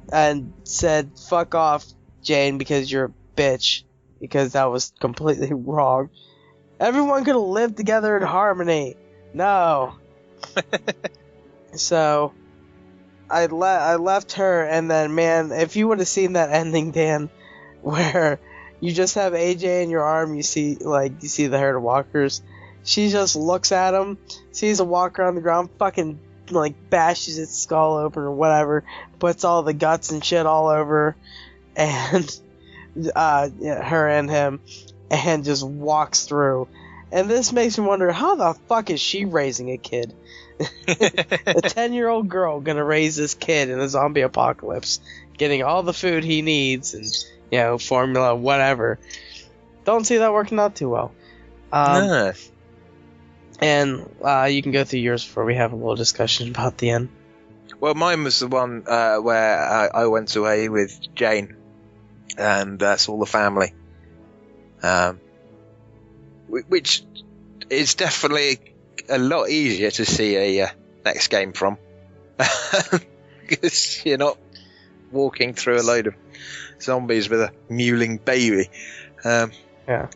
Speaker 2: said, "Fuck off, Jane, because you're a bitch." Because that was completely wrong. Everyone could have lived together in harmony. No. So, I left her, and then, man, if you would have seen that ending, Dan, where you just have AJ in your arm, you see the herd of walkers. She just looks at him, sees a walker on the ground, fucking, bashes its skull open or whatever, puts all the guts and shit all over, and, her and him, and just walks through. And this makes me wonder, how the fuck is she raising a kid? A 10-year-old girl gonna raise this kid in a zombie apocalypse, getting all the food he needs and, formula, whatever. Don't see that working out too well.
Speaker 4: No.
Speaker 2: And you can go through yours before we have a little discussion about the end.
Speaker 4: Well, mine was the one where I went away with Jane and saw the family. Which is definitely a lot easier to see a next game from. Because you're not walking through a load of zombies with a mewling baby.
Speaker 2: Yeah.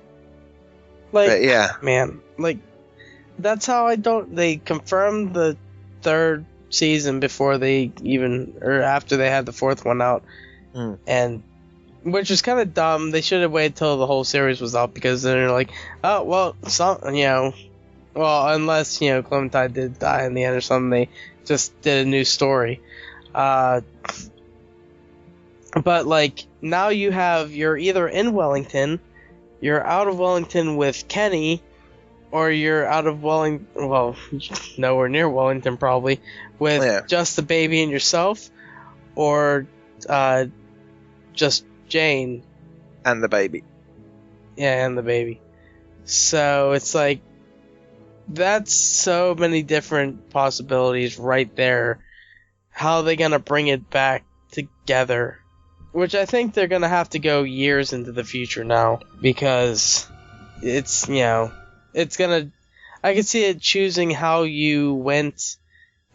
Speaker 4: But yeah.
Speaker 2: Man, that's how they confirmed the 3rd season before they or after they had the 4th one out. And which is kind of dumb. They should have waited till the whole series was out, because then they're like, oh, well, unless, Clementine did die in the end or something, they just did a new story. But, now you're either in Wellington, you're out of Wellington with Kenny, or you're out of nowhere near Wellington probably, with just the baby and yourself, or just Jane.
Speaker 4: And the baby.
Speaker 2: Yeah, and the baby. So it's that's so many different possibilities right there. How are they going to bring it back together? Which I think they're going to have to go years into the future now, because it's, it's going to... I could see it choosing how you went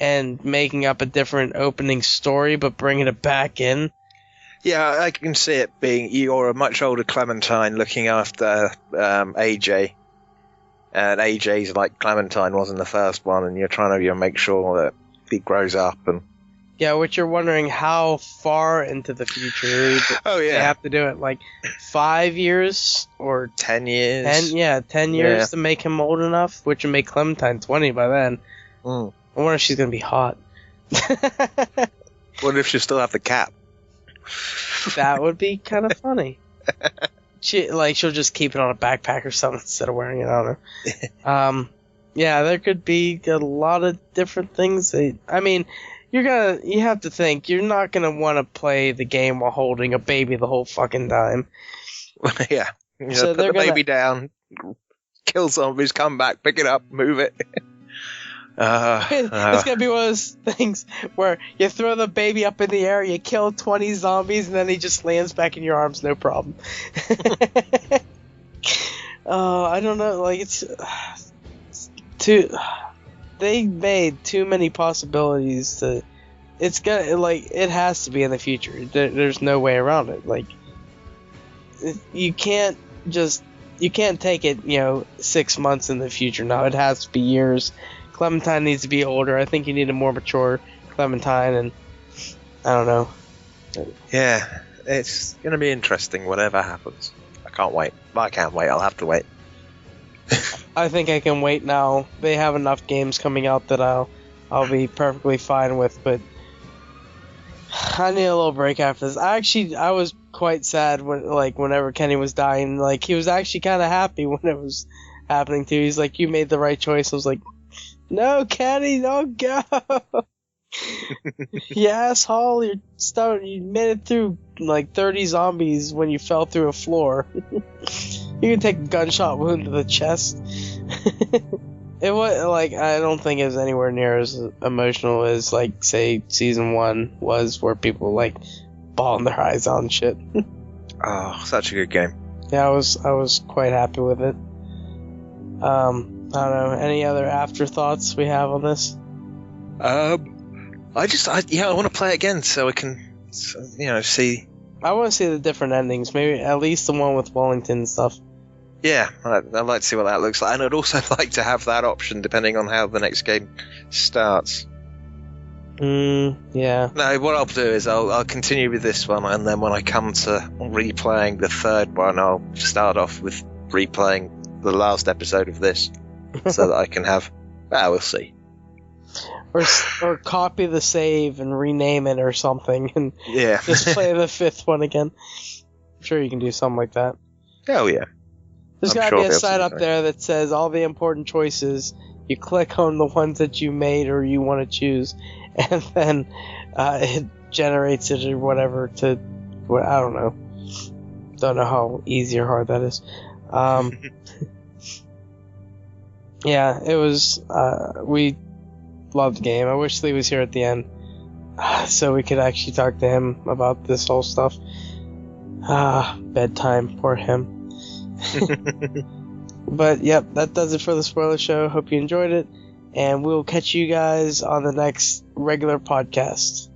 Speaker 2: and making up a different opening story, but bringing it back in.
Speaker 4: Yeah, I can see it being you're a much older Clementine looking after AJ. And AJ's like Clementine was in the first one, and you're trying to make sure that he grows up. And
Speaker 2: yeah, which you're wondering how far into the future they have to do it. 5 years or
Speaker 4: 10 years.
Speaker 2: 10 years to make him old enough, which would make Clementine 20 by then. I wonder if she's going to be hot.
Speaker 4: What if she still have the cap?
Speaker 2: That would be kind of funny. She'll just keep it on a backpack or something instead of wearing it. I don't know. Yeah, there could be a lot of different things. You have to think, you're not gonna want to play the game while holding a baby the whole fucking time.
Speaker 4: Yeah. So put the baby down, kill zombies, come back, pick it up, move it.
Speaker 2: It's gonna be one of those things where you throw the baby up in the air, you kill 20 zombies, and then he just lands back in your arms, no problem. I don't know, it's too. They made too many possibilities to. It's gonna it has to be in the future. There's no way around it. You can't take it 6 months in the future. Now it has to be years. Clementine needs to be older. I think you need a more mature Clementine, and I don't know.
Speaker 4: Yeah, it's going to be interesting, whatever happens. I can't wait. I can't wait. I'll have to wait.
Speaker 2: I think I can wait now. They have enough games coming out that I'll be perfectly fine with. But I need a little break after this. I was quite sad whenever Kenny was dying. Like, he was actually kind of happy when it was happening too. He's like, "You made the right choice." I was like, "No, Kenny, don't go." You asshole, you made it through like 30 zombies when you fell through a floor. You can take a gunshot wound to the chest. It was like, I don't think it was anywhere near as emotional as, like, say, season 1 was, where people like bawling their eyes out and shit.
Speaker 4: Oh, such a good game.
Speaker 2: Yeah, I was quite happy with it. I don't know, any other afterthoughts we have on this?
Speaker 4: I want to play it again so I can, see.
Speaker 2: I want to see the different endings, maybe at least the one with Wellington and stuff.
Speaker 4: Yeah, I'd like to see what that looks like, and I'd also like to have that option depending on how the next game starts.
Speaker 2: Yeah.
Speaker 4: No, what I'll do is I'll continue with this one, and then when I come to replaying the third one, I'll start off with replaying the last episode of this, so that I can have. We'll see.
Speaker 2: Or copy the save and rename it or something, and
Speaker 4: yeah,
Speaker 2: just play the 5th one again. I'm sure you can do something like that.
Speaker 4: Oh yeah.
Speaker 2: There's got to be a site up there that says all the important choices. You click on the ones that you made or you want to choose, and then it generates it or whatever to. I don't know. Don't know how easy or hard that is. Yeah, it was. We loved the game. I wish Lee was here at the end, so we could actually talk to him about this whole stuff. Bedtime. Poor him. But yep, that does it for the spoiler show. Hope you enjoyed it, and we'll catch you guys on the next regular podcast.